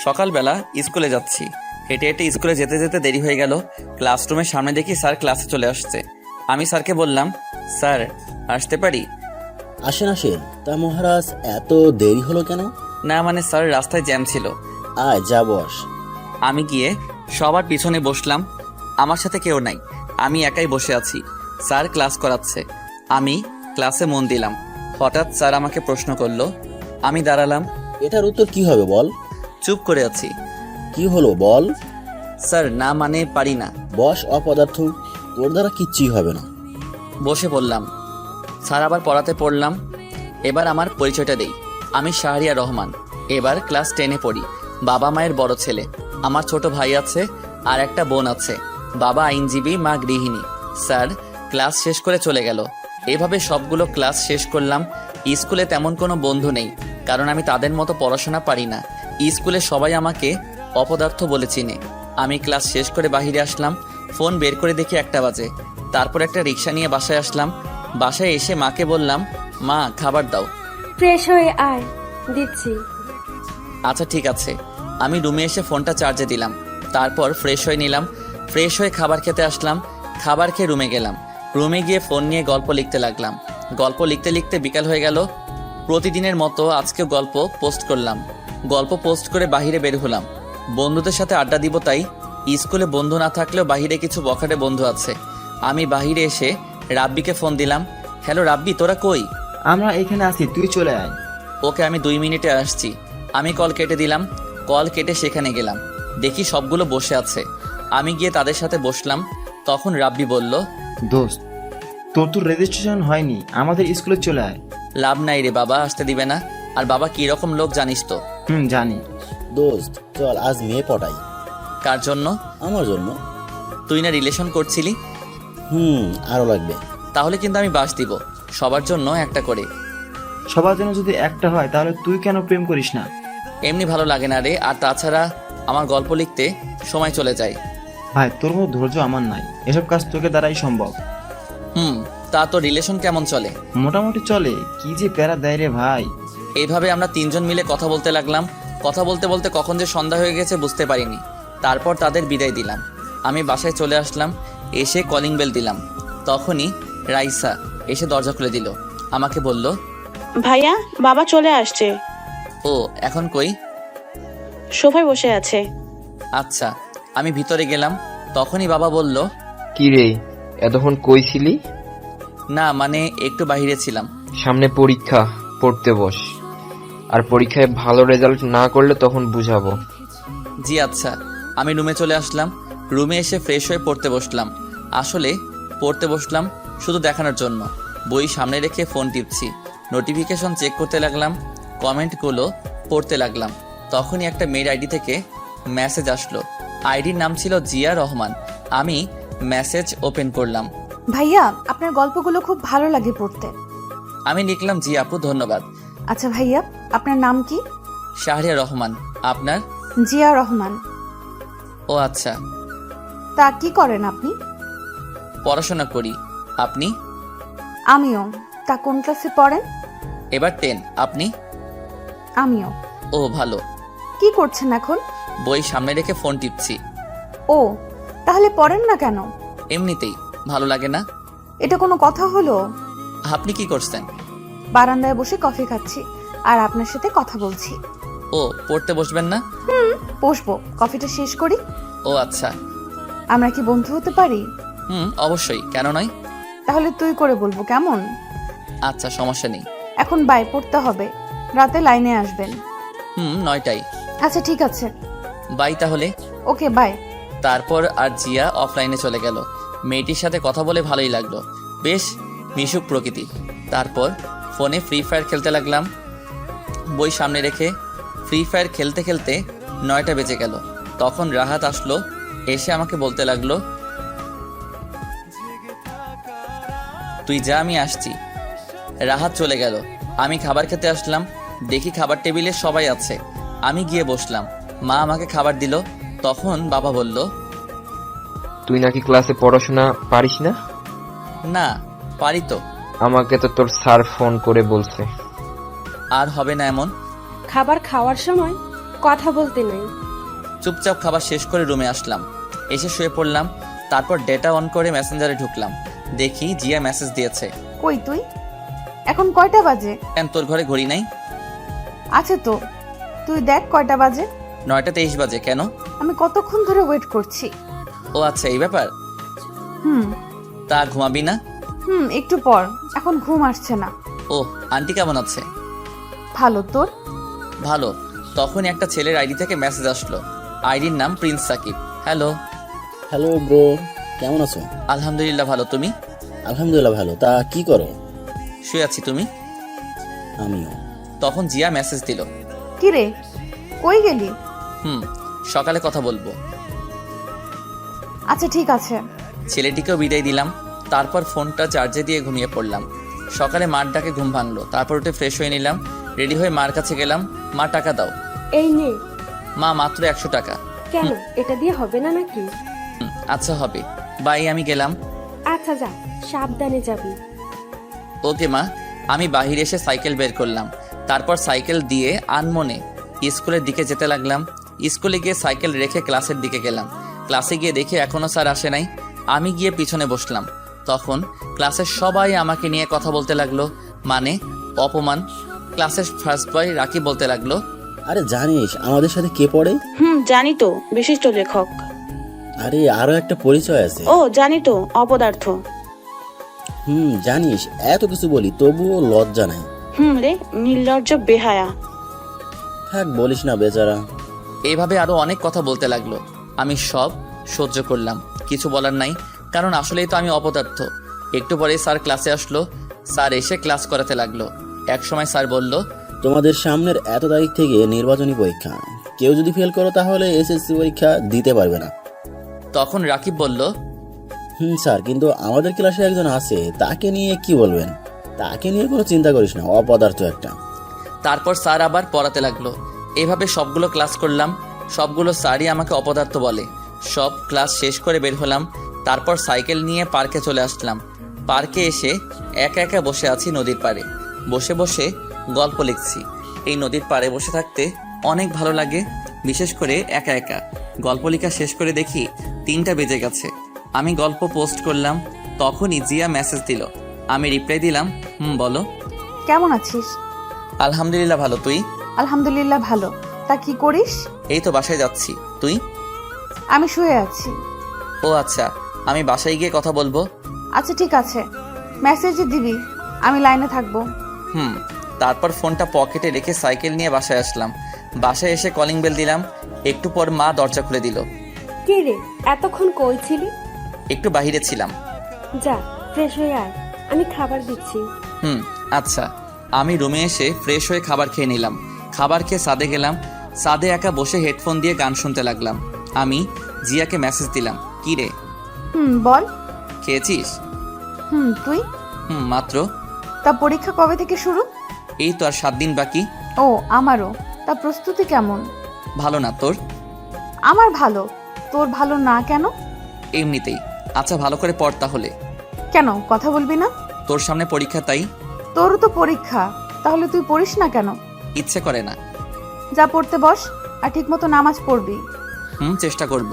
সকালবেলা স্কুলে যাচ্ছি। হেঁটে হেঁটে স্কুলে যেতে যেতে দেরি হয়ে গেল। ক্লাসরুমের সামনে দেখি স্যার ক্লাসে চলে আসছে। আমি স্যারকে বললাম, স্যার আসতে পারি? আসেন আসেন। তা মহারাজ, এত দেরি হলো কেন? না মানে স্যার, রাস্তায় জ্যাম ছিল। আয় যা বস। আমি গিয়ে সবার পিছনে বসলাম। আমার সাথে কেউ নাই, আমি একাই বসে আছি। স্যার ক্লাস করাচ্ছে, আমি ক্লাসে মন দিলাম। হঠাৎ স্যার আমাকে প্রশ্ন করলো। আমি দাঁড়ালাম। এটার উত্তর কি হবে বল? চুপ করে আছি। কি হলো বল? স্যার না মানে পারি না। বস অপদার্থ, তোর দ্বারা কিচ্ছুই হবে না। বসে পড়লাম। স্যার আবার পড়াতে পড়লাম। এবার আমার পরিচয়টা দেই। আমি শাহরিয়ার রহমান, এবার ক্লাস 10-এ পড়ি। বাবা মায়ের বড় ছেলে। আমার ছোট ভাই আছে আর একটা বোন আছে। বাবা আইনজীবী, মা গৃহিণী। স্যার ক্লাস শেষ করে চলে গেল। এভাবে সবগুলো ক্লাস শেষ করলাম। স্কুলে তেমন কোনো বন্ধু নেই, কারণ আমি তাদের মতো পড়াশোনা পারি না। স্কুলে সবাই আমাকে অপদার্থ বলে চিনে। আমি ক্লাস শেষ করে বাহিরে আসলাম। ফোন বের করে দেখি 1টা বাজে। তারপর একটা রিক্সা নিয়ে বাসায় আসলাম। বাসায় এসে মাকে বললাম, মা খাবার দাও। ফ্রেশ হয়ে আয়, দিচ্ছি। আচ্ছা ঠিক আছে। আমি রুমে এসে ফোনটা চার্জে দিলাম। তারপর ফ্রেশ হয়ে নিলাম। ফ্রেশ হয়ে খাবার খেতে আসলাম। খাবার খেয়ে রুমে গেলাম। রুমে গিয়ে ফোন নিয়ে গল্প লিখতে লাগলাম। গল্প লিখতে লিখতে বিকাল হয়ে গেল। প্রতিদিনের মতো আজকেও গল্প পোস্ট করলাম। গল্প পোস্ট করে বাহিরে বের হলাম। বন্ধুদের সাথে আড্ডা দিব তাই। স্কুলে বন্ধু না থাকলেও বাহিরে কিছু বখাটে বন্ধু আছে। আমি বাহিরে এসে রাব্বিকে ফোন দিলাম। হ্যালো রাব্বি, তোরা কই? আমরা এখানে আছি, তুই চলে আয়। ওকে, আমি 2 মিনিটে আসছি। আমি কল কেটে দিলাম। কল কেটে সেখানে গেলাম। দেখি সবগুলো বসে আছে। আমি গিয়ে তাদের সাথে বসলাম। তখন রাব্বি বলল, দোস্ত, তোর তো রেজিস্ট্রেশন হয়নি, আমাদের স্কুলে চলে আয়। লাভ নাই রে, বাবা আসতে দিবে না। আর বাবা কি রকম লোক জানিস তো। জানি। দোস্ত চল আজ মেয়ে পটাই। কার জন্য? আমার জন্য। তুই না রিলেশন করছিলি? আরো লাগবে। তাহলে কিন্তু আমি বাস দিব, সবার জন্য একটা করে। সবার জন্য যদি একটা হয় তাহলে তুই কেন প্রেম করিস না? এমনি ভালো লাগে না রে। আর তাছাড়া আমার গল্প লিখতে সময় চলে যায়। ভাই, তোর মতো ধৈর্য আমার নাই, এসব কাজ তোকে দ্বারাই সম্ভব। তা তো রিলেশন কেমন চলে? মোটামুটি চলে। কি যে প্যারা দেয় রে ভাই। এইভাবে আমরা 3জন মিলে কথা বলতে লাগলাম। কথা বলতে বলতে কখন যে সন্ধ্যা হয়ে গেছে বুঝতে পারিনি। তারপর তাদের বিদায় দিলাম। আমি বাসায় চলে আসলাম। এসে কলিং বেল দিলাম। তখনই রাইসা এসে দরজা খুলে দিল। আমাকে বলল, ভাইয়া, বাবা চলে আসছে। ও এখন কই? সোফায় বসে আছে। আচ্ছা। আমি ভিতরে গেলাম। তখনই বাবা বলল, কি রে, এতক্ষণ কই ছিলি? না মানে একটু বাইরে ছিলাম। সামনে পরীক্ষা, পড়তে বস। আর পরীক্ষায় ভালো রেজাল্ট না করলে তখন বুঝাবো। জি আচ্ছা। আমি রুমে চলে আসলাম। রুমে এসে ফ্রেশ হয়ে পড়তে বসলাম। আসলে পড়তে বসলাম শুধু দেখানোর জন্য। বই সামনে রেখে ফোন টিপছি। নোটিফিকেশন চেক করতে লাগলাম। কমেন্টগুলো পড়তে লাগলাম। তখনই একটা মেয়ের আইডি থেকে মেসেজ আসলো। আইডির নাম ছিল জিয়া রহমান। আমি মেসেজ ওপেন করলাম। ভাইয়া, আপনার গল্পগুলো খুব ভালো লাগে পড়তে। আমি লিখলাম, জি আপু ধন্যবাদ। আচ্ছা ভাইয়া, আপনার নাম কি? শাহরিয়া রহমান। আপনার? জিয়া রহমান। ও আচ্ছা। তা কি করেন আপনি? পড়াশোনা করি। আপনি? আমিও। তা কোন ক্লাসে পড়েন? এবার 10। আপনি? আমিও। ও ভালো। কি করছেন এখন? বই সামনে রেখে ফোন টিপছি। ও, তাহলে পড়েন না কেন? এমনিতেই ভালো লাগে না। এটা কোনো কথা হলো? আপনি কি করছেন? বারান্দায় বসে কফি খাচ্ছি আর আপনার সাথে কথা বলছি। ও, পড়তে বসবেন না? বসবো, কফিটা শেষ করি। ও আচ্ছা। আমরা কি বন্ধু হতে পারি? অবশ্যই, কেন নয়। তাহলে তুই করে বলবো, কেমন? আচ্ছা, সমস্যা নেই। এখন বাই, পড়তে হবে। রাতে লাইনে আসবেন। 9টায়। আচ্ছা ঠিক আছে। বাই তাহলে। Okay bye. তারপর আর জিয়া অফলাইনে চলে গেল। মেয়েটির সাথে কথা বলে ভালোই লাগলো, বেশ মিশুক প্রকৃতি। তারপর ফোনে ফ্রি ফায়ার খেলতে লাগলাম। বই সামনে রেখে ফ্রি ফায়ার খেলতে খেলতে 9টা বেজে গেল। তখন রাহাত আসলো। এসে আমাকে বলতে লাগলো, তুই যা, আমি আসছি। রাহাত চলে গেল। আমি খাবার খেতে আসলাম। দেখি খাবার টেবিলে সবাই আছে। আমি গিয়ে বসলাম। মা আমাকে খাবার দিল। তখন বাবা বলল, তুই নাকি ক্লাসে পড়াশোনা পারিস না? না পারি তো। আমাকে তো তোর স্যার ফোন করে বলছে। আর হবে না এমন। খাবার খাওয়ার সময় কথা বলতে নাই। চুপচাপ খাবার শেষ করে রুমে আসলাম, এসে শুয়ে পড়লাম। তারপর ডেটা অন করে মেসেঞ্জারে ঢুকলাম, দেখি জিয়া মেসেজ দিয়েছে। কই তুই? এখন কয়টা বাজে? কেন তোর ঘরে ঘড়ি নাই? আছে তো, তুই দেখ কয়টা বাজে। 9:23 বাজে। কেন? আমি কতক্ষণ ধরে ওয়েট করছি। ও আচ্ছা, এই ব্যাপার। হুম তা ঘুমাবি না? একটু পর, এখন ঘুম আসছে না। ও, আন্টি কেমন আছে? ভালো, তোর? ভালো। তখন একটা ছেলের আইডি থেকে মেসেজ আসলো, আইডির নাম Prince Sakib. Hello. Hello bro, কেমন আছো? আলহামদুলিল্লাহ ভালো, তুমি? আলহামদুলিল্লাহ ভালো। তা কি করো? শুয়ে আছি, তুমি? আমিও। তখন জিয়া মেসেজ দিল, কি রে, কই গেলি? সকালে কথা বলবো। আচ্ছা ঠিক আছে। ছেলেটিকেও বিদায় দিলাম। তারপর ফোনটা চার্জে দিয়ে ঘুমিয়ে পড়লাম। সকালে মার ডাকে ঘুম ভাঙলো। তারপর উঠে ফ্রেশ হয়ে নিলাম, রেডি হয়ে মার কাছে গেলাম। মা, টাকা দাও। এই নে। মা, মাত্র 100 টাকা। কেন, এটা দিয়ে হবে না নাকি? আচ্ছা হবে, বাই, আমি গেলাম। আচ্ছা যা, সাবধানে যাবি। ওকে মা। আমি বাহিরে এসে সাইকেল বের করলাম। তারপর সাইকেল দিয়ে আনমনে স্কুলের দিকে যেতে লাগলাম। স্কুলে গিয়ে সাইকেল রেখে ক্লাসের দিকে গেলাম। ক্লাসে গিয়ে দেখি এখনো স্যার আসে নাই। আমি গিয়ে পিছনে বসলাম। তখন ক্লাসের সবাই আমাকে নিয়ে কথা বলতে লাগলো, মানে অপমান। ক্লাসের ফার্স্ট বয় রাকি বলতে লাগলো, আরে জানিস আমাদের সাথে কে পড়ে? জানি তো, বিশিষ্ট লেখক। আরে আরো একটা পরিচয় আছে। ও জানি তো, অপদার্থ। জানিস এত কিছু বলি তবুও লজ্জা নাই। রে, নির্লজ্জ বেহায়া। থাক বলিস না বেচারা। এইভাবে আরো অনেক কথা বলতে লাগলো। আমি সব সহ্য করলাম, কিছু বলার নাই, কারণ আসলেই তো আমি অপদার্থ। একটু পরে স্যার ক্লাসে আসলো। স্যার এসে ক্লাস করাতে লাগলো। একসময় স্যার বলল, তোমাদের সামনের এত তারিখ থেকে নির্বাচনী পরীক্ষা, কেউ যদি ফেল করো তাহলে এসএসসি পরীক্ষা দিতে পারবে না। তখন রাকিব বলল, স্যার, কিন্তু আমাদের ক্লাসে একজন আছে, তাকে নিয়ে কি বলবেন? তাকে নিয়ে কোনো চিন্তা করিস না, অপদার্থ একটা। তারপর স্যার আবার পড়াতে লাগলো। এভাবে সবগুলো ক্লাস করলাম। সবগুলো স্যারই আমাকে অপদার্থ বলে। সব ক্লাস শেষ করে বের হলাম। তারপর সাইকেল নিয়ে পার্কে চলে আসলাম। পার্কে এসে একা একা বসে আছি নদীর পাড়ে। বসে বসে গল্প লিখছি। এই নদীর পাড়ে বসে থাকতে অনেক ভালো লাগে, বিশেষ করে একা একা। গল্প লেখা শেষ করে দেখি 3টা বেজে গেছে। আমি গল্প পোস্ট করলাম, তখনই জিয়া মেসেজ দিল। আমি রিপ্লাই দিলাম, বলো। কেমন আছিস? আলহামদুলিল্লাহ ভালো, তুই? আলহামদুলিল্লাহ ভালো। তা কি করিস? এই তো বাসায় যাচ্ছি, তুই? আমি শুয়ে আছি। ও আচ্ছা, আমি বাসায় গিয়ে কথা বলবো। আচ্ছা ঠিক আছে, মেসেজ দিবি, আমি লাইনে থাকবো। তারপর ফোনটা পকেটে রেখে সাইকেল নিয়ে বাসায় আসলাম। বাসায় এসে কলিং বেল দিলাম। একটু পর মা দরজা খুলে দিল। কে রে, এতক্ষণ কই ছিলি? একটু বাহিরে ছিলাম। যা, ফ্রেশ হয়ে আয়, আমি খাবার দিচ্ছি। আচ্ছা। আমি রুমে এসে ফ্রেশ হয়ে খাবার খেয়ে নিলাম। খাবার খেয়ে ছাদে গেলাম। ছাদে একা বসে হেডফোন দিয়ে গান শুনতে লাগলাম। আমি জিয়াকে মেসেজ দিলাম, কি রে? বল। খেয়েছিস? তুই? মাত্র। তা পরীক্ষা কবে থেকে শুরু? এই তো আর 7 দিন বাকি। ও আমারও। তা প্রস্তুতি কেমন? ভালো না, তোর? আমার ভালো। তোর ভালো না কেন? এমনিতেই। আচ্ছা, ভালো করে পড় তাহলে। কেন, কথা বলবি না? তোর সামনে পরীক্ষা, তাই। তোরও তো পরীক্ষা, তাহলে তুই পড়িস না কেন? ইচ্ছে করে না। যা পড়তে বস, আর ঠিক মতো নামাজ পড়বি। চেষ্টা করব।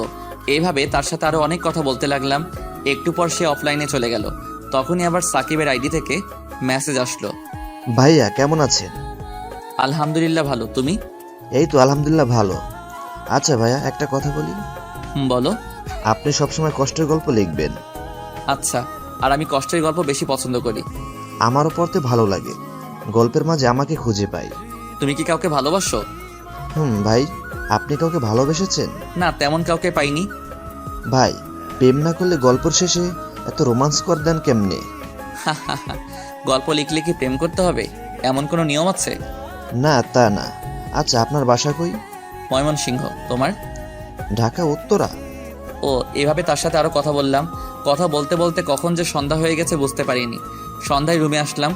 এইভাবে তার সাথে আরো অনেক কথা বলতে লাগলাম। একটু পর সে অফলাইনে চলে গেল। তখনই আবার সাকিবের আইডি থেকে মেসেজ আসলো, ভাইয়া কেমন আছেন? আলহামদুলিল্লাহ ভালো, তুমি? এই তো আলহামদুলিল্লাহ ভালো। আচ্ছা ভাইয়া, একটা কথা বলি। বলো। আপনি সবসময় কষ্টের গল্প লিখবেন। আচ্ছা, আর আমি কষ্টের গল্প বেশি পছন্দ করি। আমারও পড়তে ভালো লাগে। গল্পের মাঝে আমাকে খুঁজে পাই। তুমি কি কাউকে ভালোবাসো? ভাই, আপনি কাউকে ভালোবেসেছেন? না, তেমন কাউকে পাইনি। ভাই, প্রেম না করলে গল্পের শেষে এত রোমান্স করে দেন কেমনে? গল্প লিখলে কি প্রেম করতে হবে, এমন কোনো নিয়ম আছে? না তা না। আচ্ছা, আপনার বাসা কই? ময়মনসিংহ। তোমার? ঢাকা উত্তরা। ও, এভাবে তার সাথে আরো কথা বললাম। কথা বলতে বলতে কখন যে সন্ধ্যা হয়ে গেছে বুঝতে পারিনি। সন্ধ্যায় রুমে আসলাম।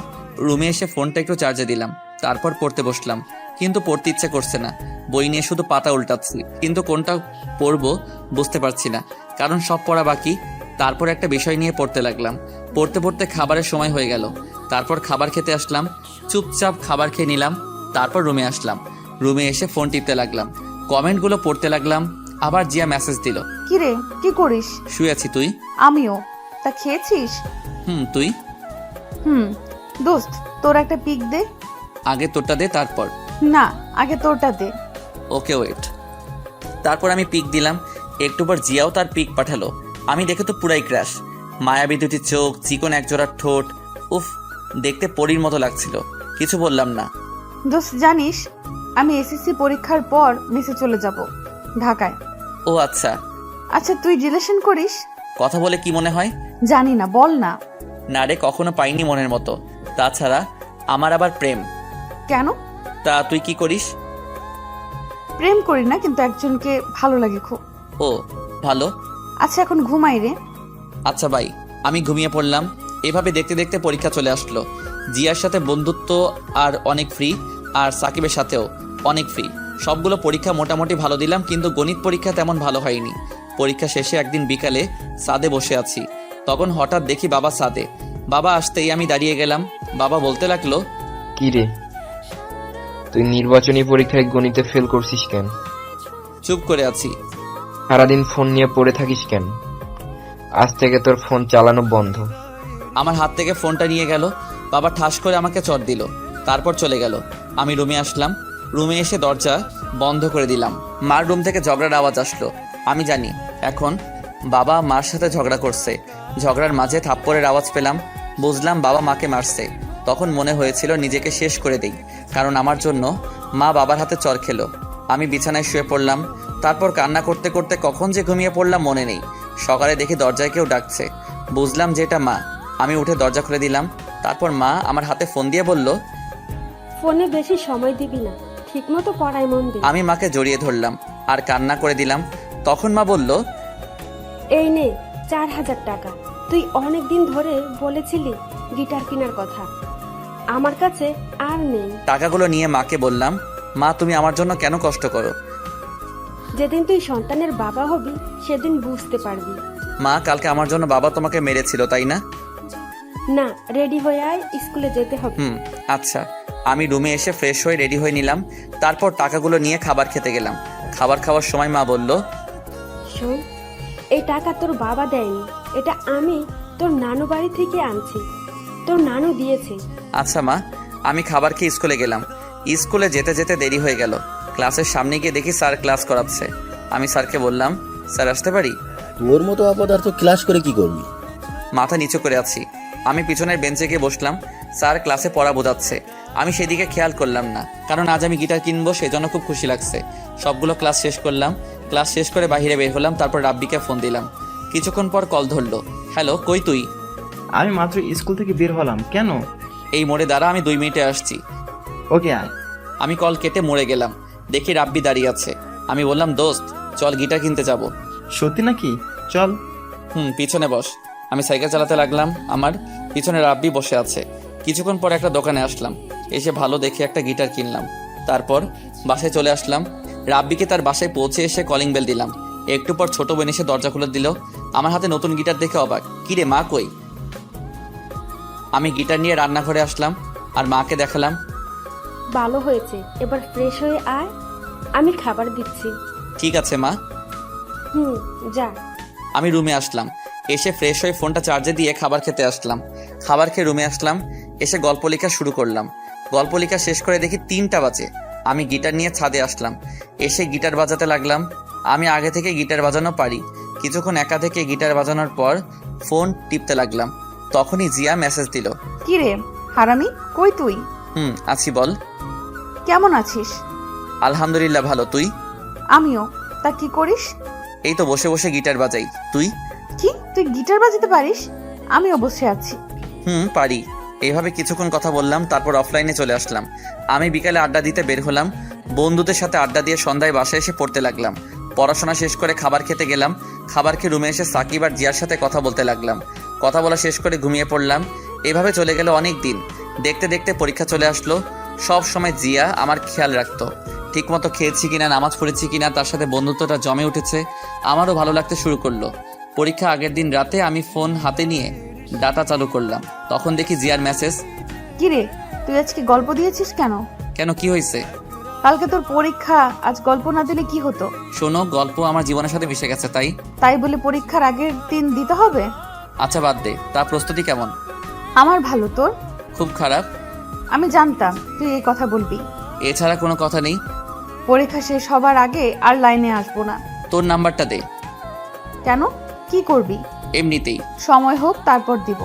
রুমে এসে ফোনটা একটু চার্জে দিলাম। তারপর পড়তে বসলাম, কিন্তু পড়তে ইচ্ছে করছে না। বই নিয়ে শুধু পাতা উল্টাচ্ছি, কিন্তু কোনটা পড়বো বুঝতে পারছি না, কারণ সব পড়া বাকি। তারপর একটা বিষয় নিয়ে পড়তে লাগলাম। পড়তে পড়তে খাবারের সময় হয়ে গেল। তারপর খাবার খেতে আসলাম। চুপচাপ খাবার খেয়ে নিলাম। তারপর রুমে আসলাম। রুমে এসে ফোন টিপতে লাগলাম। কমেন্টগুলো পড়তে লাগলাম। আবার জিয়া মেসেজ দিল, কিরে কি করিস? শুয়ে আছি, তুই? আমিও। তা খেয়েছিস? তুই? দোস্ত তোর একটা পিক দে। আগে তোরটা দে, তারপর। না, আগে তোরটা দে। Okay wait. তারপর আমি পিক দিলাম। একটু পর জিয়াও তার পিক পাঠালো। আমি দেখে তো পুরাই ক্র্যাশ। মায়াবী দুটি চোখ, চিকন একজোড়া ঠোঁট, উফ, দেখতে পরীর মতো লাগছিল। কিছু বললাম না। দোস্ত জানিস, আমি এসএসসি পরীক্ষার পর মেসে চলে যাব ঢাকায়। ও আচ্ছা। আচ্ছা তুই রিলেশন করিস? কথা বলে কি মনে হয়? জানি না, বল না। না রে, কখনো পাইনি মনের মতো। তাছাড়া আমার আবার প্রেম। কেন? তা তুই কি করিস? প্রেম করি না, কিন্তু একজনকে ভালো লাগে খুব। ও ভালো। আচ্ছা এখন ঘুমাই রে। আচ্ছা ভাই। আমি ঘুমিয়ে পড়লাম। এভাবে দেখতে দেখতে পরীক্ষা চলে আসলো। জিয়ার সাথে বন্ধুত্ব আর অনেক ফ্রি, আর সাকিবের সাথেও অনেক ফ্রি। সবগুলো পরীক্ষা মোটামুটি ভালো দিলাম, কিন্তু গণিত পরীক্ষা তেমন ভালো হয়নি। পরীক্ষা শেষে একদিন বিকালে ছাদে বসে আছি, তখন হঠাৎ দেখি বাবা ছাদে। বাবা আসতেই আমি দাঁড়িয়ে গেলাম। বাবা বলতে লাগলো, কি রে, তুই নির্বাচনী পরীক্ষায় গণিতে ফেল করছিস কেন? চুপ করে আছি। সারাদিন ফোন নিয়ে পড়ে থাকিস কেন? আজ থেকে তোর ফোন চালানো বন্ধ। আমার হাত থেকে ফোনটা নিয়ে গেল। বাবা ঠাস করে আমাকে চট দিল, তারপর চলে গেল। আমি রুমে আসলাম। রুমে এসে দরজা বন্ধ করে দিলাম। মার রুম থেকে ঝগড়ার আওয়াজ আসলো। আমি জানি এখন বাবা মার সাথে ঝগড়া করছে। ঝগড়ার মাঝে থাপ্পড়ের আওয়াজ পেলাম। বুঝলাম বাবা মাকে মারছে। তখন মনে হয়েছিল নিজেকে শেষ করে দেই, কারণ আমার জন্য মা বাবার হাতে চর খেলো। আমি বিছানায় শুয়ে পড়লাম। তারপর কান্না করতে করতে কখন যে ঘুমিয়ে পড়লাম মনে নেই। সকালে দেখি দরজায় কেউ ডাকছে। বুঝলাম যে এটা মা। আমি উঠে দরজা খুলে দিলাম। তারপর মা আমার হাতে ফোন দিয়ে বলল, ফোনে বেশি সময় দিবি না, ঠিকমতো পড়ায় মন দে। আমি মাকে জড়িয়ে ধরলাম আর কান্না করে দিলাম। তখন মা বলল, এই নে 4000 টাকা। তুই অনেক দিন ধরে বলেছিলি গিটার কেনার কথা, আমার কাছে আর নেই। টাকাগুলো নিয়ে মাকে বললাম, মা তুমি আমার জন্য কেন কষ্ট করো? যেদিন তুই সন্তানের বাবা হবি সেদিন বুঝতে পারবি। মা, কালকে আমার জন্য বাবা তোমাকে মেরেছিল, তাই না? না, রেডি হয়ে আয়, স্কুলে যেতে হবে। আচ্ছা। আমি রুমে এসে ফ্রেশ হয়ে রেডি হয়ে নিলাম। তারপর টাকাগুলো নিয়ে খাবার খেতে গেলাম। খাবার খাওয়ার সময় মা বলল, শোন, এই টাকা তোর বাবা দেয়নি, এটা আমি তোর নানু বাড়ি থেকে আনছি, তোর নানু দিয়েছে। আচ্ছা মা। আমি খাবার খেয়ে স্কুলে গেলাম। স্কুলে যেতে যেতে দেরি হয়ে গেল। ক্লাসের সামনে গিয়ে দেখি স্যার ক্লাস করাচ্ছে। আমি স্যারকে বললাম, স্যার আসতে পারি? তোর মতো অপদার্থ ক্লাস করে কি করবি? মাথা নিচু করে আছি। আমি পিছনের বেঞ্চে গিয়ে বসলাম। স্যার ক্লাসে পড়া বোঝাচ্ছে। আমি সেদিকে খেয়াল করলাম না, কারণ আজ আমি গিটার কিনবো, সেজন্য খুব খুশি লাগছে। সবগুলো ক্লাস শেষ করলাম। ক্লাস শেষ করে বাইরে বের হলাম। তারপর রাব্বিকে ফোন দিলাম। কিছুক্ষণ পর কল ধরলো। হ্যালো, কই তুই? আমি মাত্র স্কুল থেকে বের হলাম। কেন? এই মোড়ে দাঁড়া, আমি 2 মিনিটে আসছি। ওকে আয়। আমি কল কেটে মোড়ে গেলাম। দেখি রাব্বি দাঁড়িয়ে আছে। আমি বললাম, দোস্ত চল গিটার কিনতে যাব। সত্যি নাকি? চল। পিছনে বস। আমি সাইকেল চালাতে লাগলাম। আমার পিছনে রাব্বি বসে আছে। কিছুক্ষণ পর একটা দোকানে আসলাম। এসে ভালো দেখে একটা গিটার কিনলাম। তারপর বাসায় চলে আসলাম। রাব্বিকে তার বাসায় পৌঁছে এসে কলিং বেল দিলাম। একটু পর ছোট বোন এসে দরজা খুলে দিল। আমার হাতে নতুন গিটার দেখে অবাক। কিরে মা কই? আমি গিটার নিয়ে রান্নাঘরে আসলাম আর মাকে দেখালাম। ভালো হয়েছে, এবার ফ্রেশ হয়ে আয়, আমি খাবার দিচ্ছি। ঠিক আছে মা। যা। আমি রুমে আসলাম। এসে ফ্রেশ হয়ে ফোনটা চার্জে দিয়ে খাবার খেতে আসলাম। খাবার খেয়ে রুমে আসলাম। এসে গল্প লেখা শুরু করলাম। গল্প লেখা শেষ করে দেখি 3টা বাজে। আমি গিটার নিয়ে ছাদে আসলাম। এসে গিটার বাজাতে লাগলাম। আমি আগে থেকে গিটার বাজানো পারি। কিছুক্ষণ একা থেকে গিটার বাজানোর পর ফোন টিপতে লাগলাম। তখনই জিয়া মেসেজ দিল। কি রে হারামি, কই তুই? আছি, বল। কেমন আছিস? আলহামদুলিল্লাহ ভালো, তুই? আমিও। তা কি করিস? এই তো বসে বসে গিটার বাজাই। তুই? কি, তুই গিটার বাজাতে পারিস? আমিও বসে আছি। পারি। এইভাবে কিছুক্ষণ কথা বললাম। তারপর অফলাইনে চলে আসলাম। আমি বিকালে আড্ডা দিতে বের হলাম। বন্ধুদের সাথে আড্ডা দিয়ে সন্ধ্যায় বাসায় এসে পড়তে লাগলাম। পড়াশোনা শেষ করে খাবার খেতে গেলাম। খাবার খেয়ে রুমে এসে সাকিব আর জিয়ার সাথে কথা বলতে লাগলাম। কথা বলা শেষ করে ঘুমিয়ে পড়লাম। এভাবে চলে গেল অনেক দিন। দেখতে দেখতে পরীক্ষা চলে আসলো। সব সময় জিয়া আমার খেয়াল রাখতো। ঠিকমতো খেয়েছি কিনা, নামাজ পড়েছি কিনা, তার সাথে বন্ধুত্বটা জমে উঠেছে। আমারও ভালো লাগতে শুরু করলো। পরীক্ষা আগের দিন রাতে আমি ফোন হাতে নিয়ে ডাটা চালু করলাম। তখন দেখি জিয়ার মেসেজ। কি রে, তুই আজকে গল্প দিয়েছিস কেন? কেন, কি হয়েছে? কালকে তোর পরীক্ষা, আজ গল্প না দিলে কি হতো? শোনো, গল্প আমার জীবনের সাথে মিশে গেছে তাই। তাই বলে পরীক্ষার আগের দিন দিতে হবে? আচ্ছা বাদ দে, তা প্রস্তুতি কেমন? আমার ভালো, তোর? খুব খারাপ। আমি জানতাম তুই এই কথা বলবি। এছাড়া কোনো কথা নেই। পরীক্ষা শেষ হবার আগে আর লাইনে আসবো না। তোর নাম্বারটা দে। কেন, কি করবি? এমনিতেই। সময় হোক তারপর দিব।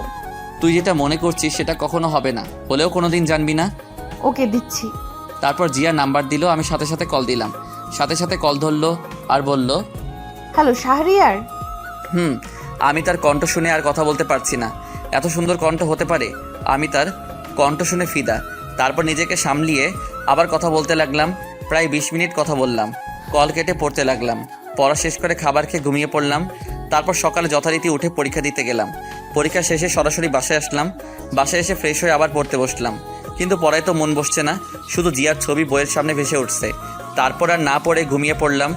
তুই যেটা মনে করছিস সেটা কখনো হবে না, হলেও কোনোদিন জানবি না। ওকে, দিচ্ছি। তারপর জিয়া নাম্বার দিল, আমি সাথে সাথে কল দিলাম। সাথে সাথে কল ধরলো আর বলল, হ্যালো শাহরিয়ার। আমি তার কণ্ঠ শুনে আর কথা বলতে পারছি না। এত সুন্দর কণ্ঠ হতে পারে? আমি তার কণ্ঠ শুনে ফিদা। তারপর নিজেকে সামলিয়ে আবার কথা বলতে লাগলাম। প্রায় 20 মিনিট কথা বললাম। কল কেটে পড়তে লাগলাম। পড়া শেষ করে খাবার খেয়ে ঘুমিয়ে পড়লাম। তারপর সকালে যথারীতি উঠে পরীক্ষা দিতে গেলাম। পরীক্ষা শেষে সরাসরি বাসায় আসলাম। বাসায় এসে ফ্রেশ হয়ে আবার পড়তে বসলাম, কিন্তু পড়ায় তো মন বসছে না, শুধু জিয়ার ছবি বইয়ের সামনে ভেসে উঠছে। তারপর আর না পড়ে ঘুমিয়ে পড়লাম।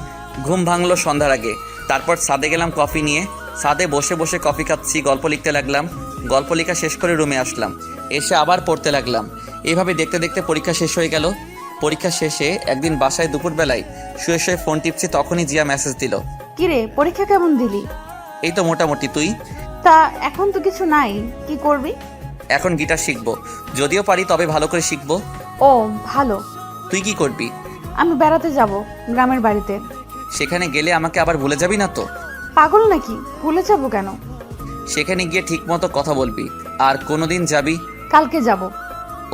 ঘুম ভাঙলো সন্ধ্যার আগে। তারপর ছাদে গেলাম কফি নিয়ে। ছাদে বসে বসে কফি খাচ্ছি, গল্প লিখতে লাগলাম। গল্প লেখা শেষ করে রুমে আসলাম। এসে আবার পড়তে লাগলাম। এভাবে দেখতে দেখতে পরীক্ষা শেষ হয়ে গেল। পরীক্ষা শেষে একদিন বাসায় দুপুরবেলায় শুয়ে শুয়ে ফোন টিপছি, তখনই জিয়া মেসেজ দিল। কিরে, পরীক্ষা কেমন দিলি? এই তো মোটামুটি। তুই? তা এখন তো কিছু নাই, কি করবি? এখন গিটার শিখবো, যদিও পারি তবে ভালো করে শিখবো। ও ভালো। তুই কি করবি? আমি বেড়াতে যাব গ্রামের বাড়িতে। সেখানে গেলে আমাকে আবার ভুলে যাবি না তো? পাগল নাকি, ভুলে যাব কেন? সেখানে গিয়ে ঠিক মতো কথা বলবি। আর কোনোদিন যাবি? কালকে যাব।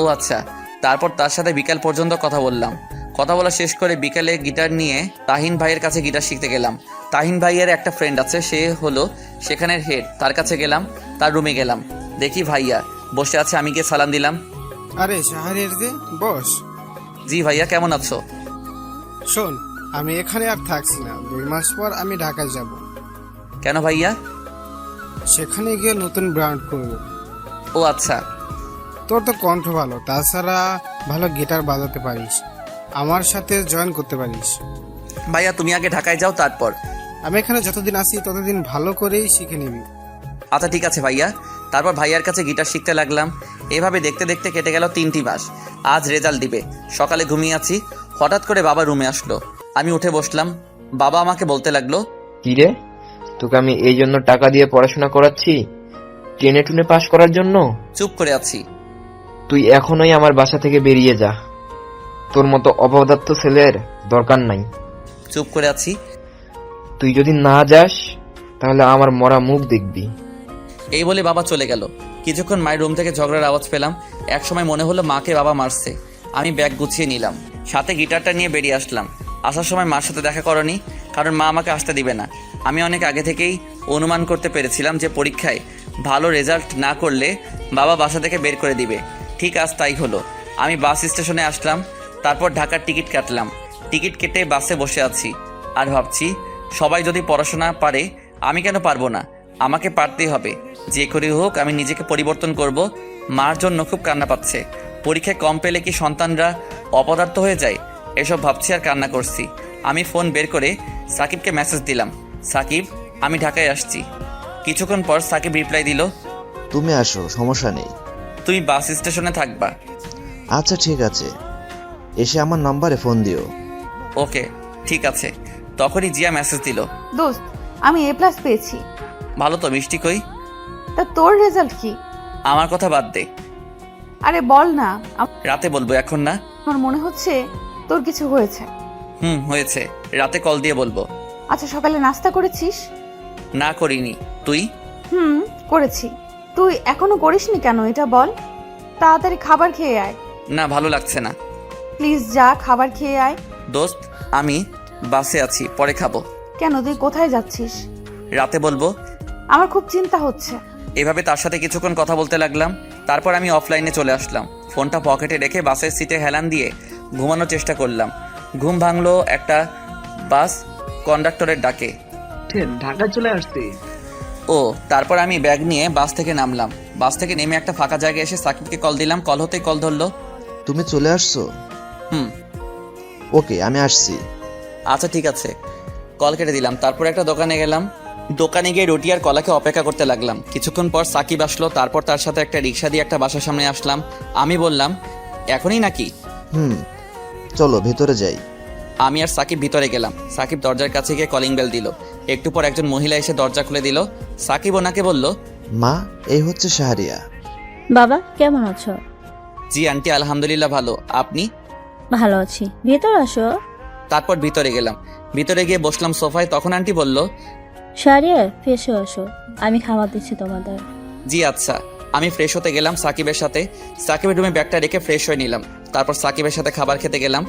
ও আচ্ছা। তারপর তার সাথে বিকাল পর্যন্ত কথা বললাম। কথা বলা শেষ করে বিকালে গিটার নিয়ে তাহিন ভাইয়ের কাছে গিটার শিখতে গেলাম। তাহিন ভাইয়ের একটা ফ্রেন্ড আছে, সে হলো সেখানের হেড। তার কাছে গেলাম, তার রুমে গেলাম। দেখি ভাইয়া বসে আছে, আমি গিয়ে সালাম দিলাম। আরে শাহরিয়ার যে, বস। জি ভাইয়া, কেমন আছো? শোন, আমি এখানে আর থাকছি না, 2 মাস পর আমি ঢাকায় যাব। কেন ভাইয়া? সেখানে গিয়ে নতুন ব্র্যান্ড করব। ও আচ্ছা। তোর তো কণ্ঠ ভালো, তাছাড়া ভালো গিটার বাজাতে পারিস, আমার সাথে জয়েন করতে পারিস। ভাইয়া তুমি আগে ঢাকায় যাও, তারপর। আমি এখানে যতদিন আছি ততদিন ভালো করেই শিখে নিবি। আচ্ছা ঠিক আছে ভাইয়া। তারপর ভাইয়ার কাছে গিটার শিখতে লাগলাম। এভাবে দেখতে দেখতে কেটে গেল 3টি মাস। আজ রেজাল্ট দিবে। সকালে ঘুমিয়ে আছি, হঠাৎ করে বাবা রুমে আসলো। আমি উঠে বসলাম। বাবা আমাকে বলতে লাগলো, কি রে, তোকে আমি এই জন্য টাকা দিয়ে পড়াশোনা করাচ্ছি, টেনে টুনে পাশ করার জন্য? চুপ করে আছি। তুই এখনই আমার বাসা থেকে বেরিয়ে যা, তোর মতো অপদার্থ ছেলের দরকার নাই। চুপ করে আছি। তুই যদি না যাস তাহলে আমার মরা মুখ দেখবি। এই বলে বাবা চলে গেল। কিছুক্ষণ মায়ের রুম থেকে ঝগড়ার আওয়াজ পেলাম। একসময় মনে হলো মাকে বাবা মারছে। আমি ব্যাগ গুছিয়ে নিলাম, সাথে গিটারটা নিয়ে বেরিয়ে আসলাম। আসার সময় মার সাথে দেখা করনি, কারণ মা আমাকে আসতে দিবে না। আমি অনেক আগে থেকেই অনুমান করতে পেরেছিলাম যে পরীক্ষায় ভালো রেজাল্ট না করলে বাবা বাসা থেকে বের করে দিবে। ঠিক আজ তাই হলো। আমি বাস স্টেশনে আসলাম, তারপর ঢাকার টিকিট কাটলাম। টিকিট কেটে বাসে বসে আছি আর ভাবছি, সবাই যদি পড়াশোনা পারে আমি কেন পারবো না? আমাকে পারতেই হবে। যে করে হোক আমি নিজেকে পরিবর্তন করব। মার জন্য খুব কান্না পাচ্ছে। পরীক্ষায় কম পেলে কি সন্তানরা অপদার্থ হয়ে যায়? এসব ভাবছি আর কান্না করছি। আমি ফোন বের করে সাকিবকে মেসেজ দিলাম, সাকিব আমি ঢাকায় আসছি। কিছুক্ষণ পর সাকিব রিপ্লাই দিল, তুমি আসো, সমস্যা নেই। তুমি বাস স্টেশনে থাকবা? আচ্ছা ঠিক আছে, এসে আমার নাম্বারে ফোন দিও। ওকে ঠিক আছে। তখনই জিয়া মেসেজ দিল, দোস্ত, আমি A+ পেয়েছি। ভালো তো, মিষ্টি কই? তা তোর রেজাল্ট কি? আমার কথা বাদ দে, আরে বল না, রাতে বলবো, এখন না। আমার মনে হচ্ছে তোর কিছু হয়েছে। হয়েছে, রাতে কল দিয়ে বলবো। আচ্ছা, সকালে নাস্তা করেছিস? না করিনি। তুই? করেছি। তুই এখনো করিসনি কেন এটা বল? তাড়াতাড়ি খাবার খেয়ে আয়। না, ভালো লাগছে না। প্লিজ যা, খাবার খেয়ে আয়। দোস্ত আমি বাসে আছি, পরে খাবো। কেন, তুই কোথায় যাচ্ছিস? রাতে বলবো। আমার খুব চিন্তা হচ্ছে। এভাবে তার সাথে কিছুক্ষণ কথা বলতে লাগলাম। তারপর আমি অফলাইনে চলে আসলাম। ফোনটা পকেটে রেখে বাসের সিটে হেলান দিয়ে ঘুমানোর চেষ্টা করলাম। ঘুম ভাঙলো একটা বাস কন্ডাক্টরের ডাকে। ঢাকা চলে আসছি। ও, তারপর আমি ব্যাগ নিয়ে বাস থেকে নামলাম। বাস থেকে নেমে একটা ফাঁকা জায়গায় এসে সাকিবকে কল দিলাম। কল হতেই কল ধরলো। তুমি চলে আসছো? ওকে, আমি আসছি। আচ্ছা ঠিক আছে। কল কেটে দিলাম। তারপর একটা দোকানে গেলাম। দোকানে গিয়ে রুটি আর কলাকে অপেক্ষা করতে লাগলাম। কিছুক্ষণ পর সাকিব আসলো। তারপর তার সাথে একটা রিক্সা দিয়ে একটা বাসার সামনে আসলাম। আমি বললাম, এখনই নাকি? চলো ভেতরে যাই। আমি আর সাকিব ভিতরে গেলাম। সাকিব দরজার কাছে গিয়ে কলিং বেল দিল। একটু পর একজন মহিলা এসে দরজা খুলে দিল। সাকিব ওনাকে বলল, মা, এই হচ্ছে শাহরিয়া। বাবা কেমন আছো? জি আন্টি, আলহামদুলিল্লাহ ভালো। আপনি? ভালো আছি, ভেতর আসো। তারপর ভিতরে গেলাম। ভিতরে গিয়ে বসলাম সোফায়। তখন আন্টি বলল, শাহরিয়ার ফ্রেশ হয়ে আসো, আমি খাবার দিচ্ছি তোমাদের। জি আচ্ছা। আমি ফ্রেশ হতে গেলাম সাকিবের সাথে। সাকিবের রুমে ব্যাগটা রেখে ফ্রেশ হয়ে নিলাম। তারপর সাকিবের সাথে খাবার খেতে গেলাম।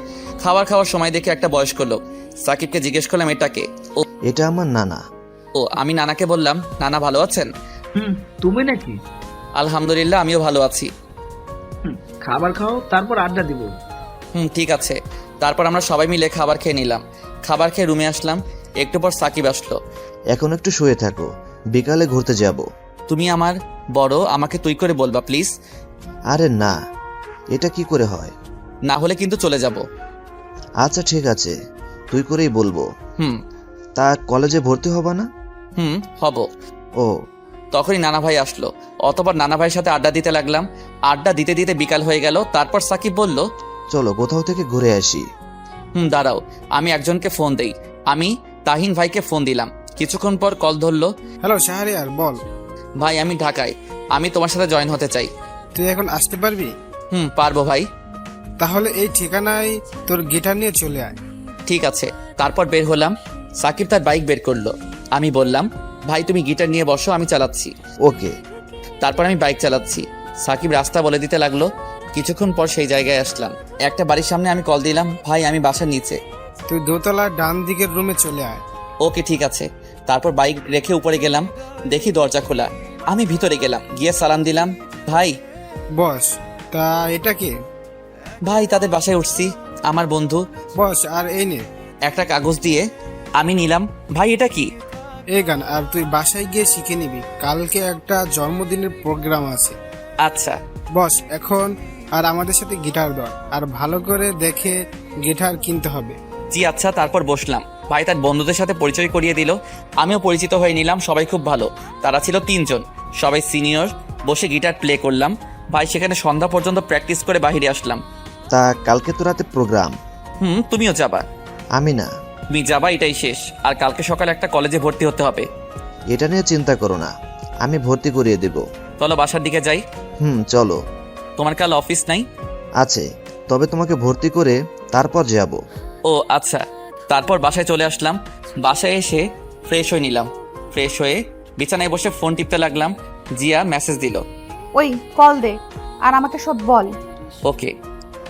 খাওয়ার সময় দেখে একটা বয়স্ক লোক। সাকিবকে জিজ্ঞেস করলাম, এটাকে? এটা আমার নানা। আমি নানাকে বললাম, নানা ভালো আছেন? তুমি নাকি? আলহামদুলিল্লাহ, আমিও ভালো আছি। খাবার খাও, তারপর আড্ডা দিব। ঠিক আছে। তারপর আমরা সবাই মিলে খাবার খেয়ে নিলাম। খাবার খেয়ে রুমে আসলাম। একটু পর সাকিব আসলো। এখন একটু শুয়ে থাকো, বিকালে ঘুরতে যাব। তুমি আমার বড়, আমাকে তুই করে বলবা প্লিজ। আরে না, এটা কি করে হয়? না হলে কিন্তু চলে যাব। আচ্ছা ঠিক আছে, তুই করেই বলবো। হুম তা কলেজে ভর্তি হবা না? হব। ও, তখনই নানা ভাই আসলো। অতবার নানা ভাইয়ের সাথে আড্ডা দিতে লাগলাম। আড্ডা দিতে দিতে বিকাল হয়ে গেল। তারপর সাকিব বলল, চলো কোথাও থেকে ঘুরে আসি। দাঁড়াও, আমি একজনকে ফোন দেই। আমি তাহিন ভাইকে ফোন দিলাম। কিছুক্ষণ পর কল ধরলো। হ্যালো শাহরিয়ার, বল। ভাই আমি ঢাকায়, আমি তোমার সাথে জয়েন হতে চাই। তুই এখন আসতে পারবি? পারবো ভাই। তাহলে এই ঠিকানায় তোর গিটার নিয়ে চলে আয়। ঠিক আছে। তারপর বের হলাম। সাকিব তার বাইক বের করলো। আমি বললাম, ভাই তুমি গিটার নিয়ে বসো, আমি চালাচ্ছি। ওকে। তারপর আমি বাইক চালাচ্ছি। সাকিব রাস্তা বলে দিতে লাগলো। কিছুক্ষণ পর সেই জায়গায় আসলাম। একটা বাড়ির সামনে আমি কল দিলাম, ভাই আমি বাসার নিচে। তুই দোতলার ডান দিকের রুমে চলে আয়। ওকে ঠিক আছে। তারপর বাইক রেখে উপরে গেলাম। দেখি দরজা খোলা। আমি ভিতরে গেলাম, গিয়ে সালাম দিলাম। ভাই। বস। তা এটা কে? ভাই তাদের বাসায় উঠছি, আমার বন্ধু। বস, আর এই নে একটা কাগজ দিয়ে আমি নিলাম। ভাই এটা কি? এই গান, আর তুই বাসায় গিয়ে শিখে নিবি, কালকে একটা জন্মদিনের প্রোগ্রাম আছে। আচ্ছা বস, এখন আর আমাদের সাথে গিটার ধর, আর ভালো করে দেখে গিটার কিনতে হবে। জি আচ্ছা। তারপর বসলাম। ভাই তার বন্ধুদের সাথে পরিচয় করিয়ে দিল। আমিও পরিচিত হয়ে নিলাম। সবাই খুব ভালো। তারা ছিল 3 জন, সবাই সিনিয়র। বসে গিটার প্লে করলাম। ভাই সেখানে সন্ধ্যা পর্যন্ত প্র্যাকটিস করে বাইরে আসলাম। তা কালকে তো রাতে প্রোগ্রাম। তুমিও যাবা? আমি না। তুমি যাবা, এটাই শেষ। আর কালকে সকালে একটা কলেজে ভর্তি হতে হবে। এটা নিয়ে চিন্তা করো না, আমি ভর্তি করিয়ে দেব। চলো বাসার দিকে যাই। চলো। তোমার কাল অফিস নাই? আছে, তবে তোমাকে ভর্তি করে তারপর যাব। ও আচ্ছা। তারপর বাসায় চলে আসলাম। বাসায় এসে ফ্রেশ হয়ে নিলাম। ফ্রেশ হয়ে বিছানায় বসে ফোন টিপতে লাগলাম। জিয়া মেসেজ দিল। ওই কল দে আর আমাকে সব বল। ওকে।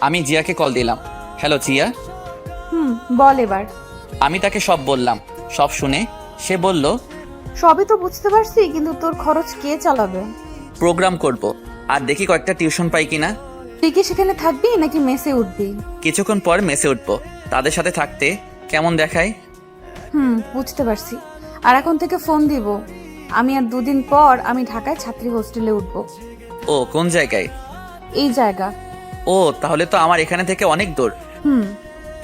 আমি জিয়াকে কল দিলাম। হ্যালো জিয়া। বল এবার। আমি তাকে সব বললাম। সব শুনে সে বলল, সবই তো বুঝতে পারছি, কিন্তু তোর খরচ কে চালাবে? প্রোগ্রাম করব, আর দেখি কয়েকটা টিউশন পাই কিনা। তুই কি সেখানে থাকবি নাকি মেসে উঠবি? কিছুক্ষণ পর মেসে উঠবো। তাদের সাথে থাকতে কেমন দেখায়? বুঝতে পারছি। আর এখন থেকে ফোন দিব। আমি আর 2 দিন পর আমি ঢাকায় ছাত্রী হোস্টেলে উঠবো। ও কোন জায়গায়? এই জায়গা। ও তাহলে তো আমার এখানে থেকে অনেক দূর।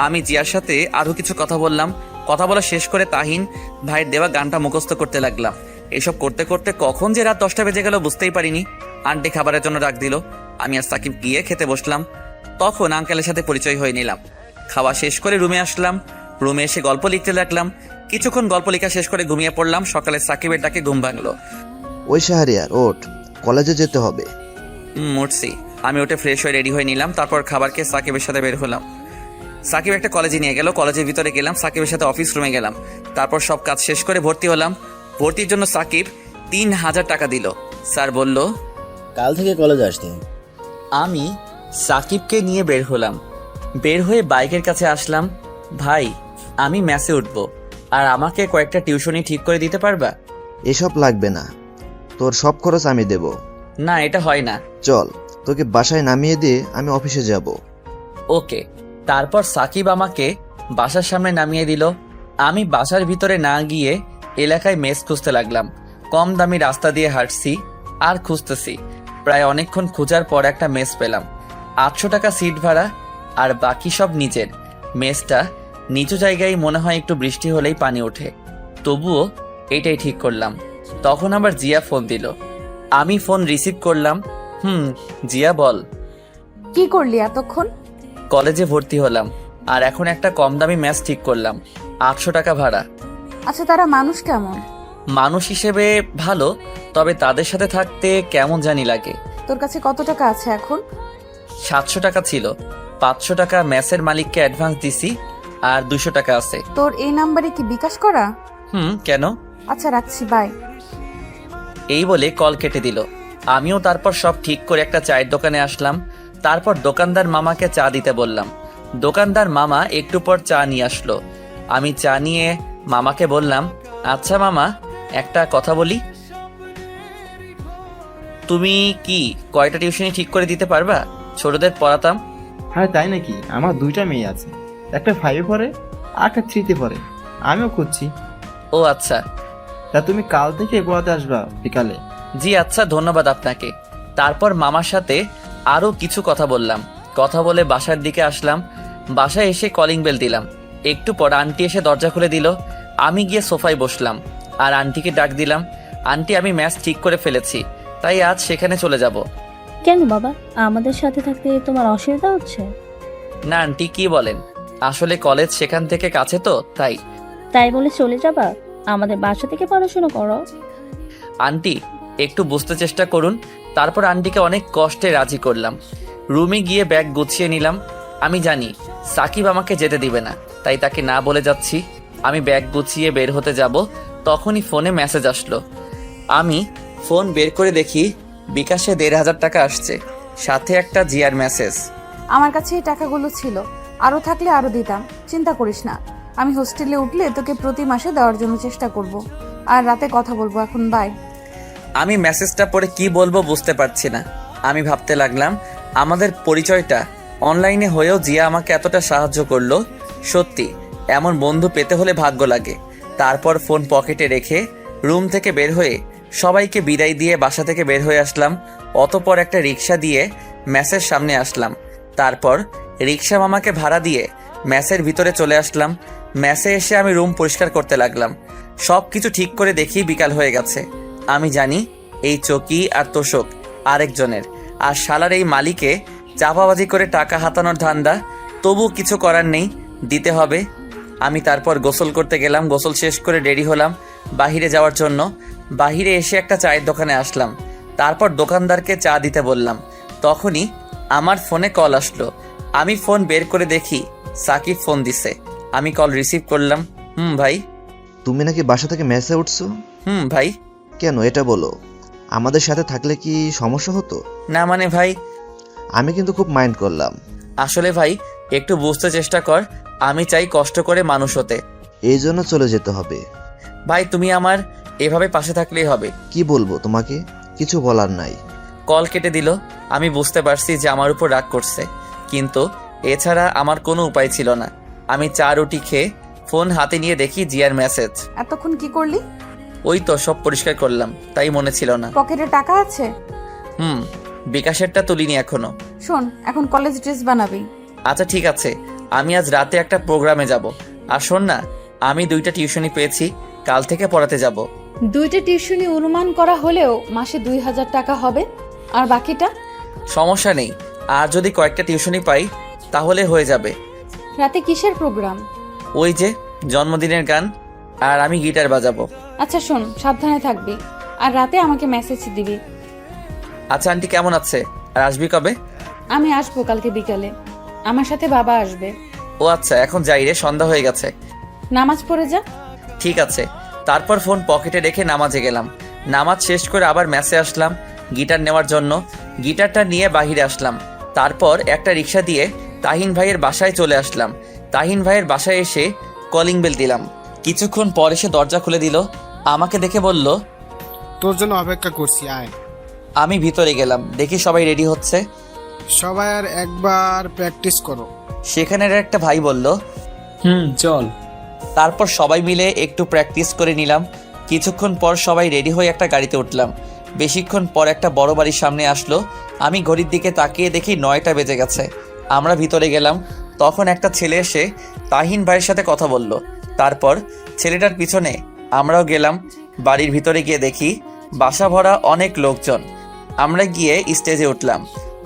আমি জিয়ার সাথে আরো কিছু কথা বললাম। কথা বলা শেষ করে তাহিন ভাইয়ের দেওয়া গানটা মুখস্থ করতে লাগলাম। এসব করতে করতে কখন যে রাত 10টা বেজে গেল বুঝতেই পারিনি। আন্টি খাবারের জন্য ডাক দিল। আমি আর সাকিব গিয়ে খেতে বসলাম। তখন আঙ্কেলের সাথে পরিচয় হয়ে নিলাম। খাওয়া শেষ করে রুমে আসলাম। রুমে এসে গল্প লিখতে লাগলাম। কিছুক্ষণ গল্প লেখা শেষ করে ঘুমিয়ে পড়লাম। সকালে সাকিবের ডাকে ঘুম ভাঙলো। ওই শাহরিয়ার ওঠ, কলেজে যেতে হবে। উঠছি। আমি উঠে ফ্রেশ হয়ে রেডি হয়ে নিলাম। তারপর খাবার খেয়ে সাকিবের সাথে বের হলাম। সাকিব একটা কলেজে নিয়ে গেল। কলেজের ভিতরে গেলাম। সাকিবের সাথে অফিস রুমে গেলাম। তারপর সব কাজ শেষ করে ভর্তি হলাম। ভর্তির জন্য সাকিব 3000 টাকা দিল। স্যার বলল, কাল থেকে কলেজে আসতে। আমি সাকিবকে নিয়ে বের হলাম। বের হয়ে বাইকের কাছে আসলাম। ভাই আমি ম্যাচে উঠব, আর আমাকে কয়েকটা টিউশনি ঠিক করে দিতে পারবা? এসব লাগবে না, তোর সব খরচ আমি দেব। না এটা হয় না। চল, তোকে বাসায় নামিয়ে দিয়ে আমি অফিসে যাব। ওকে। তারপর সাকিব আমাকে বাসার সামনে নামিয়ে দিল। আমি বাসার ভিতরে না গিয়ে এলাকায় মেস খুঁজতে লাগলাম। কম দামি রাস্তা দিয়ে হাঁটছি আর খুঁজতেছি। প্রায় অনেকক্ষণ খোঁজার পর একটা মেস পেলাম। 800 টাকা সিট ভাড়া, আর বাকি সব নিজের। মেসটা নিচু জায়গায়, মনে হয় একটু বৃষ্টি হলেই পানি ওঠে। তবুও এটাই ঠিক করলাম। তখন আবার জিয়া ফোন দিল। আমি ফোন রিসিভ করলাম। জিয়া বল। কি করলি এতক্ষণ? কলেজে ভর্তি হলাম। আর এখন একটা কম দামি ম্যাচ ঠিক করলাম, 800 টাকা ভাড়া। আচ্ছা, তারা মানুষ কেমন? মানুষ হিসেবে ভালো, তবে তাদের সাথে থাকতে কেমন জানি লাগে। তোর কাছে কত টাকা আছে এখন? 700 টাকা ছিল, 500 টাকা ম্যাচের মালিককে অ্যাডভান্স দিছি, আর 200 টাকা আছে। তোর এই নাম্বারে কি বিকাশ করা? কেন? আচ্ছা, রাখছি, বাই। এই বলে কল কেটে দিল। আমিও তারপর সব ঠিক করে একটা চায়ের দোকানে আসলাম। তারপর দোকানদার মামাকে চা দিতে বললাম। দোকানদার মামা একটু পর চা নিয়ে আসলো। আমি চা নিয়ে মামাকে বললাম, আচ্ছা মামা, একটা কথা বলি, তুমি কি কয়টা টিউশনি ঠিক করে দিতে পারবা? ছোটদের পড়াতাম। হ্যাঁ তাই নাকি? আমার 2টা মেয়ে আছে, একটা 5-এ পড়ে আর একটা 3-তে পড়ে। আমিও খুঁজছি। ও আচ্ছা। তা তুমি কাল থেকে পড়াতে আসবা বিকালে? জি আচ্ছা, ধন্যবাদ আপনাকে। তারপর মামার সাথে আরও কিছু কথা বললাম। কথা বলে বাসার দিকে আসলাম। বাসায় এসে কলিং বেল দিলাম। একটু পর আন্টি এসে দরজা খুলে দিল। আমি গিয়ে সোফায় বসলাম আর আন্টিকে ডাক দিলাম। আন্টি, আমি ম্যাচ ঠিক করে ফেলেছি, তাই আজ সেখানে চলে যাব। কেন বাবা, আমাদের সাথে থাকতে তোমার অসুবিধা হচ্ছে? না আন্টি, কি বলেন, আসলে কলেজ সেখান থেকে কাছে তো, তাই। তাই বলে চলে যাবা? আমাদের বাসা থেকে পড়াশোনা করো। আন্টি, একটু বুঝতে চেষ্টা করুন। তারপর আন্টিকে অনেক কষ্টে রাজি করলাম। রুমে গিয়ে ব্যাগ গুছিয়ে নিলাম। আমি জানি সাকিব আমাকে যেতে দিবে না, তাই তাকে না বলে যাচ্ছি। আমি ব্যাগ গুছিয়ে বের হতে যাব, তখনই ফোনে মেসেজ আসলো। আমি ফোন বের করে দেখি বিকাশে 1500 টাকা আসছে, সাথে একটা জিআর মেসেজ। আমার কাছে এই টাকাগুলো ছিল, আরও থাকলে আরও দিতাম, চিন্তা করিস না। আমি হোস্টেলে উঠলে তোকে প্রতি মাসে দেওয়ার জন্য চেষ্টা করব, আর রাতে কথা বলবো। এখন বাই। আমি মেসেজটা পড়ে কি বলবো বুঝতে পারছি না। আমি ভাবতে লাগলাম, আমাদের পরিচয়টা অনলাইনে হয়েও জিয়া আমাকে এতটা সাহায্য করলো। সত্যি এমন বন্ধু পেতে হলে ভাগ্য লাগে। তারপর ফোন পকেটে রেখে রুম থেকে বের হয়ে সবাইকে বিদায় দিয়ে বাসা থেকে বের হয়ে আসলাম। অতপর একটা রিক্সা দিয়ে ম্যাচের সামনে আসলাম। তারপর রিক্সা মামাকে ভাড়া দিয়ে ম্যাচের ভিতরে চলে আসলাম। ম্যাচে এসে আমি রুম পরিষ্কার করতে লাগলাম। সব কিছু ঠিক করে দেখি বিকাল হয়ে গেছে। আমি জানি এই চকি আর তোষক আরেকজনের, আর শালার এই মালিকে চাপাবাজি করে টাকা হাতানোর ধান্দা। তবু কিছু করার নেই, দিতে হবে। আমি তারপর গোসল করতে গেলাম। গোসল শেষ করে রেডি হলাম বাহিরে যাওয়ার জন্য। বাহিরে এসে একটা চায়ের দোকানে আসলাম। তারপর দোকানদারকে চা দিতে বললাম। তখনই আমার ফোনে কল আসলো। আমি ফোন বের করে দেখি সাকিব ফোন দিছে। আমি কল রিসিভ করলাম। ভাই। তুমি নাকি বাসা থেকে মেসে উঠছো? ভাই। কেন, এটা বলো। আমাদের সাথে থাকলে কি সমস্যা হতো? না মানে ভাই, আমি কিন্তু খুব মাইন্ড করলাম। আসলে ভাই একটু বুঝতে চেষ্টা কর, আমি চাই কষ্ট করে মানুষ হতে। এই জন্য চলে যেতে হবে? ভাই তুমি আমার এভাবে পাশে থাকলেই হবে। কি বলবো তোমাকে, কিছু বলার নাই। কল কেটে দিল। আমি বুঝতে পারছি যে আমার উপর রাগ করছে, কিন্তু এছাড়া আমার কোনো উপায় ছিল না। আমি চা রুটি খেয়ে ফোন হাতে নিয়ে দেখি জিয়ার মেসেজ। এতক্ষণ কি করলি? ওই তো সব পরিষ্কার করলাম, তাই মনে ছিল না। পকেটে টাকা আছে? বিকাশেরটা তুলিনি এখনো। শোন, এখন কলেজ ড্রেস বানাবি। আচ্ছা ঠিক আছে, আমি আজ রাতে একটা প্রোগ্রামে যাব। আর শোন না, আমি 2টা টিউশনি পেয়েছি, কাল থেকে পড়াতে যাব। 2টা টিউশনি অনুমান করা হলেও মাসে 2000 টাকা হবে, আর বাকিটা? সমস্যা নেই, আর যদি কয়েকটা টিউশনি পাই তাহলে হয়ে যাবে। রাতে কিসের প্রোগ্রাম? ওই যে জন্মদিনের গান, আর আমি গিটার বাজাবো। আচ্ছা শোন, সাবধানে থাকবি, আর রাতে আমাকে মেসেজ দিবি। আচ্ছা আন্টি কেমন আছে, আর আসবি কবে? আমি আসবো কালকে বিকালে, আমার সাথে বাবা আসবে। ও আচ্ছা, এখন যাই রে, সন্ধ্যা হয়ে গেছে। নামাজ পড়ে যা। ঠিক আছে। তারপর ফোন পকেটে রেখে নামাজে গেলাম। নামাজ শেষ করে আবার ম্যাচে আসলাম গিটার নেওয়ার জন্য। গিটারটা নিয়ে বাহিরে আসলাম। তারপর একটা রিক্সা দিয়ে তাহিন ভাইয়ের বাসায় চলে আসলাম। তাহিন ভাইয়ের বাসায় এসে কলিং বেল দিলাম। কিছুক্ষণ পর এসে দরজা খুলে দিল। আমাকে দেখে বলল, তোর জন্য অপেক্ষা করছি, আয়। আমি ভিতরে গেলাম, দেখি সবাই রেডি হচ্ছে। সবাই আর একবার প্র্যাকটিস করো। সেখানের একটা ভাই বলল, চল। তারপর সবাই মিলে একটু প্র্যাকটিস করে নিলাম। কিছুক্ষণ পর সবাই রেডি হয়ে একটা গাড়িতে উঠলাম। বেশিক্ষণ পর একটা বড় বাড়ির সামনে আসলো। আমি ঘড়ির দিকে তাকিয়ে দেখি 9টা বেজে গেছে। আমরা ভিতরে গেলাম। তখন একটা ছেলে এসে তাহিন ভাইয়ের সাথে কথা বলল। তারপর ছেলেটার পিছনে আমরাও গেলাম। বাড়ির ভিতরে গিয়ে দেখি বাসা ভরা অনেক লোকজন। আমরা গিয়ে স্টেজে উঠলাম।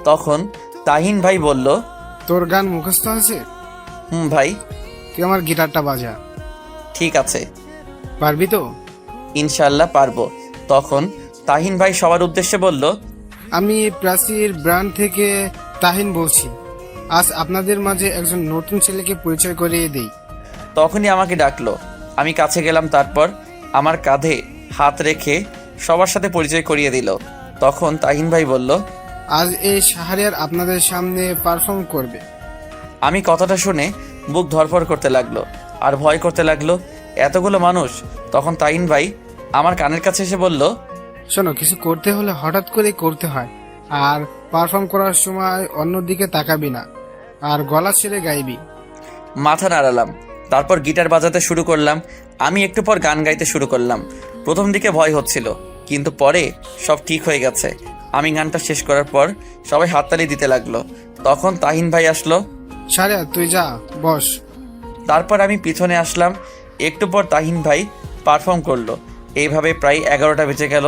তখন তাহিন ভাই বলল, তোর গান মুখস্থ আছে? ভাই। তুই আমার গিটারটা বাজা। ঠিক আছে। পারবি তো? ইনশাল্লাহ পারবো। তখন তাহিন ভাই সবার উদ্দেশ্যে বলল, আমি প্রাচীর ব্র্যান্ড থেকে তাহিন বলছি। আজ আপনাদের মাঝে একজন নতুন ছেলেকে পরিচয় করিয়ে দেই। তখনই আমাকে ডাকলো। আমি কাছে গেলাম, তারপর আমার কাঁধে হাত রেখে সবার সাথে পরিচয় করিয়ে দিল। তখন তাহিন ভাই বলল, আজ এই শাহরিয়ার আপনাদের সামনে পারফর্ম করবে। আমি কথাটা শুনে বুক ধরফর করতে লাগলো আর ভয় করতে লাগলো, এতগুলো মানুষ। তখন তাহিন ভাই আমার কানের কাছে এসে বলল, শোনো, কিছু করতে হলে হঠাৎ করেই করতে হয়, আর পারফর্ম করার সময় অন্যদিকে তাকাবি না, আর গলা ছেড়ে গাইবি। মাথা নাড়ালাম, তারপর গিটার বাজাতে শুরু করলাম। আমি একটু পর গান গাইতে শুরু করলাম। প্রথম দিকে ভয় হচ্ছিল, কিন্তু পরে সব ঠিক হয়ে গেছে। আমি গানটা শেষ করার পর সবাই হাততালি দিতে লাগলো। তখন তাহিন ভাই আসলো। শাহরিয়ার, তুই যা, বস। তারপর আমি পিছনে আসলাম। একটু পর তাহিন ভাই পারফর্ম করলো। এইভাবে প্রায় 11টা বেজে গেল।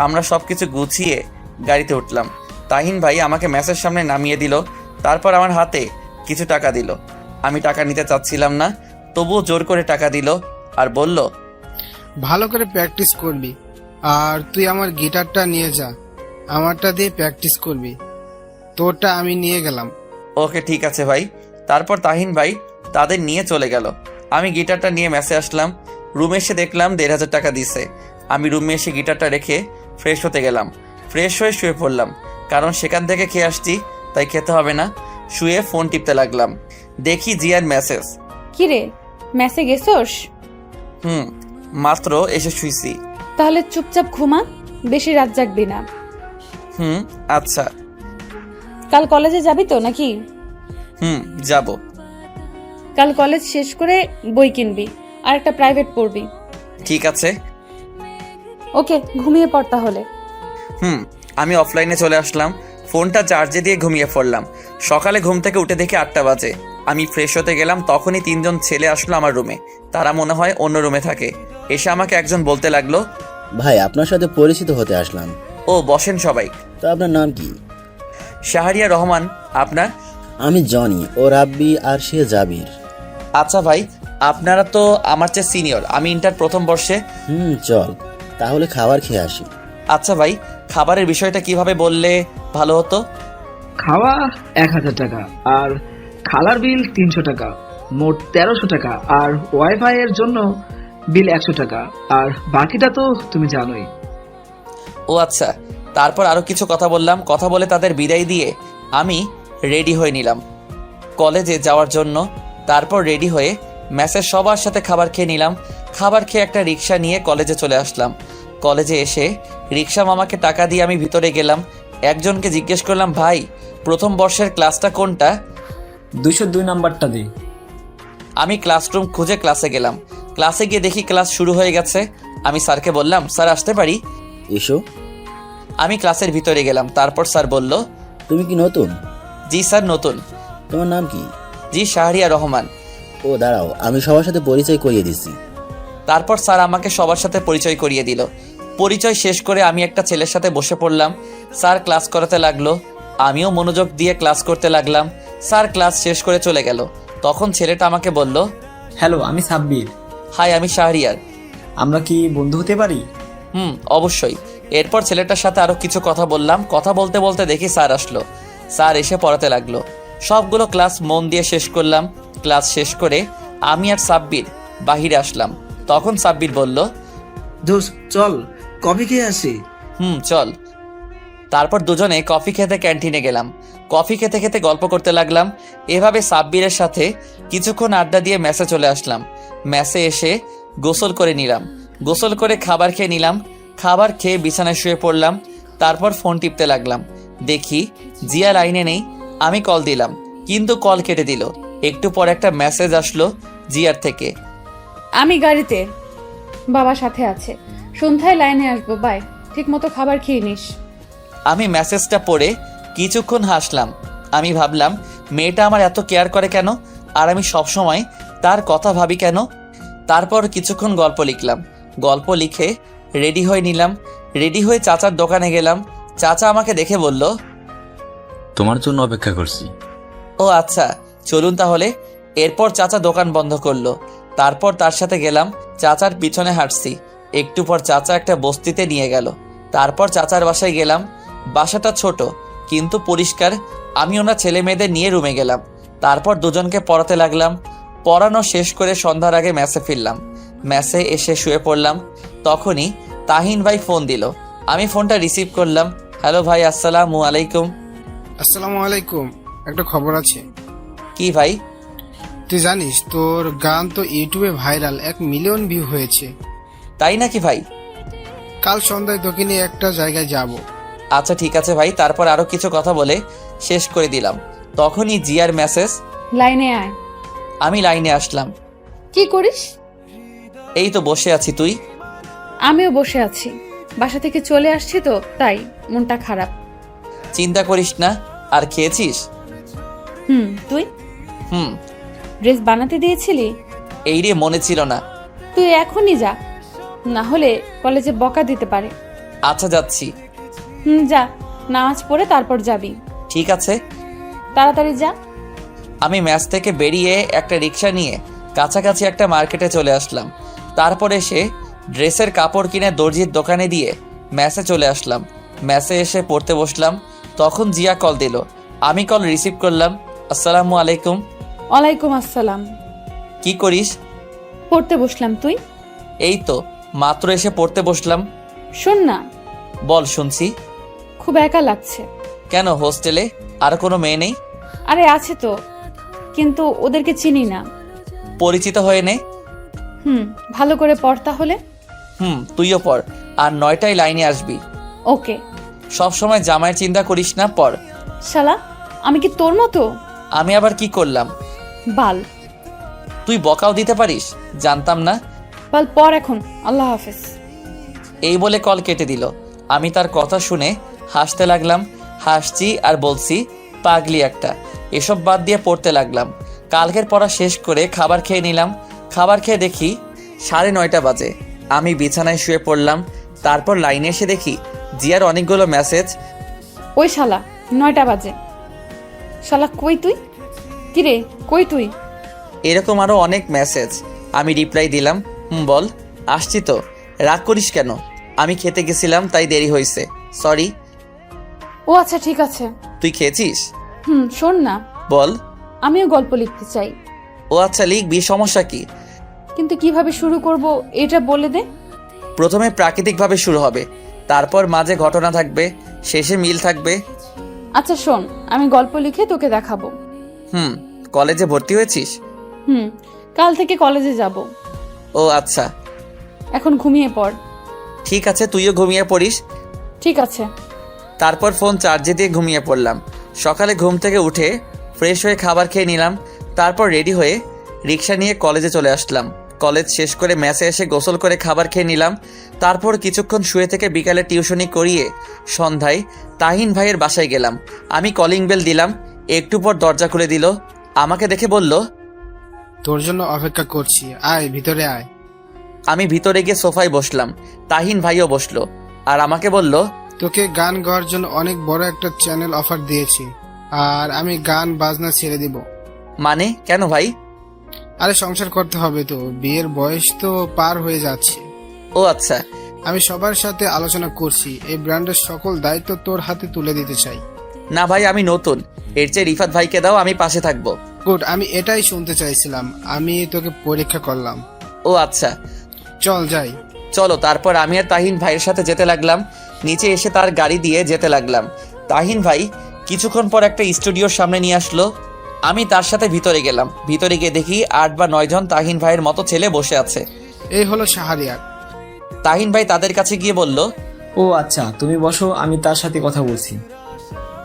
আমরা সব কিছু গুছিয়ে গাড়িতে উঠলাম। তাহিন ভাই আমাকে ম্যাচের সামনে নামিয়ে দিল। তারপর আমার হাতে কিছু টাকা দিল। আমি টাকা নিতে চাচ্ছিলাম না, তবুও জোর করে টাকা দিল আর বলল, ভালো করে প্র্যাকটিস করবি, আর তুই আমার গিটারটা নিয়ে যা, আমারটা দিয়ে প্র্যাকটিস করবি, তোরটা আমি নিয়ে গেলাম। ওকে ঠিক আছে ভাই। তারপর তাহিন ভাই তাদের নিয়ে চলে গেল। আমি গিটারটা নিয়ে ম্যাচে আসলাম। রুমে এসে দেখলাম 1,500 টাকা দিছে। আমি রুমে এসে গিটারটা রেখে ফ্রেশ হতে গেলাম। ফ্রেশ হয়ে শুয়ে পড়লাম, কারণ সেখান থেকে খেয়ে আসছি, তাই খেতে হবে না। শুয়ে ফোন টিপতে লাগলাম। দেখি জিয়ার মেসেজ। কিরে, মেসে গেছোস? মাত্র এসে শুইছি। তাহলে চুপচাপ ঘুমা, বেশি রাত জাগবি না। আচ্ছা। কাল কলেজে যাবি তো নাকি? যাব। কাল কলেজ শেষ করে বই কিনবি আর একটা প্রাইভেট পড়বি। ঠিক আছে। ওকে, ঘুমিয়ে পড় তাহলে। আমি অফলাইনে চলে আসলাম। ফোনটা চার্জে দিয়ে ঘুমিয়ে পড়লাম। সকালে ঘুম থেকে উঠে দেখি 8টা বাজে। আমি ফ্রেশ হতে গেলাম, তখনই 3জন ছেলে আসলো আমার রুমে। তারা মনে হয় অন্য রুমে থাকে। এসে আমাকে একজন বলতে লাগলো, ভাই, আপনার সাথে পরিচিত হতে আসলাম। ও বসেন সবাই। তো আপনার নাম কি? শাহরিয়া রহমান। আপনার? আমি জনি, ও রাব্বি, আর সে জাবির। আচ্ছা ভাই, আপনারা তো আমার চেয়ে সিনিয়র। আমি ইন্টার প্রথম বর্ষে। চল তাহলে খাবার খেয়ে আসি। আচ্ছা ভাই, খাবারের বিষয়টা কিভাবে বললে ভালো হতো? খাওয়া 1,000 টাকা, আর খালার বিল 300 টাকা, মোট 1300 টাকা, আর ওয়াইফাই এর জন্য বিল 100 টাকা, আর বাকিটা তো তুমি জানোই। ও আচ্ছা। তারপর আরো কিছু কথা বললাম। কথা বলে তাদের বিদায় দিয়ে আমি রেডি হয়ে নিলাম কলেজে যাওয়ার জন্য। তারপর রেডি হয়ে ম্যাসের সবার সাথে খাবার খেয়ে নিলাম। খাবার খেয়ে একটা রিক্সা নিয়ে কলেজে চলে আসলাম। কলেজে এসে রিক্সা মামাকে টাকা দিয়ে আমি ভিতরে গেলাম। একজনকে জিজ্ঞেস করলাম, ভাই প্রথম বর্ষের ক্লাসটা কোনটা? 202 নাম্বারটা দে। আমি ক্লাসরুম খুঁজে ক্লাসে গেলাম। ক্লাসে গিয়ে দেখি ক্লাস শুরু হয়ে গেছে। আমি স্যারকে বললাম, স্যার আসতে পারি? এসো। আমি ক্লাসের ভিতরে গেলাম। তারপর স্যার বলল, তুমি কি নতুন? জি স্যার, নতুন। তোমার নাম কি? জি, শাহরিয়া রহমান। ও দাঁড়াও, আমি সবার সাথে পরিচয় করিয়ে দিচ্ছি। তারপর স্যার আমাকে সবার সাথে পরিচয় করিয়ে দিল। পরিচয় শেষ করে আমি একটা ছেলের সাথে বসে পড়লাম। স্যার ক্লাস করাতে লাগলো, আমিও মনোযোগ দিয়ে ক্লাস করতে লাগলাম। স্যার ক্লাস শেষ করে চলে গেল। তখন ছেলেটা আমাকে বলল, হ্যালো, আমি সাব্বির। হাই, আমি শাহরিয়ার। আমরা কি বন্ধু হতে পারি? অবশ্যই। এরপর ছেলেটার সাথে আরো কিছু কথা বললাম। কথা বলতে বলতে দেখি স্যার আসলো। স্যার এসে পড়াতে লাগলো। সবগুলো ক্লাস মন দিয়ে শেষ করলাম। ক্লাস শেষ করে আমি আর সাব্বির বাহিরে আসলাম। তখন সাব্বির বলল, দোস্ত চল কফি খেয়ে আসি। চল। তারপর দুজনে কফি খেতে ক্যান্টিনে গেলাম। কফি খেতে খেতে গল্প করতে লাগলাম। এভাবে সাব্বিরের সাথে কিছুক্ষণ আড্ডা দিয়ে মেসে চলে আসলাম। মেসে এসে গোসল করে নিলাম। গোসল করে খাবার খেয়ে নিলাম। খাবার খেয়ে বিছানায় শুয়ে পড়লাম। তারপর ফোন টিপতে লাগলাম। দেখি জিয়া লাইনে নেই। আমি কল দিলাম, কিন্তু কল কেটে দিল। একটু পর একটা মেসেজ আসলো জিয়ার থেকে, আমি গাড়িতে, বাবা সাথে আছে, সন্ধ্যায় লাইনে আসবো, বাই, ঠিক মতো খাবার খেয়ে নিস। আমি মেসেজটা পড়ে কিছুক্ষণ হাসলাম। আমি ভাবলাম, মেয়েটা আমার এত কেয়ার করে কেন, আর আমি সবসময় তার কথা ভাবি কেন। তারপর কিছুক্ষণ গল্প লিখলাম। গল্প লিখে রেডি হয়ে নিলাম। রেডি হয়ে চাচার দোকানে গেলাম। চাচা আমাকে দেখে বলল, তোমার জন্য অপেক্ষা করছি। ও আচ্ছা, চলুন তাহলে। এরপর চাচা দোকান বন্ধ করলো। তারপর তার সাথে গেলাম, চাচার পিছনে হাঁটছি। একটু পর চাচা একটা বস্তিতে নিয়ে গেল। তারপর চাচার বাসায় গেলাম। বাসাটা ছোট কিন্তু পরিষ্কার। আমি ওনার ছেলে মেয়েদের নিয়ে রুমে গেলাম। তারপর দুজনকে পড়াতে লাগলাম। পড়ানো শেষ করে সন্ধ্যার আগে ম্যাসে ফিরলাম। ম্যাসে এসে শুয়ে পড়লাম। তখনই তাহিন ভাই ফোন দিল। আমি ফোনটা রিসিভ করলাম। হ্যালো ভাই, আসসালামু আলাইকুম। আসসালামু আলাইকুম। একটা খবর আছে। কি ভাই? তুই জানিস তোর গান তো ইউটিউবে ভাইরাল, 1 মিলিয়ন ভিউ হয়েছে। তাই নাকি ভাই? কাল সন্ধ্যায় তোকে নিয়ে একটা জায়গায় যাব। আচ্ছা ঠিক আছে ভাই। তারপর আরো কিছু কথা বলে শেষ করে দিলাম। তখনই জিয়ার মেসেজ। লাইনে আয়। আমি লাইনে আসলাম। কি করিস? এই তো বসে আছি। তুই? আমিও বসে আছি। বাসা থেকে চলে আসছি তো তাই মনটা খারাপ। চিন্তা করিস না। আর খেয়েছিস? তুই হুম। ড্রেস বানাতে দিয়েছিলি? এই রে, মনে ছিল না। তুই এখনই যা, না হলে কলেজে বকা দিতে পারে। আচ্ছা যাচ্ছি। যা, নামাজ পড়ে তারপর যাবি। ঠিক আছে। তাড়াতাড়ি যা। আমি ম্যাচ থেকে বেরিয়ে একটা রিক্সা নিয়ে কাছাকাছি একটা মার্কেটে চলে আসলাম। তারপর এসে ড্রেসের কাপড় কিনে দর্জির দোকানে দিয়ে ম্যাচে চলে আসলাম। ম্যাচে এসে পড়তে বসলাম। তখন জিয়া কল দিল। আমি কল রিসিভ করলাম। আসসালামু আলাইকুম। ওয়ালাইকুম আসসালাম। কি করিস? পড়তে বসলাম। তুই? এই তো মাত্র এসে পড়তে বসলাম। শোন না। বল, শুনছি। খুব একা লাগছে। কেন, হোস্টেলে আর কোনো মেয়ে নেই? আরে আছে তো, কিন্তু ওদেরকে চিনি না। পরিচিত হয়ে নে। ভালো করে পড় তাহলে। তুইও পড়। আর 9টায় লাইনে আসবি। ওকে। সব সময় জামাইয়ের চিন্তা করিস না, পড়। শালা, আমি কি তোর মতো? আমি আবার কি করলাম? বাল। তুই বকাও দিতে পারিস? জানতাম না। বাল, পড় এখন। আল্লাহ হাফেজ। এই বলে কল কেটে দিল। আমি তার কথা শুনে হাসতে লাগলাম। হাসছি আর বলছি, পাগলি একটা। এসব বাদ দিয়ে পড়তে লাগলাম। কালকের পড়া শেষ করে খাবার খেয়ে নিলাম। খাবার খেয়ে দেখি 9:30 বাজে। আমি বিছানায় শুয়ে পড়লাম। তারপর লাইনে এসে দেখি জিয়ার অনেকগুলো মেসেজ। ওই শালা, 9টা বাজে। শালা কই তুই? কিরে কই তুই? এরকম আরো অনেক মেসেজ। আমি রিপ্লাই দিলাম, বল। আসছি তো। রাগ করিস কেন? আমি খেতে গেছিলাম তাই দেরি হয়েছে, সরি। ও আচ্ছা ঠিক আছে। তুই খেয়েছিস? শোন না। বল। আমিও গল্প লিখতে চাই। ও আচ্ছা, লিখবি, সমস্যা কি? কিন্তু কিভাবে শুরু করব এটা বলে দে। প্রথমে প্রাকৃতিকভাবে শুরু হবে, তারপর মাঝে ঘটনা থাকবে, শেষে মিল থাকবে। আচ্ছা শোন, আমি গল্প লিখে তোকে দেখাবো। কলেজে ভর্তি হয়েছিস? কাল থেকে কলেজে যাব। ও আচ্ছা। এখন ঘুমিয়ে পড়। ঠিক আছে, তুইও ঘুমিয়ে পড়িস। ঠিক আছে। তারপর ফোন চার্জে দিয়ে ঘুমিয়ে পড়লাম। সকালে ঘুম থেকে উঠে ফ্রেশ হয়ে খাবার খেয়ে নিলাম। তারপর রেডি হয়ে রিক্সা নিয়ে কলেজে চলে আসলাম। কলেজ শেষ করে ম্যাচে এসে গোসল করে খাবার খেয়ে নিলাম। তারপর কিছুক্ষণ শুয়ে থেকে বিকালে টিউশনি করিয়ে সন্ধ্যায় তাহিন ভাইয়ের বাসায় গেলাম। আমি কলিং বেল দিলাম। একটু পর দরজা খুলে দিল। আমাকে দেখে বলল, তোর জন্য অপেক্ষা করছি, আয় ভিতরে আয়। আমি ভিতরে গিয়ে সোফায় বসলাম। তাহিন ভাইও বসলো আর আমাকে বলল, তোকে গান গাওয়ার জন্য অনেক বড় একটা চ্যানেল অফার দিয়েছি, আর আমি গান বাজনা ছেড়ে দিব। মানে কেন ভাই? আরে সংসার করতে হবে তো, বিয়ের বয়স তো পার হয়ে যাচ্ছে। ও আচ্ছা। আমি সবার সাথে আলোচনা করছি, এই ব্র্যান্ডের সকল দায়িত্ব তোর হাতে তুলে দিতে চাই। না ভাই, আমি নতুন, এর চেয়ে রিফাত ভাইকে দাও, আমি পাশে থাকবো। গুড, আমি এটাই শুনতে চাইছিলাম। আমি তোকে পরীক্ষা করলাম। ও আচ্ছা, চল যাই। চলো। তারপর আমি আর তাহিন ভাইয়ের সাথে যেতে লাগলাম। নিচে এসে তার গাড়ি দিয়ে যেতে লাগলাম। তাহিন ভাই কিছুক্ষণ পর একটা স্টুডিওর সামনে নিয়ে আসলো। আমি তার সাথে ভিতরে গেলাম। ভিতরে গিয়ে দেখি 8 বা 9 জন তাহিন ভাইয়ের মতো ছেলে বসে আছে। এই হলো শাহরিয়ার। তাহিন ভাই তাদের কাছে গিয়ে বলল, ও আচ্ছা, তুমি বসো, আমি তার সাথে কথা বলছি।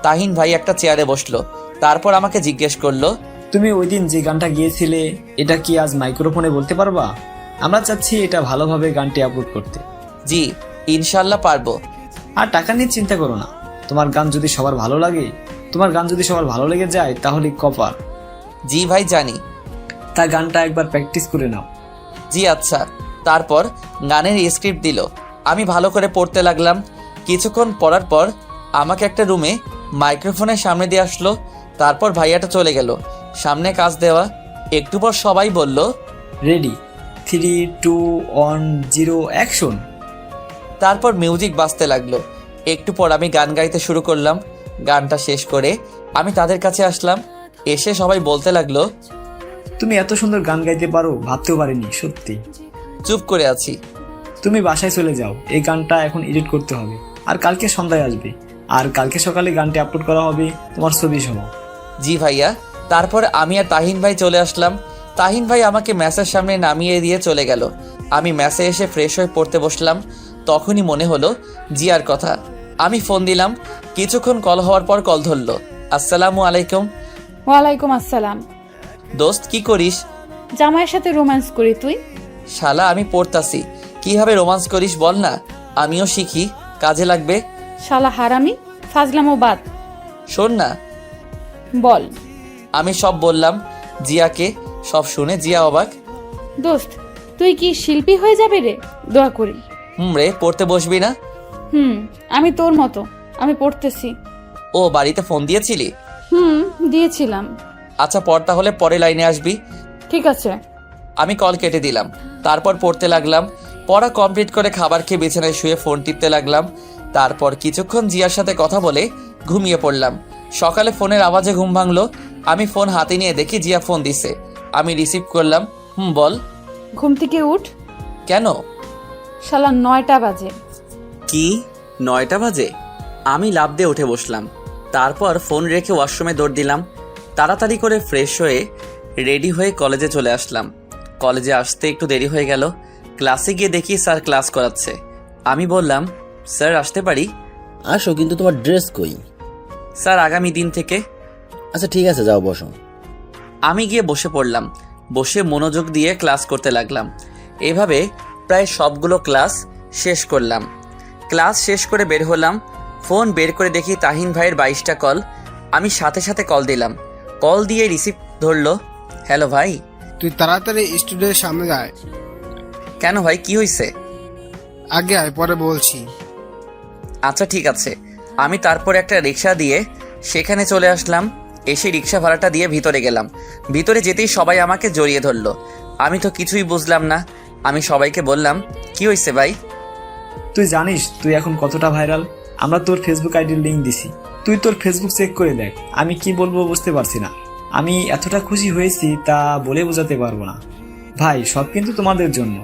তাহিন ভাই একটা চেয়ারে বসলো। তারপর আমাকে জিজ্ঞেস করলো, তুমি ওই দিন যে গানটা গিয়েছিলে এটা কি আজ মাইক্রোফোনে বলতে পারবা? আমরা চাচ্ছি এটা ভালোভাবে গানটি আপলোড করতে। জি ইনশাল্লাহ পারবো। আর টাকা নিয়ে চিন্তা করো না, তোমার গান যদি সবার ভালো লাগে, তোমার গান যদি সবার ভালো লেগে যায় তাহলে কপার। জি ভাই জানি। তা গানটা একবার প্র্যাকটিস করে নাও। জি আচ্ছা। তারপর গানের স্ক্রিপ্ট দিল। আমি ভালো করে পড়তে লাগলাম। কিছুক্ষণ পড়ার পর আমাকে একটা রুমে মাইক্রোফোনের সামনে দিয়ে আসলো। তারপর ভাইয়াটা চলে গেল। সামনে কাজ দেওয়া একটু পর সবাই বলল, রেডি, 3, 2, 1, 0 অ্যাকশন। তারপর মিউজিক বাজতে লাগলো। একটু পর আমি গান গাইতে শুরু করলাম। গানটা শেষ করে আমি তাদের কাছে আসলাম। এসে সবাই বলতে লাগলো, তুমি এত সুন্দর গান গাইতে পারো ভাবতেও পারিনি, সত্যি। চুপ করে আছি। তুমি বাসায় চলে যাও, এই গানটা এখন এডিট করতে হবে, আর কালকে সন্ধ্যায় আসবে, আর কালকে সকালে গানটি আপলোড করা হবে তোমার ছবি সহ। জি ভাইয়া। তারপর আমি আর তাহিন ভাই চলে আসলাম। তাহিন ভাই আমাকে ম্যাসের সামনে নামিয়ে দিয়ে চলে গেল। আমি ম্যাসে এসে ফ্রেশ হয়ে পড়তে বসলাম। তখনই মনে হলো জিয়ার কথা। আমি ফোন দিলাম। কিছুক্ষণ কল হওয়ার পর কল ধরলো। আসসালামু আলাইকুম। ওয়ালাইকুম আসসালাম। দোস্ত কি করিস? জামাইয়ের সাথে রোম্যান্স করি। তুই? শালা আমি পড়তাছি, কিভাবে রোমান্স করিস বল না, আমিও শিখি, কাজে লাগবে। শালা হারামি, ফাজলামো বাদ। শোন না। বল। আমি সব বললাম জিয়াকে। সব শুনে জিয়া অবাক। দোস্ত, তুই কি শিল্পী হয়ে যাবে রে? দোয়া করি। রে, পড়তে বসবি না? আমি তোর মতো, আমি পড়তেছি। ও, বাড়িতে ফোন দিয়েছিলি? দিয়েছিলাম। আচ্ছা পড়, তাহলে পরে লাইনে আসবি। ঠিক আছে। আমি কল কেটে দিলাম। তারপর পড়তে লাগলাম। পড়া কমপ্লিট করে খাবার খেয়ে বিছানায় শুয়ে ফোন টিপতে লাগলাম। তারপর কিছুক্ষণ জিয়ার সাথে কথা বলে ঘুমিয়ে পড়লাম। সকালে ফোনের আওয়াজে ঘুম ভাঙলো। আমি ফোন হাতে নিয়ে দেখি জিয়া ফোন দিছে। আমি রিসিভ করলাম। বল। ঘুম থেকে উঠ। কেন? শালা 9টা বাজে। কি 9টা বাজে? আমি লাফ দিয়ে উঠে বসলাম। তারপর ফোন রেখে ওয়াশরুমে দৌড় দিলাম। তাড়াতাড়ি করে ফ্রেশ হয়ে রেডি হয়ে কলেজে চলে আসলাম। কলেজে আসতে একটু দেরি হয়ে গেল। ক্লাসে গিয়ে দেখি স্যার ক্লাস করাচ্ছে। আমি বললাম, স্যার আসতে পারি? আসো, কিন্তু তোমার ড্রেস কই? স্যার আগামী দিন থেকে। আচ্ছা ঠিক আছে, যাও বসো। আমি গিয়ে বসে পড়লাম। বসে মনোযোগ দিয়ে ক্লাস করতে লাগলাম। এভাবে প্রায় সবগুলো ক্লাস শেষ করলাম। ক্লাস শেষ করে বের হলাম। ফোন বের করে দেখি তাহিন ভাইয়ের 22টা কল। আমি সাথে সাথে কল দিলাম। কল দিয়ে রিসিভ ধরলো। হ্যালো ভাই। তুই তাড়াতাড়ি স্টুডিওর সামনে যায়। কেন ভাই, কি হয়েছে? আগে আয়, পরে বলছি। আচ্ছা ঠিক আছে। আমি তারপর একটা রিক্সা দিয়ে সেখানে চলে আসলাম। এসে রিক্সা ভাড়াটা দিয়ে ভিতরে গেলাম। ভিতরে যেতেই সবাই আমাকে জড়িয়ে ধরলো। আমি তো কিছুই বুঝলাম না। আমি সবাইকে বললাম, কি হয়েছে ভাই? তুই জানিস তুই এখন কতটা ভাইরাল? আমরা তোর ফেসবুক আইডির লিঙ্ক দিছি, তুই তোর ফেসবুক চেক করে দেখ। আমি কি বলবো বুঝতে পারছি না। আমি এতটা খুশি হয়েছি তা বলে বোঝাতে পারবো না। ভাই, সব কিন্তু তোমাদের জন্য।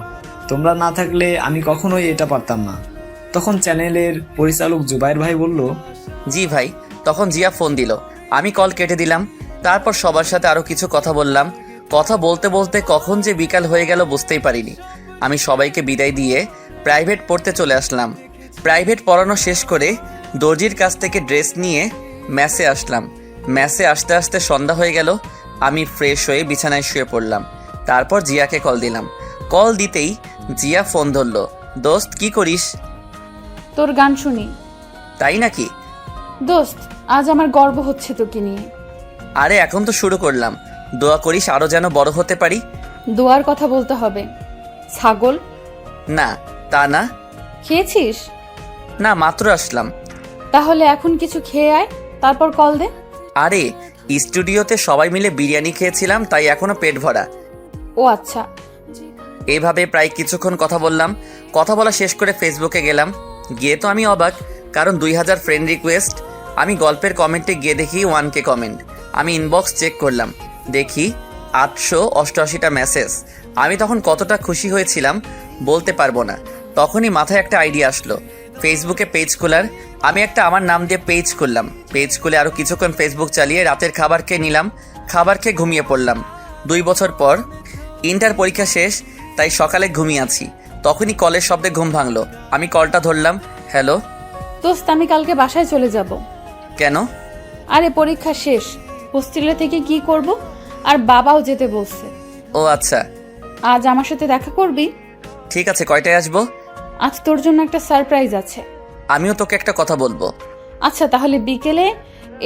তোমরা না থাকলে আমি কখনোই এটা পারতাম না। তখন চ্যানেলের পরিচালক জুবাইর ভাই বলল, জি ভাই। তখন জিয়া ফোন দিল। আমি কল কেটে দিলাম। তারপর সবার সাথে আরও কিছু কথা বললাম। কথা বলতে বলতে কখন যে বিকাল হয়ে গেল বুঝতেই পারিনি। আমি সবাইকে বিদায় দিয়ে প্রাইভেট পড়তে চলে আসলাম। প্রাইভেট পড়ানো শেষ করে দর্জির কাছ থেকে ড্রেস নিয়ে ম্যাসে আসলাম। ম্যাসে আসতে আসতে সন্ধ্যা হয়ে গেল। আমি ফ্রেশ হয়ে বিছানায় শুয়ে পড়লাম। তারপর জিয়াকে কল দিলাম। কল দিতেই জিয়া ফোন ধরলো। দোস্ত কি করিস? তোর গান শুনি। তাই নাকি? দোস্ত, আজ আমার গর্ব হচ্ছে তোকে নিয়ে। আরে এখন তো শুরু করলাম। দোয়া করিস আরো যেন বড় হতে পারি। দোয়ার কথা বলতে হবে। ছাগল? না, তা না। খেয়েছিস? না, মাত্র আসলাম। তাহলে এখন কিছু খেয়ে আয়, তারপর কল দে। আরে স্টুডিওতে সবাই মিলে বিরিয়ানি খেয়েছিলাম, তাই এখনো পেট ভরা। ও আচ্ছা। এইভাবে প্রায় কিছুক্ষণ কথা বললাম। কথা বলা শেষ করে ফেসবুকে গেলাম। গিয়ে তো আমি অবাক, কারণ 2000 ফ্রেন্ড রিকোয়েস্ট। আমি গল্পের কমেন্টে গিয়ে দেখি 1K কমেন্ট। আমি ইনবক্স চেক করলাম, দেখি 888টা মেসেজ। আমি তখন কতটা খুশি হয়েছিলাম বলতে পারবো না। তখনই মাথায় একটা আইডিয়া আসলো, ফেসবুকে পেজ খোলার। আমি একটা আমার নাম দিয়ে পেজ খুললাম। পেজ খুলে আরও কিছুক্ষণ ফেসবুক চালিয়ে রাতের খাবার খেয়ে নিলাম। খাবার খেয়ে ঘুমিয়ে পড়লাম। 2 বছর পর ইন্টার পরীক্ষা শেষ, তাই সকালে ঘুমিয়ে আছি। তখনই কলের শব্দে ঘুম ভাঙলো। আমি কলটা ধরলাম। হ্যালো দোস্ত, আমি কালকে বাসায় চলে যাব। কেন? আরে পরীক্ষা শেষ, হোস্টেলে থেকে কি করব, আর বাবাও যেতে বলছে। ও আচ্ছা। আজ আমার সাথে দেখা করবি? ঠিক আছে, কয়টায় আসবো? আজ তোর জন্য একটা সারপ্রাইজ আছে। আমিও তোকে একটা কথা বলবো। আচ্ছা, তাহলে বিকেলে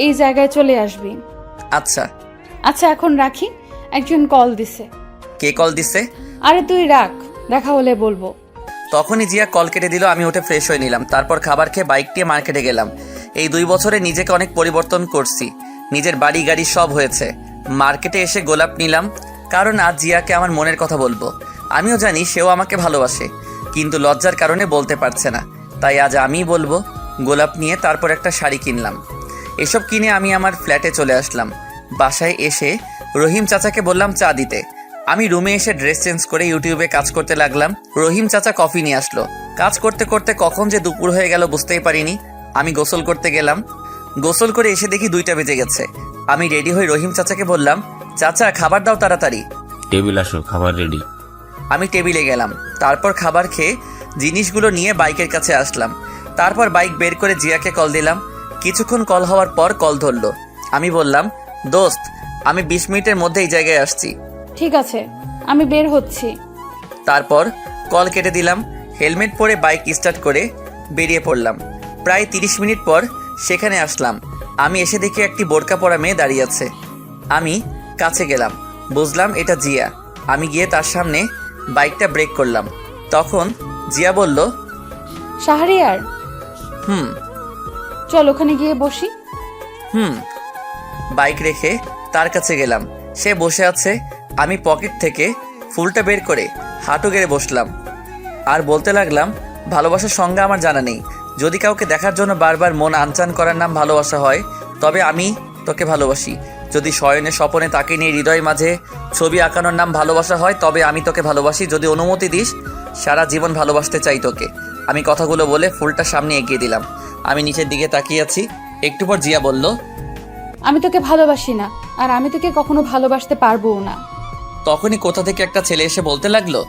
এই জায়গায় চলে আসবি। আচ্ছা। আচ্ছা, এখন রাখি, একজন কল দিছে। কে কল দিছে? আরে তুই রাখ, দেখা হলে বলবো। তখনই জিয়া কল কেটে দিল। আমি উঠে ফ্রেশ হয়ে নিলাম। তারপর খাবার খেয়ে বাইক নিয়ে মার্কেটে গেলাম। এই 2 বছরে নিজেকে অনেক পরিবর্তন করছি। নিজের বাড়ি গাড়ি সব হয়েছে। মার্কেটে এসে গোলাপ নিলাম। কারণ আজ জিয়াকে আমার মনের কথা বলবো। আমিও জানি সেও আমাকে ভালোবাসে, কিন্তু লজ্জার কারণে বলতে পারছে না। তাই আজ আমিই বলবো। গোলাপ নিয়ে তারপর একটা শাড়ি কিনলাম। এসব কিনে আমি আমার ফ্ল্যাটে চলে আসলাম। বাসায় এসে রহিম চাচাকে বললাম চা দিতে। আমি রুমে এসে ড্রেস চেঞ্জ করে ইউটিউবে কাজ করতে লাগলাম। রহিম চাচা কফি নিয়ে আসলো। কাজ করতে করতে কখন যে দুপুর হয়ে গেল বুঝতেই পারিনি। আমি গোসল করতে গেলাম। গোসল করে এসে দেখি 2টা বেজে গেছে। আমি রেডি হয়ে রহিম চাচাকে বললাম, চাচা খাবার দাও তাড়াতাড়ি। টেবিল আসো, খাবার রেডি। আমি টেবিলে গেলাম। তারপর খাবার খেয়ে জিনিসগুলো নিয়ে বাইকের কাছে আসলাম। তারপর বাইক বের করে জিয়াকে কল দিলাম। কিছুক্ষণ কল হওয়ার পর কল ধরলো। আমি বললাম, দোস্ত আমি 20 মিনিটের মধ্যে এই জায়গায় আসছি। ঠিক আছে, আমি বের হচ্ছি। তারপর কল কেটে দিলাম। হেলমেট পরে বাইক স্টার্ট করে বেরিয়ে পড়লাম। প্রায় 30 মিনিট পর সেখানে আসলাম। আমি এসে দেখি একটি বোরকা পরা মেয়ে দাঁড়িয়ে আছে। আমি কাছে গেলাম, বুঝলাম এটা জিয়া। আমি গিয়ে তার সামনে বাইকটা ব্রেক করলাম। তখন জিয়া বলল, শাহরিয়ার, হুম। চল ওখানে গিয়ে বসি। হুম। বাইক রেখে তার কাছে গেলাম। সে বসে আছে। আমি পকেট থেকে ফুলটা বের করে হাঁটু গেড়ে বসলাম আর বলতে লাগলাম, ভালোবাসার সংজ্ঞা আমার জানা নেই। যদি কাউকে দেখার জন্য বারবার মন আনচান করার নাম ভালোবাসা হয়, তবে আমি তোকে ভালোবাসি। যদি শয়নে স্বপনে তাকে নিয়ে হৃদয় মাঝে ছবি আঁকানোর নাম ভালোবাসা হয়, তবে আমি তোকে ভালোবাসি। যদি অনুমতি দিস, সারা জীবন ভালোবাসতে চাই তোকে। আমি কথাগুলো বলে ফুলটা সামনে এগিয়ে দিলাম। আমি নিচের দিকে তাকিয়ে আছি। একটু পর জিয়া বলল, আমি তোকে ভালোবাসি না, আর আমি তোকে কখনো ভালোবাসতে পারবোও না। তখনই কোথা থেকে একটা ছেলে এসে বলতে লাগলো,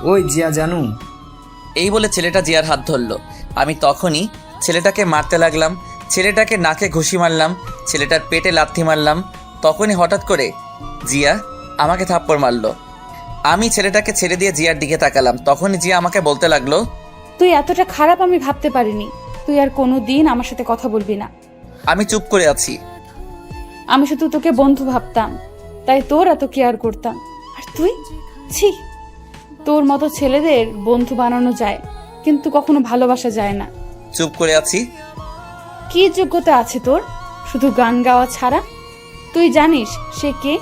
ওই জিয়া জানু। এই বলে ছেলেটা জিয়ার হাত ধরলো। আমি তখনই ছেলেটাকে মারতে লাগলাম। ছেলেটাকে নাকে ঘুষি মারলাম, ছেলেটার পেটে লাথি মারলাম। তখনই হঠাৎ করে জিয়া আমাকে থাপ্পড় মারলো। আমি ছেলেটাকে ছেড়ে দিয়ে জিয়ার দিকে তাকালাম। তখনই জিয়া আমাকে বলতে লাগলো, তুই এতটা খারাপ আমি ভাবতে পারিনি। তুই আর কোনো দিন আমার সাথে কথা বলবি না। আমি চুপ করে আছি। আমি শুধু তোকে বন্ধু ভাবতাম, তাই তোর এত কেয়ার করতাম। আর তুই, ছি, তোর মতো ছেলেদের বন্ধু বানানো যায়, কিন্তু কখনো ভালোবাসা যায় না। চুপ করে আছি। কি যোগ্যতা আছে তোর শুধু গান গাওয়া ছাড়া? তুই জানিস সে কে?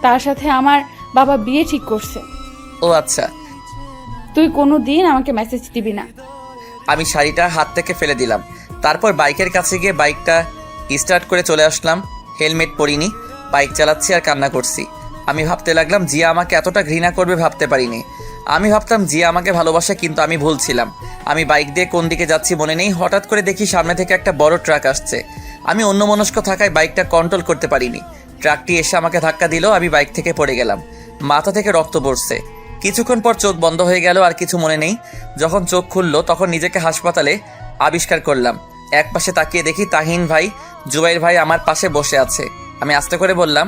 তার সাথে আমার বাবা বিয়ে ঠিক করছে। ও আচ্ছা। তুই কোনো দিন আমাকে মেসেজ দিবি না। আমি শাড়িটা হাত থেকে ফেলে দিলাম। তারপর বাইকের কাছে গিয়ে বাইকটা স্টার্ট করে চলে আসলাম। হেলমেট পরিনি, বাইক চালাচ্ছি আর কান্না করছি। আমি ভাবতে লাগলাম, জিয়া আমাকে এতটা ঘৃণা করবে ভাবতে পারিনি। আমি ভাবতাম জিয়া আমাকে ভালোবাসে, কিন্তু আমি ভুল ছিলাম। আমি বাইক দিয়ে কোন দিকে যাচ্ছি মনে নেই। হঠাৎ করে দেখি সামনে থেকে একটা বড় ট্রাক আসছে। আমি অন্যমনস্ক থাকায় বাইকটা কন্ট্রোল করতে পারিনি। ট্রাকটি এসে আমাকে ধাক্কা দিল। আমি বাইক থেকে পড়ে গেলাম। মাথা থেকে রক্ত পড়ছে। কিছুক্ষণ পর চোখ বন্ধ হয়ে গেল, আর কিছু মনে নেই। যখন চোখ খুললো তখন নিজেকে হাসপাতালে আবিষ্কার করলাম। এক পাশে তাকিয়ে দেখি তাহিন ভাই, জুবাইর ভাই আমার পাশে বসে আছে। আমি আস্তে করে বললাম,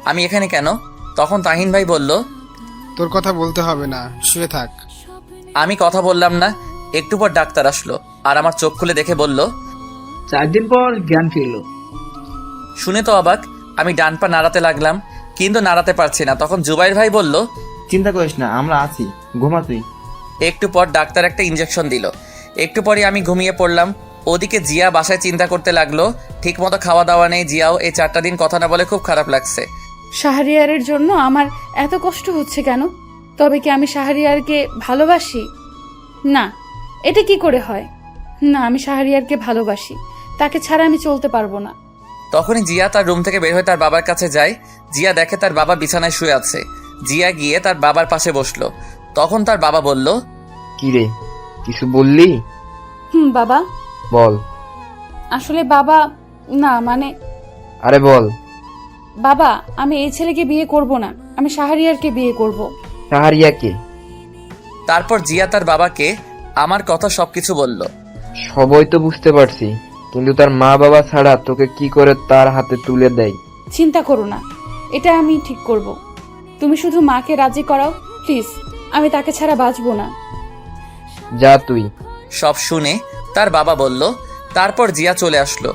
আমি এখানে কেন? তখন তাহিন ভাই বলল, তোর কথা বলতে হবে না, শুয়ে থাক। আমি কথা বললাম না। একটু পর ডাক্তার আসলো আর আমার চোখ খুলে দেখে বলল, 4 দিন পর জ্ঞান ফিরলো। শুনে তো অবাক। আমি ডান পা নাড়াতে লাগলাম, কিন্তু নাড়াতে পারছি না। তখন জুবাইর ভাই বলল, চিন্তা করিস না, আমরা আছি, ঘুমা তুই। একটু পর ডাক্তার একটা ইঞ্জেকশন দিল। একটু পরে আমি ঘুমিয়ে পড়লাম। ওদিকে জিয়া বাসায় চিন্তা করতে লাগলো। ঠিকমতো খাওয়া দাওয়া নেই জিয়াও। এই 4টা দিন কথা না বলে খুব খারাপ লাগছে। শাহরিয়ারের জন্য আমার এত কষ্ট হচ্ছে কেন? তবে কি আমি শাহরিয়ারকে ভালোবাসি? না, এটা কি করে হয়? না, আমি শাহরিয়ারকে ভালোবাসি। তাকে ছাড়া আমি চলতে পারবো না। তখনই জিয়া তার রুম থেকে বের হয়ে তার বাবার কাছে যায়। জিয়া দেখে তার বাবা বিছানায় শুয়ে আছে। জিয়া গিয়ে তার বাবার পাশে বসলো। তখন তার বাবা বলল, কি রে, কিছু বললি? বাবা। বল। আসলে বাবা, না মানে, আরে বল। বাবা, আমি এই ছেলেকে বিয়ে করব না। আমি শাহরিয়ারকে বিয়ে করব। শাহরিয়াকে? তারপর জিয়া তার বাবাকে আমার কথা সবকিছু বলল। সবই তো বুঝতে পারছি, কিন্তু তার মা বাবা ছাড়া তোকে কি করে তার হাতে তুলে দেয়? চিন্তা করো না, এটা আমি ঠিক করব। তুমি শুধু মাকে রাজি করাও প্লিজ। আমি তাকে ছাড়া বাঁচবো না। যা তুই। সব শুনে তার বাবা বলল। তারপর জিয়া চলে আসলো।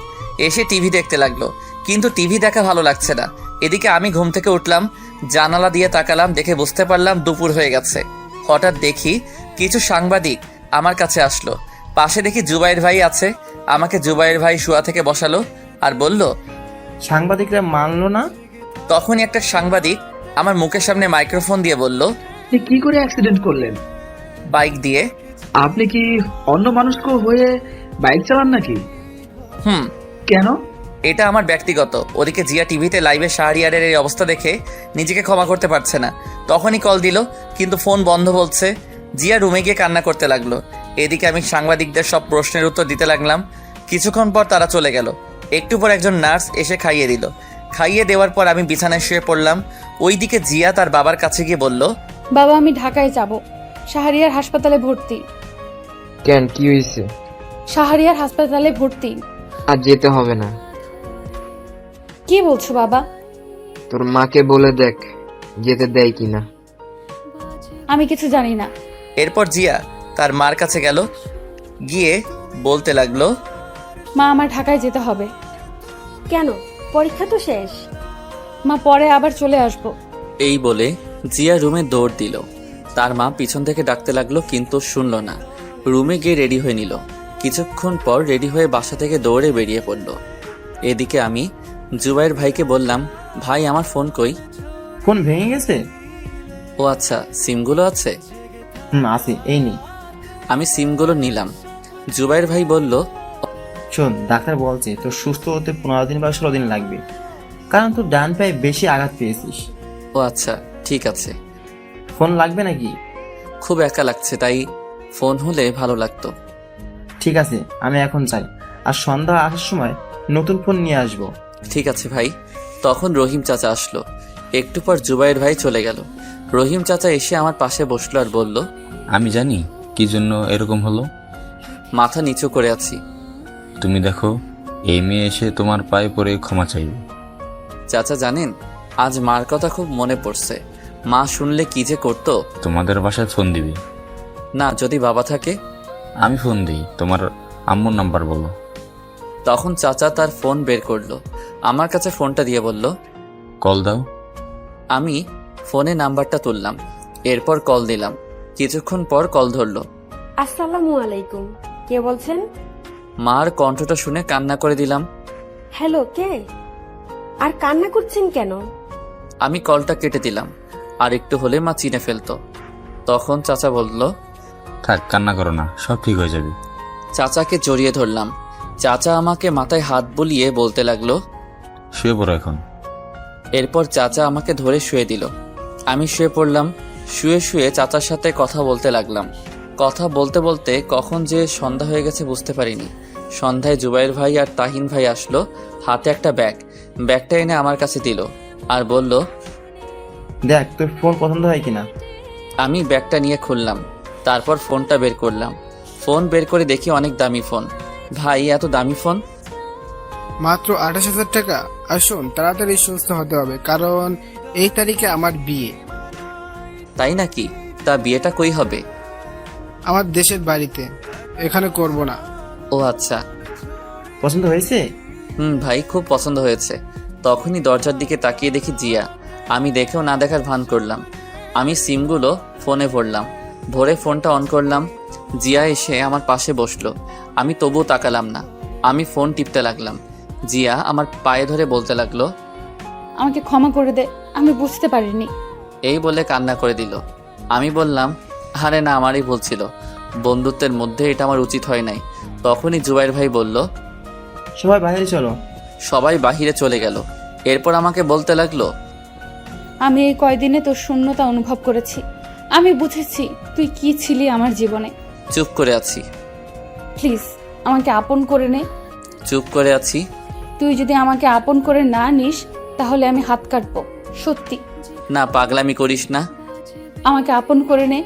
এসে টিভি দেখতে লাগলো, কিন্তু টিভি দেখা ভালো লাগছে না। এদিকে আমি ঘুম থেকে উঠলাম, জানালা দিয়ে তাকালাম, দেখে বুঝতে পারলাম দুপুর হয়ে গেছে। হঠাৎ দেখি কিছু সাংবাদিক আমার কাছে আসলো। পাশে দেখি জুবাইর ভাই আছে। আমাকে জুবাইর ভাই শোয়া থেকে বসালো আর বলল, সাংবাদিকরা মানলো না? তখনই একটা সাংবাদিক আমার মুখের সামনে মাইক্রোফোন দিয়ে বলল, আপনি কি করে অ্যাক্সিডেন্ট করলেন? বাইক দিয়ে। আপনি কি অন্য মানুষকে হয়ে বাইক চালান নাকি? হুম, কেন? এটা আমার ব্যক্তিগত। ওদিকে জিয়া টিভিতে লাইভে শাহরিয়ারের এই অবস্থা দেখে নিজেকে ক্ষমা করতে পারছে না। তখনই কল দিল, কিন্তু ফোন বন্ধ বলছে। জিয়া রুমে গিয়ে কান্না করতে লাগলো। এদিকে আমি সাংবাদিকদের সব প্রশ্নের উত্তর দিতে লাগলাম। কিছুক্ষণ পর তারা চলে গেল। একটু পর একজন নার্স এসে খাইয়ে দিল। খাইয়ে দেওয়ার পর আমি বিছানায় শুয়ে পড়লাম। ওইদিকে জিয়া তার বাবার কাছে গিয়ে বলল, বাবা, আমি ঢাকায় যাব। শাহরিয়ার হাসপাতালে ভর্তি। কেন, কি হয়েছে? শাহরিয়ার হাসপাতালে ভর্তি। আর যেতে হবে না। কি বলছো বাবা? তোর মাকে বলে দেখ যেতে দেয় কিনা। আমি কিছু জানি না। এরপর জিয়া তার মার কাছে গেল, গিয়ে বলতে লাগলো, মা, আমার ঢাকায় যেতে হবে। কেন? পরীক্ষা তো শেষ। মা, পরে আবার চলে আসবো। এই বলে জিয়া রুমে দৌড় দিল। তার মা পিছন থেকে ডাকতে লাগলো, কিন্তু শুনল না। রুমে গিয়ে রেডি হয়ে নিল। কিছুক্ষণ পর রেডি হয়ে বাসা থেকে দৌড়ে বেরিয়ে পড়ল। এদিকে আমি জুবাইর ভাইকে বললাম, ভাই আমার ফোন কই? ফোন ভেঙে গেছে? ও আচ্ছা, সিমগুলো আছে? আছে, এই নি। আমি সিমগুলো নিলাম। জুবাইর ভাই বলল, শোন, ডাক্তার বলছে তোর সুস্থ হতে 15 দিন বা 16 দিন লাগবে, কারণ তোর ডান পায়ে বেশি আঘাত পেয়েছিস। ও আচ্ছা, ঠিক আছে। ফোন লাগবে নাকি? খুব একা লাগছে, তাই ফোন হলে ভালো লাগতো। ঠিক আছে, আমি এখন যাই, আর সন্ধ্যা আসার সময় নতুন ফোন নিয়ে আসবো। ঠিক আছে ভাই। তখন রহিম চাচা আসলো। একটু পর জুবাইর ভাই চলে গেল। রহিম চাচা এসে আমার পাশে বসলো আর বলল, আমি জানি কি জন্য এরকম হলো। মাথা নিচু করে আছি। তুমি দেখো, এই মেয়ে এসে তোমার পায়ে পড়ে ক্ষমা চাইবে। চাচা জানেন, আজ মার কথা খুব মনে পড়ছে। মা শুনলে কি যে করতো। তোমাদের বাসায় ফোন দিবি? না, যদি বাবা থাকে। আমি ফোন দিই, তোমার আম্মুর নাম্বার বলো। তখন চাচা তার ফোন বের করলো, আমার কাছে ফোনটা দিয়ে বলল, কল দাও। আমি ফোনে নাম্বারটা তুললাম, এরপর কল দিলাম। কিছুক্ষণ পর কল ধরলো। আসসালামু আলাইকুম, কে বলছেন? মার কণ্ঠটা শুনে কান্না করে দিলাম। হ্যালো, কে? আর কান্না করছেন কেন? আমি কলটা কেটে দিলাম। আর একটু হলে মা চিনে ফেলতো। তখন চাচা বলল, থাক, কান্না করো না, সব ঠিক হয়ে যাবে। চাচাকে জড়িয়ে ধরলাম। চাচা আমাকে মাথায় হাত বুলিয়ে বলতে লাগলো, শুয়ে পড়ো এখন। এরপর চাচা আমাকে ধরে শুয়ে দিল। আমি শুয়ে পড়লাম। শুয়ে শুয়ে চাচার সাথে কথা বলতে লাগলাম। কথা বলতে বলতে কখন যে সন্ধ্যা হয়ে গেছে বুঝতে পারিনি। সন্ধ্যায় জুবাইর ভাই আর তাহিন ভাই আসলো, হাতে একটা ব্যাগটা এনে আমার কাছে দিল আর বলল, দেখ তোর ফোন পছন্দ হয় কিনা। আমি ব্যাগটা নিয়ে খুললাম। তারপর ফোনটা বের করলাম। ফোন বের করে দেখি অনেক দামি ফোন। ভাই, এত দামি ফোন? মাত্র 28,000 টাকা। আর শোন, তাড়াতাড়ি সুস্থ হতে হবে, কারণ এই তারিখে আমার বিয়ে। তাই নাকি? তা বিয়েটা কই হবে? আমার দেশের বাড়িতে, এখানে করব না। ও আচ্ছা। পছন্দ হয়েছে? ভাই, খুব পছন্দ হয়েছে। তখনই দরজার দিকে তাকিয়ে দেখি জিয়া। আমি দেখেও না দেখার ভান করলাম। আমি সিমগুলো ফোনে ভরলাম। ভরে ফোনটা অন করলাম। জিয়া এসে আমার পাশে বসলো। আমি তবুও তাকালাম না। আমি ফোন টিপতে লাগলাম। জিয়া আমার পায়ে ধরে বলতে লাগলো, আমাকে ক্ষমা করে দে, আমি বুঝতে পারিনি। এই বলে কান্না করে দিল। আমি বললাম, আরে না, আমারই ভুল ছিল। বন্ধুত্বের মধ্যে এটা আমার উচিত হয় নাই। তখনই জুবাইর ভাই বলল, সবাই বাইরে চলো। সবাই বাহিরে চলে গেল। এরপর আমাকে বলতে লাগলো, আমি এই কয়দিনে তোর শূন্যতা অনুভব করেছি। আমি বুঝেছি তুই কি ছিলি আমার জীবনে। চুপ করে আছি। প্লিজ আমাকে আপন করে নে। চুপ করে আছি। তুই যদি আমাকে আপন করে না নিস তাহলে আমি হাত কাটবো, সত্যি। না, পাগলামি করিস না। আমাকে আপন করে নে।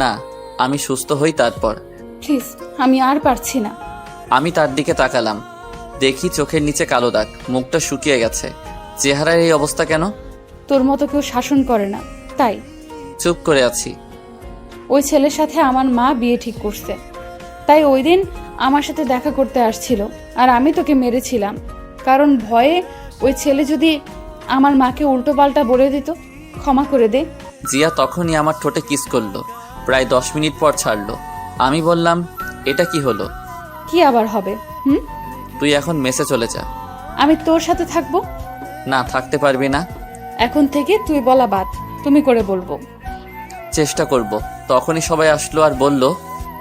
না, আমি সুস্থ হই তারপর। প্লিজ, আমি আর পারছি না। আমি তার দিকে তাকালাম। দেখি চোখের নিচে কালো দাগ, মুখটা শুকিয়ে গেছে। চেহারার এই অবস্থা কেন? তোর মতো কেউ শাসন করে না, তাই। চুপ করে আছি। ওই ছেলের সাথে আমার মা বিয়ে ঠিক করছে, তাই ওই দিন আমার সাথে দেখা করতে আসছিল। আর আমি তোকে মেরেছিলাম, কারণ ভয়ে ওই ছেলে যদি আমার মাকে উল্টো পাল্টা বলে দিত। ক্ষমা করে দে। জিয়া তখনই আমার ঠোঁটে কিস করলো। প্রায় 10 মিনিট পর ছাড়লো। আমি বললাম, এটা কি হলো? কি আবার হবে? তুই এখন মেসে চলে যা। আমি তোর সাথে থাকবো। না, থাকতে পারবি না। এখন থেকে তুই বলা বাদ, তুমি করে বলবো। চেষ্টা করব। তখনই সবাই আসলো আর বলল,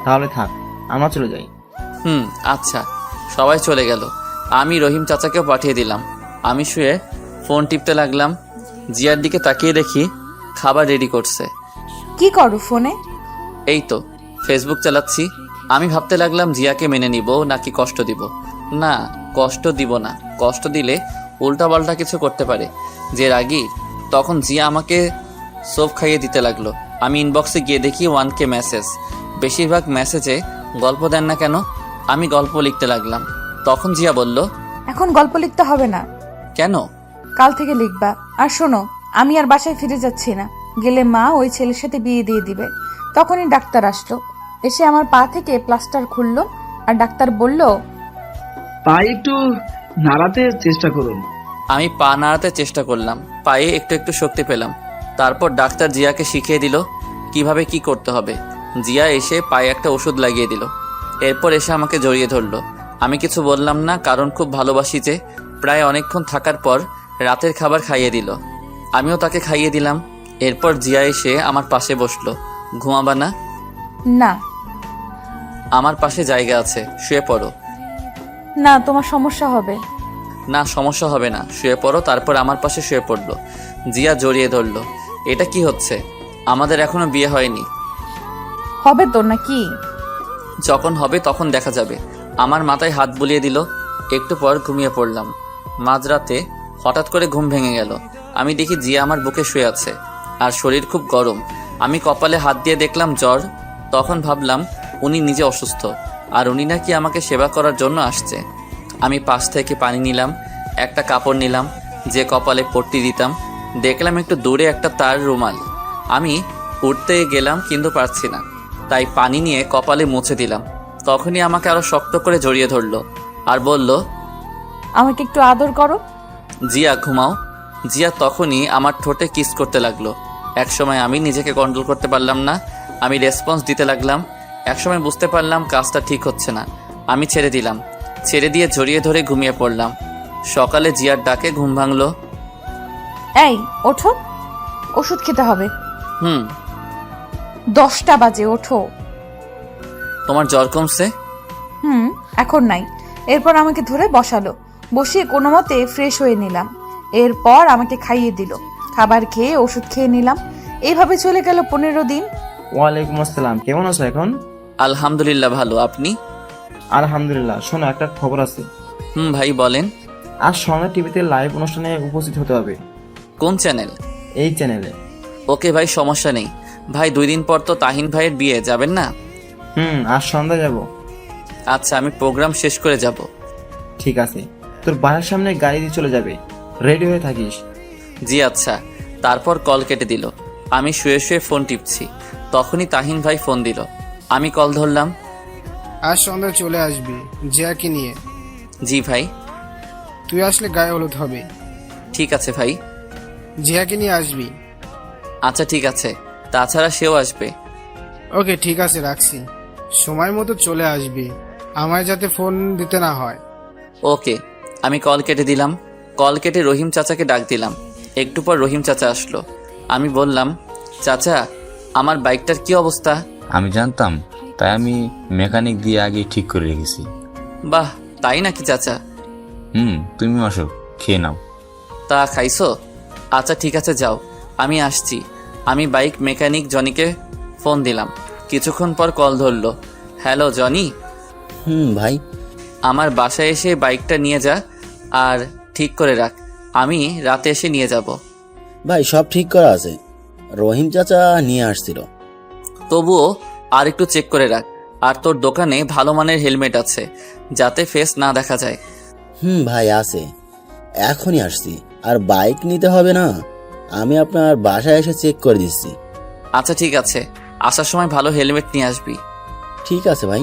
তাহলে থাক, আমরা চলে যাই। আচ্ছা। সবাই চলে গেল। আমি রহিম চাচাকেও পাঠিয়ে দিলাম। আমি শুয়ে ফোন টিপতে লাগলাম। জিয়ার দিকে তাকিয়ে দেখি খাবার রেডি করছে। কি করো ফোনে? এই তো ফেসবুক চালাচ্ছি। আমি ভাবতে লাগলাম জিয়াকে মেনে নিব নাকি কষ্ট দিব। না, কষ্ট দিব না। কষ্ট দিলে উল্টাপাল্টা কিছু করতে পারে। যে রাগী, তখন জিয়া আমাকে সোপ খাইয়ে দিতে লাগলো। আমি ইনবক্সে গিয়ে দেখি 1K মেসেজ। বেশিরভাগ মেসেজে গল্প দেন না কেন? আমি গল্প লিখতে লাগলাম। তখন জিয়া বলল, এখন গল্প লিখতে হবে না, কেন? কাল থেকে লিখবা। আর শোনো, আমি আর বাসায় ফিরে যাচ্ছি না। গেলে মা ওই ছেলের সাথে বিয়ে দিয়ে দিবে। তখনই ডাক্তার আসলো, এসে আমার পা থেকে প্লাস্টার খুললো আর ডাক্তার বলল, পা একটু নাড়াতে চেষ্টা করুন। আমি পা নাড়াতে চেষ্টা করলাম। পায়ে একটু একটু শক্তি পেলাম। তারপর ডাক্তার জিয়াকে শিখিয়ে দিল কিভাবে কি করতে হবে। জিয়া এসে পায়ে একটা ওষুধ লাগিয়ে দিল। এরপর এসে আমাকে জড়িয়ে ধরলো। আমি কিছু বললাম না, কারণ খুব ভালোবাসি যে। প্রায় অনেকক্ষণ থাকার পর রাতের খাবার খাইয়ে দিল। আমিও তাকে খাইয়ে দিলাম। এরপর জিয়া এসে আমার পাশে বসলো। ঘুমাবা না? না। আমার পাশে জায়গা আছে, শুয়ে পড়ো। না, তোমার সমস্যা হবে। না, সমস্যা হবে না, শুয়ে পড়ো। তারপর আমার পাশে শুয়ে পড়লো। জিয়া জড়িয়ে ধরলো। এটা কি হচ্ছে? আমাদের এখনো বিয়ে হয়নি। হবে তো নাকি? যখন হবে তখন দেখা যাবে। আমার মাথায় হাত বুলিয়ে দিল। একটু পর ঘুমিয়ে পড়লাম। মাঝরাতে হঠাৎ করে ঘুম ভেঙে গেল। আমি দেখি জিয়া আমার বুকে শুয়ে আছে আর শরীর খুব গরম। আমি কপালে হাত দিয়ে দেখলাম জ্বর। তখন ভাবলাম উনি নিজে অসুস্থ আর উনি নাকি আমাকে সেবা করার জন্য আসছে। আমি পাশ থেকে পানি নিলাম, একটা কাপড় নিলাম যে কপালে পট্টি দিতাম। দেখলাম একটু দূরে একটা তার রুমাল। আমি উঠতে গেলাম কিন্তু পারছি না, তাই পানি নিয়ে কপালে মুছে দিলাম। তখনই আমাকে আরো শক্ত করে জড়িয়ে ধরলো আর বলল, আমাকে একটু আদর করো। জিয়া ঘুমাও। জিয়া তখনই আমার ঠোঁটে কিস করতে লাগলো। একসময় আমি নিজেকে কন্ট্রোল করতে পারলাম না। আমি রেসপন্স দিতে লাগলাম। একসময় বুঝতে পারলাম কাজটা ঠিক হচ্ছে না। আমি ছেড়ে দিলাম। ছেড়ে দিয়ে জড়িয়ে ধরে ঘুমিয়ে পড়লাম। সকালে জিয়ার ডাকে ঘুম ভাঙলো। এই ওঠো, ওষুধ খেতে হবে। 10টা বাজে, ওঠো। তোমার জ্বর কমছে? এখন নাই। এরপর আমাকে ধরে বসালো। বসিয়ে কোনো মতে ফ্রেশ হয়ে নিলাম। এরপর আমাকে খাইয়ে দিল। খাবার খেয়ে ওষুধ খেয়ে নিলাম। এইভাবে চলে গেল 15 দিন। ওয়ালাইকুম আসসালাম, কেমন আছো এখন? আলহামদুলিল্লাহ ভালো, আপনি? আলহামদুলিল্লাহ। শোনো, একটা খবর আছে। ভাই বলেন। আজ সন্ধ্যা টিভিতে লাইভ অনুষ্ঠানে উপস্থিত হতে হবে। কোন চ্যানেল? এই চ্যানেলে। ওকে ভাই, সমস্যা নেই। ভাই 2 দিন পর তো তাহিন ভাইয়ের বিয়ে, যাবেন না? আজ সন্ধ্যা যাব। আচ্ছা, আমি প্রোগ্রাম শেষ করে যাব। ঠিক আছে, তোর বাসার সামনে গাড়ি দিয়ে চলে যাবে, রেডি হয়ে থাকিস। জি আচ্ছা। তারপর কল কেটে দিল। আমি শুয়ে শুয়ে ফোন টিপছি। তখনই তাহিন ভাই ফোন দিল। আমি কল ধরলাম। আজ সন্ধ্যা চলে আসবি জিয়াকে নিয়ে। জি ভাই। তুই আসলে গায়ে হলুদ হবে। ঠিক আছে ভাই। জিয়াকে নিয়ে আসবি। আচ্ছা ঠিক আছে, তাছাড়া সেও আসবে। ওকে ঠিক আছে, রাখছি। সময় মতো চলে আসবি, আমায় যাতে ফোন দিতে না হয়। ওকে। আমি কল কেটে দিলাম। কল কেটে রহিম চাচাকে ডাক দিলাম। একটু পর রহিম চাচা আসলো। আমি বললাম, চাচা আমার বাইকটার কি অবস্থা? আমি জানতাম, তাই আমি মেকানিক দিয়ে আগে ঠিক করে রেখেছি। বাহ, তাই নাকি চাচা? তুমি আসো, খেয়ে নাও। তা খাইছো? আচ্ছা ঠিক আছে, যাও, আমি আসছি। আমি বাইক মেকানিক জনিকে ফোন দিলাম। কিছুক্ষণ পর কল ধরলো। Hello Johnny. ভাই। আমার বাসায় এসে বাইকটা নিয়ে যা আর ঠিক করে রাখ। আমি রাতে এসে নিয়ে যাব। ভাই সব ঠিক করা আছে, রহিম চাচা নিয়ে আসছিল। তবুও আর একটু চেক করে রাখ। আর তোর দোকানে ভালো মানের হেলমেট আছে, যাতে ফেস না দেখা যায়। ভাই আছে, এখনই আসছি। আর বাইক নিতে হবে না, আমি আপনার বাসায় এসে চেক করে দিচ্ছি। আচ্ছা ঠিক আছে, আসার সময় ভালো হেলমেট নিয়ে আসবি। ঠিক আছে ভাই।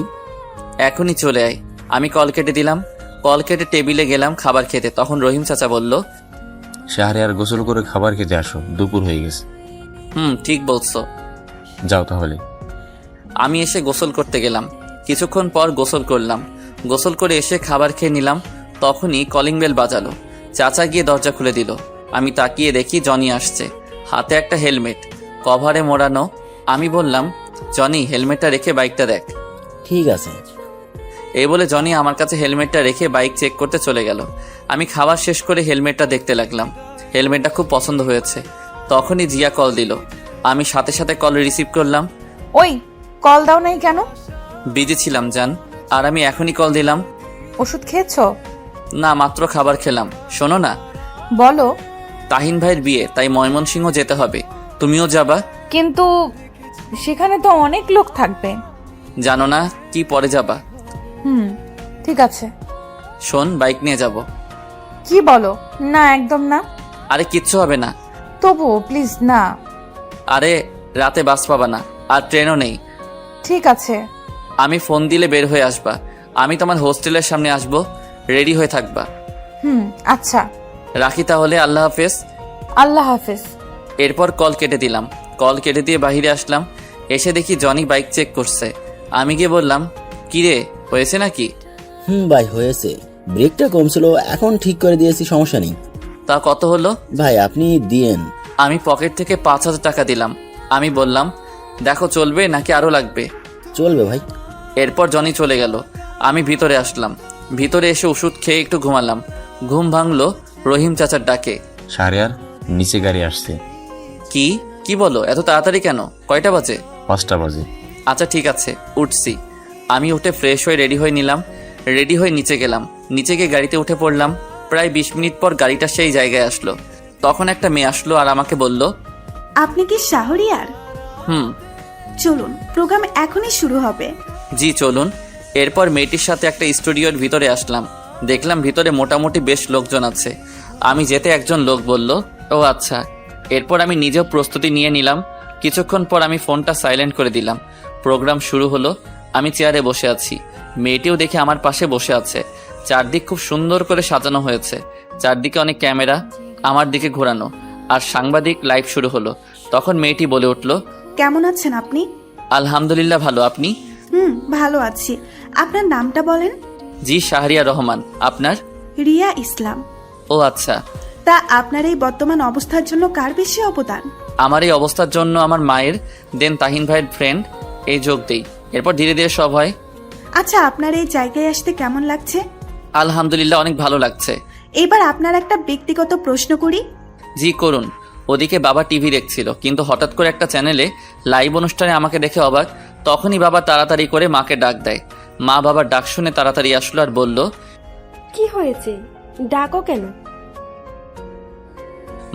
এখনই চলে আয়। আমি কল কেটে দিলাম। কল কেটে টেবিলে গেলাম খাবার খেতে। তখন রহিম চাচা বলল, শাহরিয়ার গোসল করে খাবার খেতে আসো, দুপুর হয়ে গেছে। ঠিক বলছো। যাও তাহলে। আমি এসে গোসল করতে গেলাম। কিছুক্ষণ পর গোসল করলাম। গোসল করে এসে খাবার খেয়ে নিলাম। তখনই কলিং বেল বাজালো। চাচা গিয়ে দরজা খুলে দিল। আমি তাকিয়ে দেখি জনি আসছে, হাতে একটা হেলমেট, কভারে মোড়ানো। আমি বললাম, জনি হেলমেটটা রেখে বাইকটা দেখ। ঠিক আছে। এই বলে জনি আমার কাছে হেলমেটটা রেখে বাইক চেক করতে চলে গেল। আমি খাবার শেষ করে হেলমেটটা দেখতে লাগলাম। হেলমেটটা খুব পছন্দ হয়েছে। তখনই জিয়া কল দিল। আমি সাথে সাথে কল রিসিভ করলাম। ওই কল দাও নাই কেন? বিজি ছিলাম জান, আর আমি এখনই কল দিলাম। ওষুধ খেয়েছো? না, মাত্র খাবার খেলাম। শোনো না, বলো। তাহিন ভাইয়ের বিয়ে, তাই ময়মনসিংহ যেতে হবে। তুমিও যাবা? কিন্তু সেখানে তো অনেক লোক থাকবে। জানো না কি পরে যাবা? ঠিক আছে। শোন, বাইক নিয়ে যাব। কি বলো? না, একদম না। আরে কিচ্ছু হবে না। তবু প্লিজ না। আরে রাতে বাস পাবা না, আর ট্রেনও নেই। ঠিক আছে। আমি ফোন দিলে বের হয়ে আসবা। আমি তোমার হোস্টেলের সামনে আসবো, রেডি হয়ে থাকবা। আচ্ছা। রাখি তাহলে, আল্লাহ হাফেজ। আল্লাহ হাফেজ। এরপর কল কেটে দিলাম। কল কেটে দিয়ে বাহিরে আসলাম। এসে দেখি জনি বাইক চেক করছে। আমি গিয়ে বললাম, কিরে, হয়েছে নাকি? ভাই হয়েছে, ব্রেকটা কম ছিল, এখন ঠিক করে দিয়েছি, সমস্যা নেই। তা কত হলো? ভাই আপনি দিয়েন। আমি পকেট থেকে 5,000 টাকা দিলাম। আমি বললাম, দেখো চলবে নাকি আরো লাগবে? চলবে ভাই। এরপর জনি চলে গেল। আমি ভিতরে আসলাম। ভিতরে এসে ওষুধ খেয়ে একটু ঘুমালাম। ঘুম ভাঙলো রহিম চাচার ডাকে। শাহরিয়ার, নিচে গাড়ি আসছে। কি বলো? এত তাড়াতাড়ি কেন? কয়টা বাজে? 5টা বাজে। আচ্ছা ঠিক আছে, উঠছি। আমি উঠে ফ্রেশ হয়ে রেডি হয়ে নিলাম। রেডি হয়ে নিচে গেলাম। নিচে গিয়ে গাড়িতে উঠে পড়লাম। প্রায় 20 মিনিট পর গাড়িটা সেই জায়গায় আসলো। তখন একটা মেয়ে আসলো আর আমাকে বলল, আপনি কি শাহরিয়ার? চলুন, প্রোগ্রাম এখনই শুরু হবে। জি চলুন। এরপর মেয়েটির সাথে একটা স্টুডিওর ভিতরে আসলাম। দেখলাম ভিতরে মোটামুটি বেশ লোকজন আছে। আমি যেতে একজন লোক বলল, ও আচ্ছা। এরপর আমি নিজেও প্রস্তুতি নিয়ে নিলাম। কিছুক্ষণ পর আমি ফোনটা সাইলেন্ট করে দিলাম। প্রোগ্রাম শুরু হলো। আমি চেয়ারে বসে আছি। মেয়েটিও দেখে আমার পাশে বসে আছে। চারদিক খুব সুন্দর করে সাজানো হয়েছে। চারদিকে অনেক ক্যামেরা আমার দিকে ঘোরানো, আর সাংবাদিক লাইভ শুরু হলো। তখন মেয়েটি বলে উঠল, কেমন আছেন আপনি? আলহামদুলিল্লাহ ভালো, আপনি? ভালো আছি। আপনার নামটা বলেন। জি শাহরিয়া রহমান। আপনার? রিয়া ইসলাম। ও আচ্ছা। তা আপনার এই বর্তমান অবস্থার জন্য কার বেশি অবদান? আমার এই অবস্থার জন্য আমার মায়ের, দেন তাহিন ভাইয়ের ফ্রেন্ড, এই যোগ দেই। এরপর ধীরে ধীরে সব হয়। আচ্ছা, আপনার এই জায়গায় আসতে কেমন লাগছে? আলহামদুলিল্লাহ অনেক ভালো লাগছে। এবার আপনার একটা ব্যক্তিগত প্রশ্ন করি। জি করুন। ওদিকে বাবা টিভি দেখছিল, কিন্তু হঠাৎ করে একটা চ্যানেলে লাইভ অনুষ্ঠানে আমাকে দেখে অবাক। তখনই বাবা তাড়াতাড়ি করে মাকে ডাক দেয়। মা বাবার ডাক শুনে তাড়াতাড়ি আসলো আর বলল, কি হয়েছে, ডাকো কেন?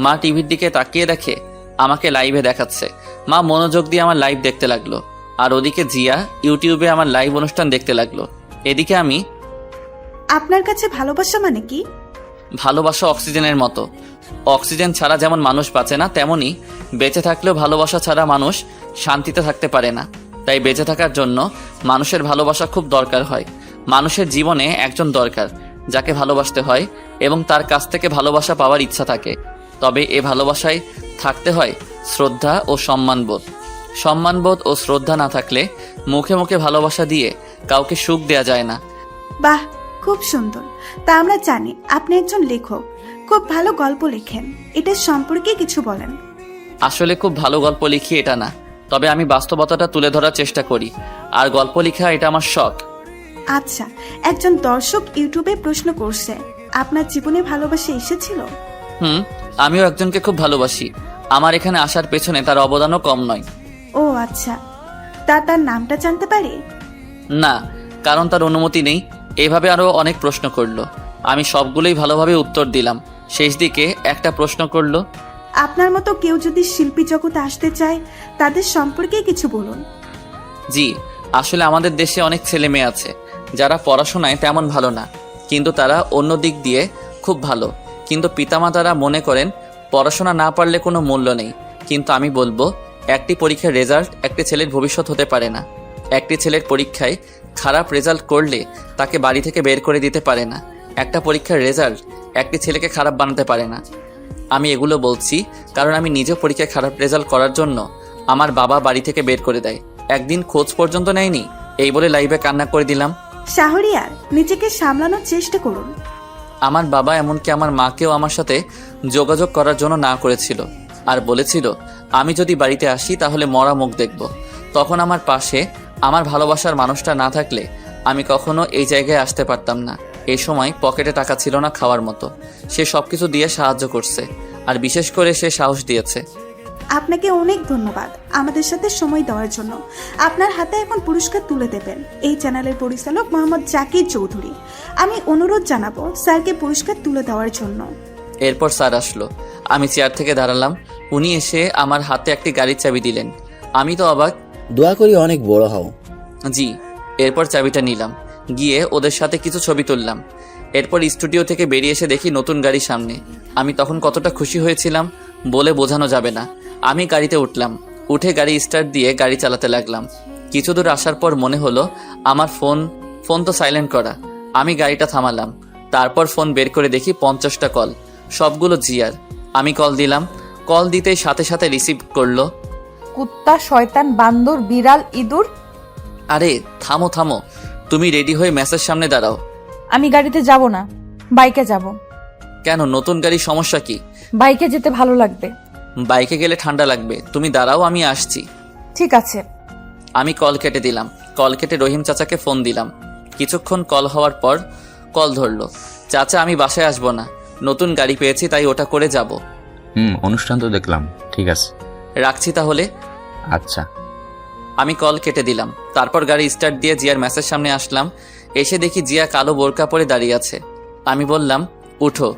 মা টিভির দিকে তাকিয়ে দেখে আমাকে লাইভে দেখাচ্ছে। মা মনোযোগ দিয়ে আমার লাইভ দেখতে লাগলো, আর ওদিকে জিয়া ইউটিউবে আমার লাইভ অনুষ্ঠান দেখতে লাগলো। এদিকে আমি। আপনার কাছে ভালোবাসা মানে কি? ভালোবাসা অক্সিজেনের মতো। অক্সিজেন ছাড়া যেমন মানুষ বাঁচে না, তেমনি বেঁচে থাকলেও ভালোবাসা ছাড়া মানুষ শান্তিতে থাকতে পারে না। তাই বেঁচে থাকার জন্য মানুষের ভালোবাসা খুব দরকার হয়। মানুষের জীবনে একজন দরকার যাকে ভালোবাসতে হয় এবং তার কাছ থেকে ভালোবাসা পাওয়ার ইচ্ছা থাকে। তবে এ ভালোবাসায় থাকতে হয় শ্রদ্ধা ও সম্মানবোধ। সম্মানবোধ ও শ্রদ্ধা না থাকলে মুখে মুখে ভালোবাসা দিয়ে কাউকে সুখ দেয়া যায় না। বাহ, খুব সুন্দর। তা আমরা জানি আপনি একজন লেখক, খুব ভালো গল্প লেখেন। এটার সম্পর্কে কিছু বলেন। আসলে খুব ভালো গল্প লিখি এটা না, তবে আমি বাস্তবতাটা তুলে ধরার চেষ্টা করি, আর গল্প লেখা এটা আমার শখ। আচ্ছা, একজন দর্শক ইউটিউবে প্রশ্ন করছে, আপনার জীবনে ভালোবাসা এসেছিল? আমিও একজনকে খুব ভালোবাসি। আমার এখানে আসার পেছনে তার অবদানও কম নয়। ও আচ্ছা, তার নামটা জানতে পারি? না, কারণ তার অনুমতি নেই। এভাবে আরো অনেক প্রশ্ন করলো। আমি সবগুলোই ভালোভাবে উত্তর দিলাম। শেষ দিকে একটা প্রশ্ন করলো, আপনার মতো কেউ যদি শিল্পী জগতে আসতে চায় তাদের সম্পর্কে কিছু বলুন। জি, আসলে আমাদের দেশে অনেক ছেলে মেয়ে আছে যারা পড়াশোনায় তেমন ভালো না, কিন্তু তারা অন্য দিক দিয়ে খুব ভালো। কিন্তু পিতামাতারা মনে করেন পড়াশোনা না পারলে কোনো মূল্য নেই। কিন্তু আমি বলবো, একটি পরীক্ষার রেজাল্ট একটি ছেলের ভবিষ্যৎ হতে পারে না। একটি ছেলের পরীক্ষায় খারাপ রেজাল্ট করলে তাকে বাড়ি থেকে বের করে দিতে পারে না। একটা পরীক্ষার রেজাল্ট একটি ছেলেকে খারাপ বানাতে পারে না। আমি এগুলো বলছি কারণ আমি নিজে পরীক্ষায় খারাপ রেজাল্ট করার জন্য আমার বাবা বাড়ি থেকে বের করে দেয়, একদিন খোঁজ পর্যন্ত নেয়নি। এই বলে লাইভে কান্না করে দিলাম। শাহরিয়ার, নিজেকে সামলানোর চেষ্টা করুন। আমার বাবা এমনকি আমার মাকেও আমার সাথে যোগাযোগ করার জন্য না করেছিল আর বলেছিল আমি যদি বাড়িতে আসি তাহলে মরা মুখ দেখব। তখন আমার পাশে আমার ভালোবাসার মানুষটা না থাকলে আমি কখনো এই জায়গায় আসতে পারতাম না। এই সময় পকেটে টাকা ছিল না খাওয়ার মতো, সে সব কিছু দিয়ে সাহায্য করছে আর বিশেষ করে সে সাহস দিয়েছে। আপনাকে অনেক ধন্যবাদ আমাদের সাথে সময় দেওয়ার জন্য। আপনার হাতে এখন পুরস্কার তুলে দেবেন এই চ্যানেলের পরিচালক মোহাম্মদ জাকির চৌধুরী। আমি অনুরোধ জানাবো স্যারকে পুরস্কার তুলে দেওয়ার জন্য। এরপর স্যার আসলো, আমি চেয়ার থেকে দাঁড়ালাম, উনি এসে আমার হাতে একটি গাড়ির চাবি দিলেন। আমি তো অবাক। দোয়া করি অনেক বড় হও। জি। এরপর চাবিটা নিলাম, গিয়ে ওদের সাথে কিছু ছবি তুললাম। এরপর স্টুডিও থেকে বেরিয়ে এসে দেখি নতুন গাড়ি সামনে। আমি তখন কতটা খুশি হয়েছিলাম বলে বোঝানো যাবে না। আমি গাড়িতে উঠলাম, উঠে গাড়ি স্টার্ট দিয়ে গাড়ি চালাতে লাগলাম। কিছু দূর আসার পর মনে হলো আমার ফোন তো সাইলেন্ট করা। আমি গাড়িটা থামালাম, তারপর ফোন বের করে দেখি 50টা কল, সবগুলো জিয়ার। আমি কল দিলাম, কল দিতেই সাথে সাথে রিসিভ করলো। কুত্তা, শয়তান, বান্দর, বিড়াল, ইঁদুর। আরে থামো থামো, তুমি রেডি হয়ে মেসেজ সামনে দাঁড়াও। আমি গাড়িতে যাব না, বাইকে যাব। কেন, নতুন গাড়ির সমস্যা কি? বাইকে যেতে ভালো লাগবে। বাইকে গেলে ঠান্ডা লাগবে, তুমি দাঁড়াও আমি আসছি। ঠিক আছে। আমি কল কেটে দিলাম, কল কেটে রহিম চাচাকে ফোন দিলাম। কিছুক্ষণ কল হওয়ার পর কল ধরলো। চাচা আমি বাসায় আসবো না, নতুন গাড়ি পেয়েছি তাই ওটা করে যাব। অনুষ্ঠান তো দেখলাম, ঠিক আছে রাখছি তাহলে। আচ্ছা। আমি কল কেটে দিলাম, তারপর গাড়ি স্টার্ট দিয়ে জিয়ার মেসেজ সামনে আসলাম। এসে দেখি জিয়া কালো বোরকা পরে দাঁড়িয়ে আছে। আমি বললাম উঠো,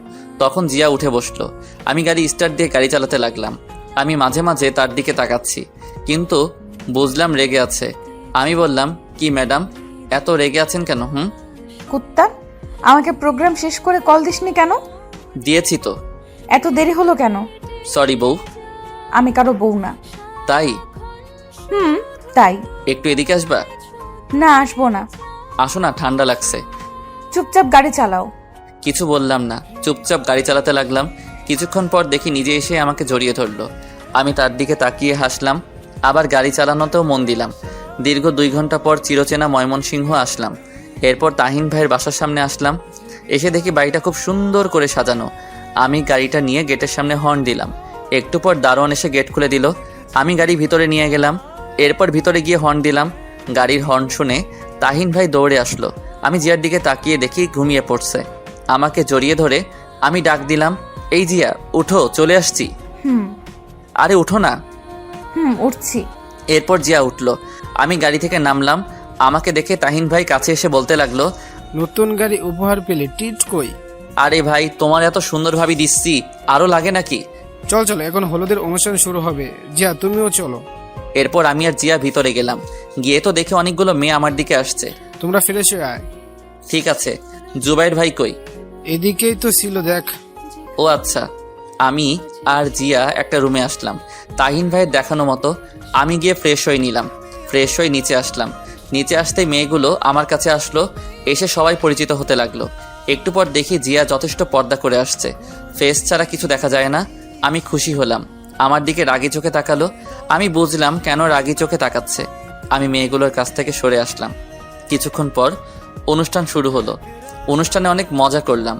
তখন জিয়া উঠে বসলো। আমি গাড়ি স্টার্ট দিয়ে গাড়ি চালাতে লাগলাম। আমি মাঝে মাঝে তার দিকে তাকাচ্ছি, কিন্তু বুঝলাম রেগে আছে। আমি বললাম কি ম্যাডাম, এত রেগে আছেন কেন? কুত্তা, আমাকে প্রোগ্রাম শেষ করে কল দিসনি কেন? দিয়েছি তো। এত দেরি হলো কেন? সরি বউ। আমি কারো বউ না। তাই? তাই। একটু এদিকে আসবা? না, আসবো না। আসো না, ঠান্ডা লাগছে। চুপচাপ গাড়ি চালাও। কিছু বললাম না, চুপচাপ গাড়ি চালাতে লাগলাম। কিছুক্ষণ পর দেখি নিজে এসে আমাকে জড়িয়ে ধরলো। আমি তার দিকে তাকিয়ে হাসলাম, আবার গাড়ি চালানোতেও মন দিলাম। দীর্ঘ 2 ঘন্টা পর চিরচেনা ময়মনসিংহ আসলাম। এরপর তাহিন ভাইয়ের বাসার সামনে আসলাম। এসে দেখি বাড়িটা খুব সুন্দর করে সাজানো। আমি গাড়িটা নিয়ে গেটের সামনে হর্ন দিলাম। একটু পর দারোয়ান এসে গেট খুলে দিল। আমি গাড়ি ভিতরে নিয়ে গেলাম। এরপর ভিতরে গিয়ে হর্ন দিলাম। গাড়ির হর্ন শুনে তাহিন ভাই দৌড়ে আসলো। আমি জিয়ার দিকে তাকিয়ে দেখি ঘুমিয়ে পড়ছে। আমাকে জড়িয়ে ধরে আমি ডাক দিলাম, এই জিয়া উঠো, চলে আসছি। আরে উঠো না। উঠছি। এরপর জিয়া উঠলো। আমি গাড়ি থেকে নামলাম। আমাকে দেখে তাহিন ভাই কাছে এসে বলতে লাগলো, নতুন গাড়ি উপহার পেলে টিট কই? আরে ভাই, তোমার এত সুন্দর ভাবি দিচ্ছি, আরো লাগে নাকি? চল চলো, এখন হলুদের অনুষ্ঠান শুরু হবে। জিয়া তুমিও চলো। এরপর আমি আর জিয়া ভিতরে গেলাম। গিয়ে তো দেখে অনেকগুলো মেয়ে আমার দিকে আসছে। তোমরা ফ্রেশ হয়ে আয়। ঠিক আছে। জুবাইর ভাই কই? এদিকেই তো ছিল, দেখ। ও আচ্ছা। আমি আর জিয়া একটা রুমে আসলাম তাহিন ভাইয়ের দেখানো মতো। আমি গিয়ে ফ্রেশ হয়ে নিলাম। ফ্রেশ হয়ে নিচে আসলাম। নিচে আসতে মেয়েগুলো আমার কাছে আসলো। এসে সবাই পরিচিত হতে লাগলো। একটু পর দেখি জিয়া যথেষ্ট পর্দা করে আসছে, ফেস ছাড়া কিছু দেখা যায় না। আমি খুশি হলাম। আমার দিকে রাগি চোখে তাকালো। আমি বুঝলাম কেন রাগি চোখে তাকাচ্ছে। আমি মেয়েগুলোর কাছ থেকে সরে আসলাম। কিছুক্ষণ পর অনুষ্ঠান শুরু হলো। অনুষ্ঠানে অনেক মজা করলাম।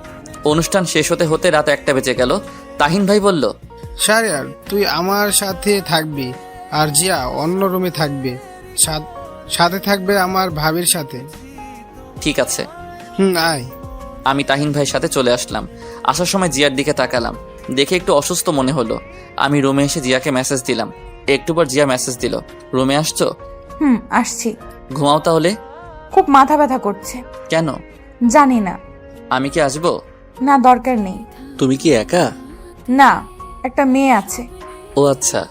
অনুষ্ঠান শেষ হতে হতে রাত 1টা বেজে গেল। তাহিন ভাই বলল, শাহরিয়ার তুই আমার সাথে থাকবি আর জিয়া অন্য রুমে থাকবে, সাথে থাকবে আমার ভাবির সাথে। ঠিক আছে। আয়। আমি তাহিন ভাইয়ের সাথে চলে আসলাম। আসার সময় জিয়ার দিকে তাকালাম, দেখে একটু অসুস্থ মনে হলো। আমি রুমে এসে জিয়াকে মেসেজ দিলাম। একটু পর জিয়া মেসেজ দিল, রুমে আসছো? আসছি। ঘুমাও তাহলে। খুব মাথা ব্যথা করছে। কেন? জানি না। আমি কি আসবো? না, দরকার নেই। তুমি কি একা? না, একটা মেয়ে আছে। ও আচ্ছা,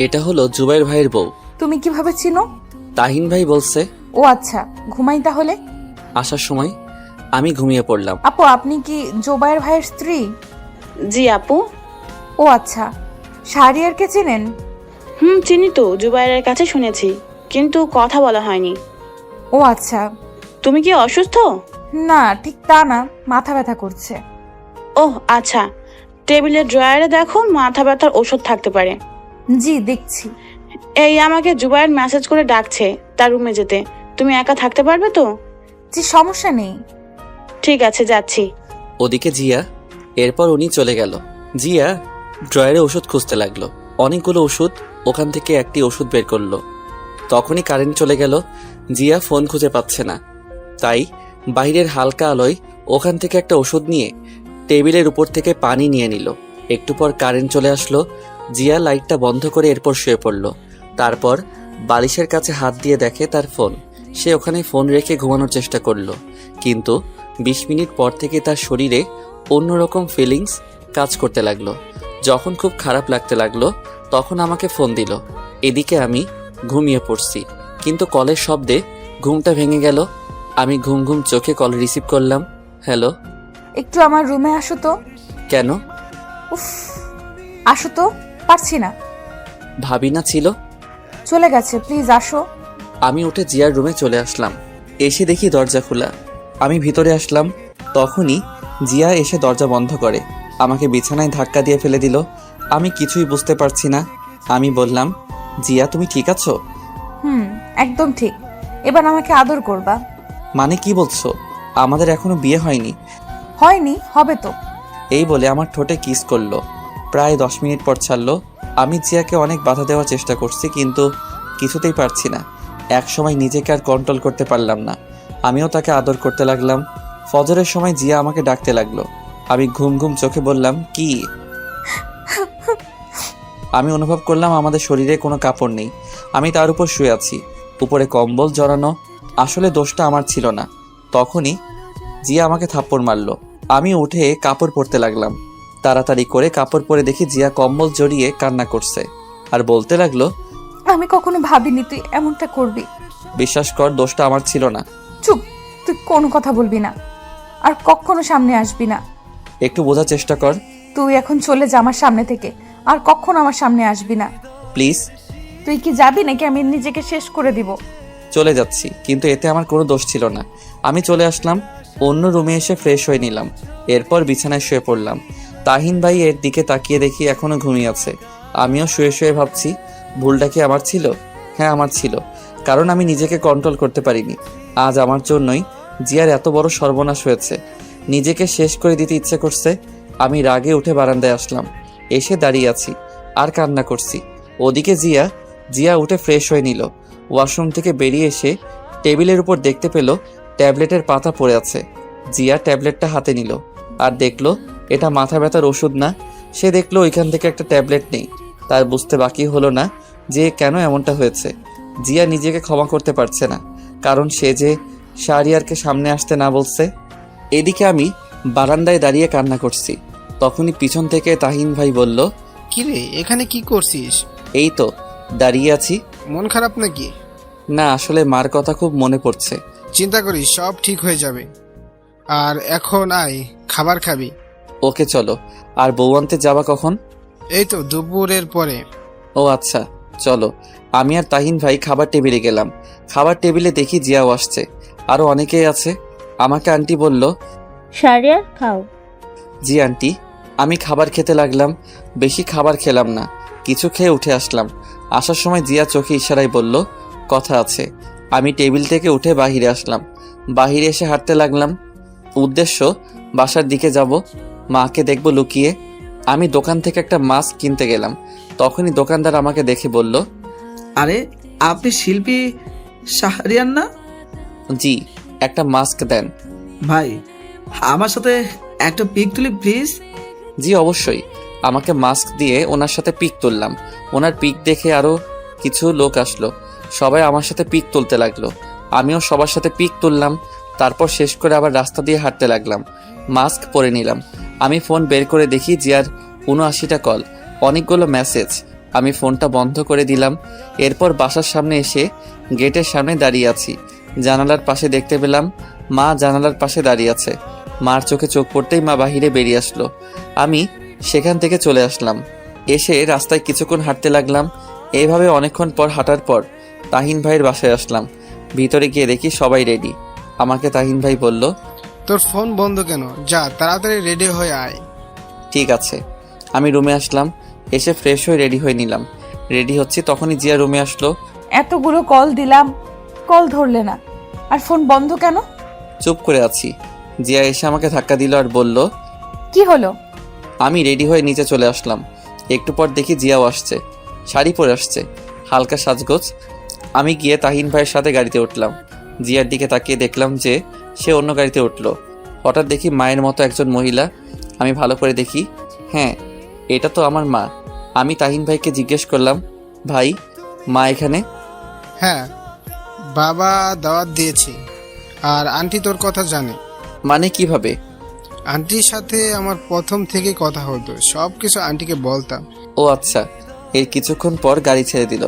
এটা হলো জুবাইর ভাইয়ের বউ। তুমি কিভাবে চিনো? তাহিন ভাই বলছে। ও আচ্ছা, ঘুমাই তাহলে। আসার সময় আমি ঘুমিয়ে পড়লাম। আপু, আপনি কি জুবাইর ভাইয়ের স্ত্রী? জি আপু। ও আচ্ছা, শাহরিয়ারকে চেনেন? চিনি তো, জুবাইরের কাছে শুনেছি, কিন্তু কথা বলা হয়নি। ও আচ্ছা। তুমি কি অসুস্থ? না, ঠিক তা না, মাথা ব্যথা করছে। ওহ আচ্ছা, টেবিলের ড্রয়ারে দেখো, মাথা ব্যথার ওষুধ থাকতে পারে। জি, দেখছি। এই আমাকে জুবাইর মেসেজ করে ডাকছে তার রুমে যেতে। তুমি একা থাকতে পারবে তো? জি, সমস্যা নেই। ঠিক আছে, যাচ্ছি। ওদিকে জিয়া। এরপর উনি চলে গেল। জিয়া ড্রয়ারে ওষুধ খুঁজতে লাগলো। অনেকগুলো ওষুধ, ওখান থেকে একটি ওষুধ বের করলো। তখনই কারেন্ট চলে গেল। জিয়া ফোন খুঁজে পাচ্ছে না, তাই বাইরের হালকা আলোয় ওখান থেকে একটা ওষুধ নিয়ে টেবিলের উপর থেকে পানি নিয়ে নিল। একটু পর কারেন্ট চলে আসলো। জিয়া লাইটটা বন্ধ করে এরপর শুয়ে পড়ল। তারপর বালিশের কাছে হাত দিয়ে দেখে তার ফোন। সে ওখানে ফোন রেখে ঘুমানোর চেষ্টা করলো, কিন্তু 20 মিনিট পর থেকে তার শরীরে অন্যরকম ফিলিংস কাজ করতে লাগলো। যখন খুব খারাপ লাগতে লাগলো তখন আমাকে ফোন দিল। এদিকে আমি ঘুমিয়ে পড়ছি, কিন্তু কলের শব্দে ঘুমটা ভেঙে গেল। আমি ঘুম ঘুম চোখে কল রিসিভ করলাম। হ্যালো। একটু আমার রুমে আসো তো। কেন? উফ, আসো তো, পারছি না। ভাবি না ছিল? চলে গেছে, প্লিজ আসো। আমি উঠে জিয়ার রুমে চলে আসলাম। এসে দেখি দরজা খোলা। আমি ভিতরে আসলাম, তখনই জিয়া এসে দরজা বন্ধ করে আমাকে বিছানায় ধাক্কা দিয়ে ফেলে দিল। আমি কিছুই বুঝতে পারছি না। আমি বললাম, জিয়া তুমি ঠিক আছো? একদম ঠিক। এবার আমাকে আদর করবা। মানে কি বলছো? আমাদের এখনো বিয়ে হয়নি। হয়নি, হবে তো। এই বলে আমার ঠোঁটে কিস করলো। প্রায় 10 মিনিট পর ছাড়লো। আমি জিয়াকে অনেক বাধা দেওয়ার চেষ্টা করছি, কিন্তু কিছুতেই পারছি না। এক সময় নিজেকে আর কন্ট্রোল করতে পারলাম না। আমিও তাকে আদর করতে লাগলাম। ফজরের সময় জিয়া আমাকে ডাকতে লাগলো। আমি ঘুম ঘুম চোখে বললাম, কি? আমি অনুভব করলাম আমাদের শরীরে কোনো কাপড় নেই। আমি তার উপর শুয়ে আছি, উপরে কম্বল জড়ানো। আসলে দোষটা আমার ছিল না। তখনই জিয়া আমাকে থাপ্পড় মারলো। আমি উঠে কাপড় পরতে লাগলাম। তাড়াতাড়ি করে কাপড় পরে দেখি জিয়া কম্বল জড়িয়ে কান্না করছে আর বলতে লাগলো, আমি কখনো ভাবিনি তুই এমনটা করবি। বিশ্বাস কর, দোষটা আমার ছিল না। চুপ, তুই কোনো কথা বলবি না, আর কখনো সামনে আসবি না। একটু বোঝার চেষ্টা কর। তুই এখন চলে যা আমার সামনে থেকে, আর কখনো আমার সামনে আসবি না প্লিজ। তুই কি যাবি নাকি আমি নিজেকে শেষ করে দিব? চলে যাচ্ছি, কিন্তু এতে আমার কোনো দোষ ছিল না। আমি চলে আসলাম, অন্য রুমে এসে ফ্রেশ হয়ে নিলাম। এরপর বিছানায় শুয়ে পড়লাম। তাহিন ভাই এর দিকে তাকিয়ে দেখি এখনো ঘুমিয়ে আছে। আমিও শুয়ে শুয়ে ভাবছি, ভুলটা কি আমার ছিল? হ্যাঁ, আমার ছিল, কারণ আমি নিজেকে কন্ট্রোল করতে পারিনি। আজ আমার জন্যই জিয়ার এত বড় সর্বনাশ হয়েছে। নিজেকে শেষ করে দিতে ইচ্ছে করছে। আমি রাগে উঠে বারান্দায় আসলাম। এসে দাঁড়িয়ে আছি আর কান্না করছি। ওদিকে জিয়া উঠে ফ্রেশ হয়ে নিল। ওয়াশরুম থেকে বেরিয়ে এসে টেবিলের উপর দেখতে পেল ট্যাবলেটের পাতা পড়ে আছে। জিয়া ট্যাবলেটটা হাতে নিল আর দেখলো এটা মাথা ব্যথার ওষুধ না। সে দেখলো ওইখান থেকে একটা ট্যাবলেট নেই। তার বুঝতে বাকি হলো না যে কেন এমনটা হয়েছে। জিয়া নিজেকে ক্ষমা করতে পারছে না, কারণ সে যে শাহরিয়ারকে সামনে আসতে না বলছে। এদিকে আমি বারান্দায় দাঁড়িয়ে কান্না করছি। তখনই পিছন থেকে তাহিন ভাই বলল, কিরে এখানে কি করছিস? এই তো দাঁড়িয়ে আছি। মন খারাপ নাকি? না, আসলে মার কথা খুব মনে পড়ছে। চিন্তা করিস, সব ঠিক হয়ে যাবে। আর এখন আয়, খাবার খাবি। ওকে চলো। আর বউ আনতে যাবা কখন? এই তো দুপুরের পরে। ও আচ্ছা, চলো। আমি আর তাহিন ভাই খাবার টেবিলে গেলাম। খাবার টেবিলে দেখি জিয়াও আসছে, আরো অনেকেই আছে। আমাকে আন্টি বলল, শাহরিয়ার খাও। জি আন্টি। আমি খাবার খেতে লাগলাম। বেশি খাবার খেলাম না, কিছু খেয়ে উঠে আসলাম। আসার সময় জিয়া চোখে ইশারায় বলল, কথা আছে। আমি টেবিল থেকে উঠে বাহিরে আসলাম। বাহিরে এসে হাঁটতে লাগলাম। উদ্দেশ্য বাসার দিকে যাব, মাকে দেখব লুকিয়ে। আমি দোকান থেকে একটা মাস্ক কিনতে গেলাম। তখনই দোকানদার আমাকে দেখে বলল, আরে আপনি শিল্পী শাহরিয়ার না? জি, একটা মাস্ক দেন। ভাই আমার সাথে একটা পিক তুলি প্লিজ। জি অবশ্যই। আমাকে মাস্ক দিয়ে ওনার সাথে পিক তুললাম। ওনার পিক দেখে আরো কিছু লোক আসলো। সবাই আমার সাথে পিক তুলতে লাগলো। আমিও সবার সাথে পিক তুললাম। তারপর শেষ করে আবার রাস্তা দিয়ে হাঁটতে লাগলাম। মাস্ক পরে নিলাম। আমি ফোন বের করে দেখি জিয়ার ৭৯টা কল, অনেকগুলো মেসেজ। আমি ফোনটা বন্ধ করে দিলাম। এরপর বাসার সামনে এসে গেটের সামনে দাঁড়িয়ে আছি। জানালার পাশে দেখতে পেলাম মা জানালার পাশে দাঁড়িয়ে আছে। মার চোখে চোখ পড়তেই মা বাহিরে বেরিয়ে আসলো। আমি সেখান থেকে চলে আসলাম। এসে রাস্তায় কিছুক্ষণ হাঁটতে লাগলাম। এইভাবে অনেকক্ষণ পর হাঁটার পর তাহিন ভাইয়ের বাসায় আসলাম। ভিতরে গিয়ে দেখি সবাই রেডি। আমাকে তাহিন ভাই বলল, তোর ফোন বন্ধ কেন? যা তাড়াতাড়ি রেডি হয়ে আয়। ঠিক আছে। আমি রুমে আসলাম। এসে ফ্রেশ হয়ে রেডি হয়ে নিলাম। রেডি হচ্ছি, তখনই জিয়া রুমে আসলো। এতগুলো কল দিলাম, কল ধরলে না, আর ফোন বন্ধ কেন? চুপ করে আছি। জিয়া এসে আমাকে ধাক্কা দিল আর বলল, কি হলো? আমি রেডি হয়ে নিচে চলে আসলাম। একটু পর দেখি জিয়াও আসছে, শাড়ি পরে আসছে, হালকা সাজগোজ। আমি গিয়ে তাহিন ভাইয়ের সাথে গাড়িতে উঠলাম। জিয়ার দিকে তাকিয়ে দেখলাম যে সে অন্য গাড়িতে উঠলো। হঠাৎ দেখি মায়ের মতো একজন মহিলা। আমি ভালো করে দেখি, হ্যাঁ, এটা তো আমার মা। আমি তাহিন ভাইকে জিজ্ঞেস করলাম, ভাই, মা এখানে? হ্যাঁ, বাবা দাওয়াত দিয়েছে আর আন্টি তোর কথা জানে। মানে কিভাবে? আন্টির সাথে আমার প্রথম থেকে কথা হতো, সব কিছু আন্টিকে বলতাম। ও আচ্ছা। এর কিছুক্ষণ পর গাড়ি ছেড়ে দিল।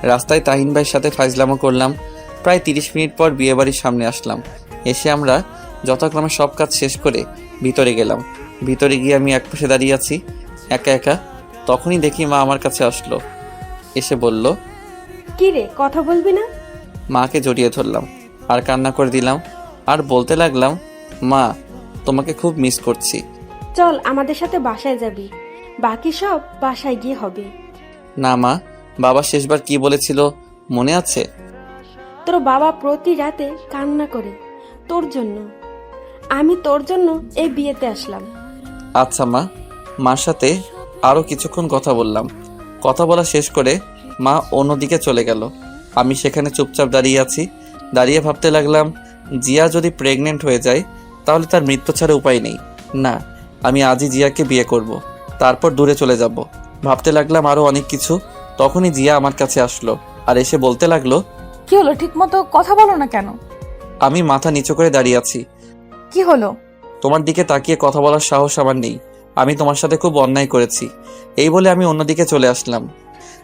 রাস্তায় তাহিন ভাইয়ের সাথে ফাইজলামো করলাম। প্রায় 30 মিনিট পর বিয়েবাড়ির সামনে আসলাম। এসে আমরা যথাক্রমে সব কাজ শেষ করে ভিতরে গেলাম। ভিতরে গিয়ে আমি একপাশে দাঁড়িয়ে আছি একা একা। তখনই দেখি মা আমার কাছে আসলো, এসে বলল, কি রে, কথা বলবি না? মাকে জড়িয়ে ধরলাম আর কান্না করে দিলাম আর বলতে লাগলাম, মা, তোমাকে খুব মিস করছি। চল আমাদের সাথে বাসায় যাবি, বাকি সব বাসায় গিয়ে হবে। না মা, বাবা শেষবার কি বলেছিল মনে আছে? তোর বাবা প্রতি রাতে কান্না করে তোর জন্য। আমি তোর জন্য এই বিয়েতে আসলাম। আচ্ছা মা। মার সাথে আরও কিছুক্ষণ কথা বললাম। কথা বলা শেষ করে মা অন্যদিকে চলে গেল। আমি সেখানে চুপচাপ দাঁড়িয়ে আছি। দাঁড়িয়ে ভাবতে লাগলাম, জিয়া যদি প্রেগনেন্ট হয়ে যায় তাহলে তার মৃত্যু ছাড়া উপায় নেই। না, আমি আজই জিয়াকে বিয়ে করব, তারপর দূরে চলে যাব। ভাবতে লাগলাম আরও অনেক কিছু। তখনই জিয়া আমার কাছে আসলো আর এসে বলতে লাগলো, কি হলো? ঠিক মতো কথা বলো না কেন? আমি মাথা নিচু করে দাঁড়িয়ে আছি। কি হলো? তোমার দিকে তাকিয়ে কথা বলার সাহস আমার নেই। আমি তোমার সাথে খুব অন্যায় করেছি। এই বলে আমি অন্যদিকে চলে আসলাম।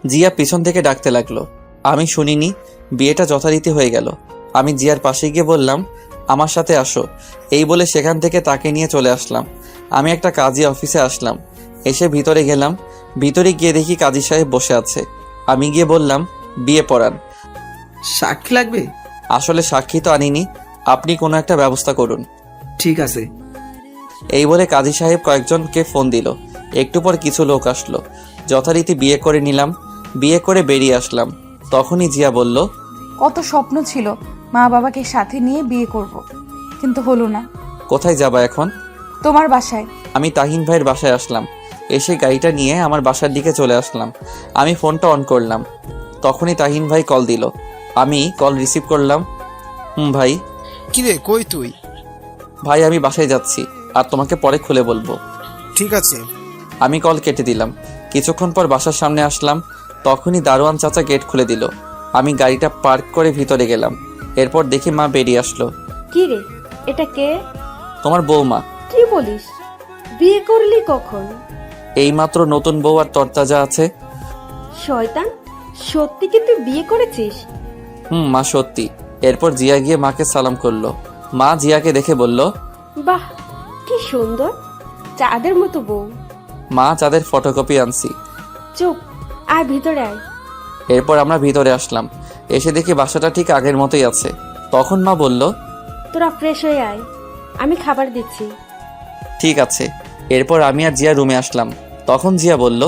জিয়া পিছন থেকে ডাকতে লাগলো। আমি শুনিনি। বিয়েটা যথারীতি হয়ে গেল। আমি জিয়ার পাশে গিয়ে বললাম, আমার সাথে আসো। এই বলে সেখান থেকে তাকে নিয়ে চলে আসলাম। আমি একটা কাজী অফিসে আসলাম। এসে ভিতরে গেলাম। ভিতরে গিয়ে দেখি কাজী সাহেব বসে আছে। আমি গিয়ে বললাম, বিয়ে পড়ান। সাক্ষী লাগবে? আসলে সাক্ষী তো আনিনি, আপনি কোনো একটা ব্যবস্থা করুন। ঠিক আছে। এই বলে কাজী সাহেব কয়েকজনকে ফোন দিল। একটু পর কিছু লোক আসলো। যথারীতি বিয়ে করে নিলাম। বিয়ে করে বেরিয়ে আসলাম। তখনই জিয়া বলল, কত স্বপ্ন ছিল মা বাবাকে সাথে নিয়ে বিয়ে করব, কিন্তু হলো না। কোথায় যাবা এখন? তোমার বাসায়। আমি তাহিন ভাইয়ের বাসায় আসলাম। এসে গাড়িটা নিয়ে আমার বাসার দিকে চলে আসলাম। আমি ফোনটা অন করলাম। তখনই তাহিন ভাই কল দিল। আমি কল রিসিভ করলাম। ভাই। কিরে, কই তুই? ভাই, আমি বাসায় যাচ্ছি, আর তোমাকে পরে খুলে বলবো। ঠিক আছে। আমি কল কেটে দিলাম। কিছুক্ষণ পর বাসার সামনে আসলাম। তখনই দারোয়ান চাচা গেট খুলে দিল। আমি গাড়িটা পার্ক করে ভিতরে গেলাম। এরপর দেখি মা বেরিয়ে আসলো। কি রে, এটা কে? তোমার বৌমা। কি বলিস? বিয়ে করলি কখন? এইমাত্র নতুন বউ আর তরতাজা আছে। শয়তান, সত্যি কি তুই বিয়ে করেছিস? মা, সত্যি। এরপর জিয়া গিয়ে মাকে সালাম করলো। মা জিয়াকে দেখে বলল, বাহ, কি সুন্দর, চাঁদের মতো বউ। মা, চাঁদের ফটোকপি আনছি। চুপ, আয় ভিতরে আয়। এরপর আমরা ভিতরে আসলাম। এসে দেখি বাসাটা ঠিক আগের মতোই আছে। তখন মা বলল, তোরা ফ্রেশ হয়ে আয়, আমি খাবার দিচ্ছি। ঠিক আছে। এরপর আমি আর জিয়া রুমে আসলাম। তখন জিয়া বলল,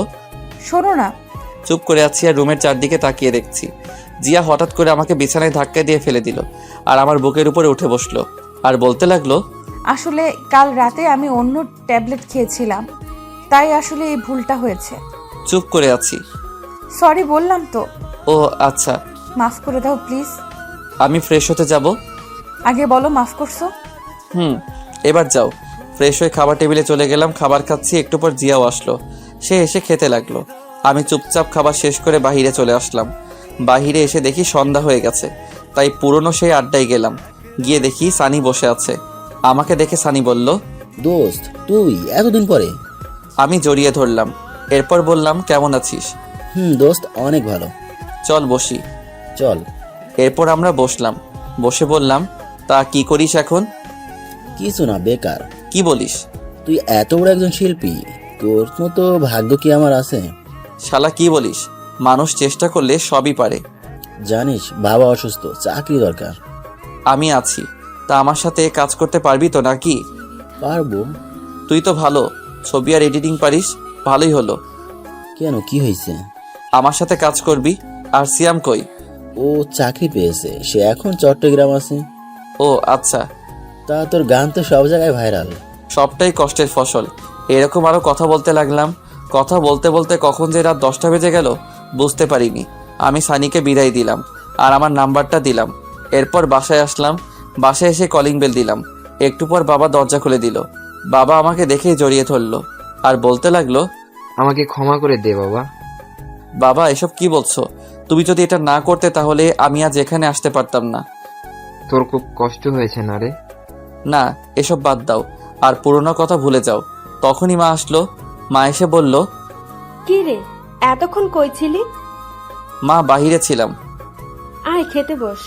শোনো না। চুপ করে আছি আর রুমের চারদিকে তাকিয়ে দেখছি। জিয়া হঠাৎ করে আমাকে বিছানায় ধাক্কা দিয়ে ফেলে দিল আর আমার বুকের উপরে উঠে বসলো আর বলতে লাগলো, আসলে কাল রাতে আমি অন্য ট্যাবলেট খেয়েছিলাম, তাই আসলে এই ভুলটা হয়েছে। চুপ করে আছি। সরি বললাম তো। ও আচ্ছা। মাফ করে দাও প্লিজ। আমি ফ্রেশ হতে যাব। আগে বলো মাফ করছো। এবার যাও। ফ্রেশ হয়ে খাবার টেবিলে চলে গেলাম। খাবার খাচ্ছি। একটু পর জিয়াও আসলো। সে এসে খেতে লাগলো। আমি চুপচাপ খাবার শেষ করে বাহিরে চলে আসলাম। বাহিরে এসে দেখি সন্ধ্যা হয়ে গেছে, তাই পুরনো সেই আড্ডায় গেলাম। গিয়ে দেখি সানি বসে আছে। আমাকে দেখে সানি বলল, দোস্ত, তুই এতদিন পরে? আমি জড়িয়ে ধরলাম। এরপর বললাম, কেমন আছিস? দোস্ত, অনেক ভালো। চল বসি। চল। এরপর আমরা বসলাম। বসে বললাম, তা কি করিস এখন? কিছু না, বেকার। কি বলিস? তুই এত বড় একজন শিল্পী, তোর মতো ভাগ্য কি আমার আছে? শালা কি বলিস? মানুষ চেষ্টা করলে সবই পারে। জানিস, বাবা অসুস্থ, চাকরি দরকার। আমি আছি। তা আমার সাথে কাজ করতে পারবি তো নাকি? পারবো। তুই তো ভালো ছবি আর এডিটিং পারিস। ভালোই হলো। কেন, কি হয়েছে? আমার সাথে কাজ করবি। আর সিয়াম কই? ও চাকরি পেয়েছে, সে এখন চট্টগ্রাম আছে। ও আচ্ছা। তা তোর গান তো সব জায়গায় ভাইরাল। সবটাই কষ্টের ফসল। এরকম আরো কথা বলতে লাগলাম। কথা বলতে বলতে কখন যে রাত 10টা বেজে গেল বুঝতে পারিনি। আমি সানিকে বিদায় দিলাম আর আমার নাম্বারটা দিলাম। এরপর বাসায় আসলাম। বাসায় এসে কলিং বেল দিলাম। একটু পর বাবা দরজা খুলে দিল। বাবা আমাকে দেখেই জড়িয়ে ধরলো আর বলতে লাগলো, আমাকে ক্ষমা করে দে বাবা। বাবা এসব কি বলছো? তুমি যদি এটা না করতে তাহলে আমি আজ এখানে আসতে পারতাম না। তোর খুব কষ্ট হয়েছে না রে? না, এসব বাদ দাও আর পুরোনো কথা ভুলে যাও। তখনই মা আসলো। মা এসে বলল, কি রে, এতক্ষণ কই ছিলি? মা বাহিরে ছিলাম। আয় খেতে বস,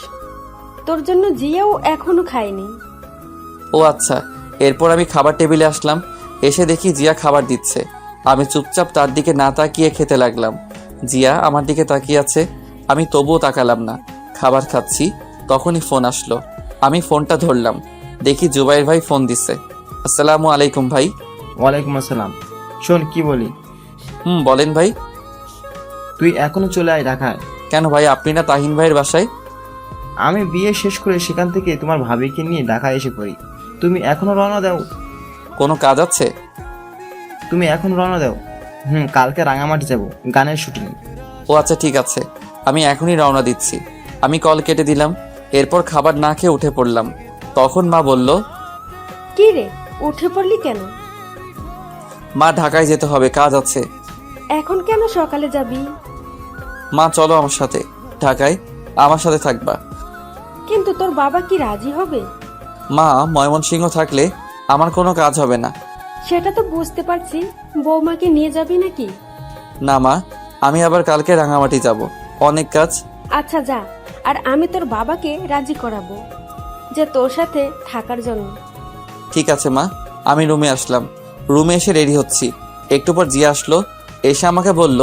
তোর জন্য জিয়াও এখনো খায়নি। ও আচ্ছা। এরপর আমি খাবার টেবিলে আসলাম। এসে দেখি জিয়া খাবার দিচ্ছে। আমি চুপচাপ তার দিকে না তাকিয়ে খেতে লাগলাম। জিয়া আমার দিকে তাকিয়ে আছে, আমি তবুও তাকালাম না। খাবার খাচ্ছি, তখনই ফোন আসলো। আমি ফোনটা ধরলাম, দেখি জুবাইর ভাই ফোন দিচ্ছে। আসসালামু আলাইকুম ভাই। ওয়ালাইকুম আসসালাম। শোন কি বলি। বলেন ভাই। তুই এখনো চলে আয় ঢাকায়। কেন ভাই, আপনি না তাহিন ভাইয়ের বাসায়? আমি বিয়ে শেষ করে সেখান থেকে তোমার ভাবিকে নিয়ে ঢাকায় এসে পড়ি। তুমি এখনো রওনা দাও? কোনো কাজ আছে? তুমি এখন রওনা দাও। কালকে রাঙামাটি যাব, গানের শুটিং। ও আচ্ছা ঠিক আছে, আমি এখনই রওনা দিচ্ছি। আমি কল কেটে দিলাম। এরপর খাবার না খেয়ে উঠে পড়লাম। তখন মা বলল, কি রে, উঠে পড়লি কেন? মা ঢাকায় যেতে হবে, কাজ আছে। এখন কেন সকালে যাবি? মা চলো আমার সাথে ঢাকায়, আমার সাথে থাকবা। কিন্তু তোর বাবা কি রাজি হবে? মা, ময়মনসিংহ থাকলে আমার কোনো কাজ হবে না। সেটা তো বুঝতে পারছি, বৌমাকে নিয়ে যাবি নাকি? না মা, আমি আবার কালকে রাঙামাটি যাব, অনেক কাজ। আচ্ছা যা, আর আমি তোর বাবাকে রাজি করাবো যে তোর সাথে থাকার জন্য। ঠিক আছে মা। আমি রুমে আসলাম। রুমে এসে রেডি হচ্ছি। একটু পর জিয়া আসলো। এসে আমাকে বলল,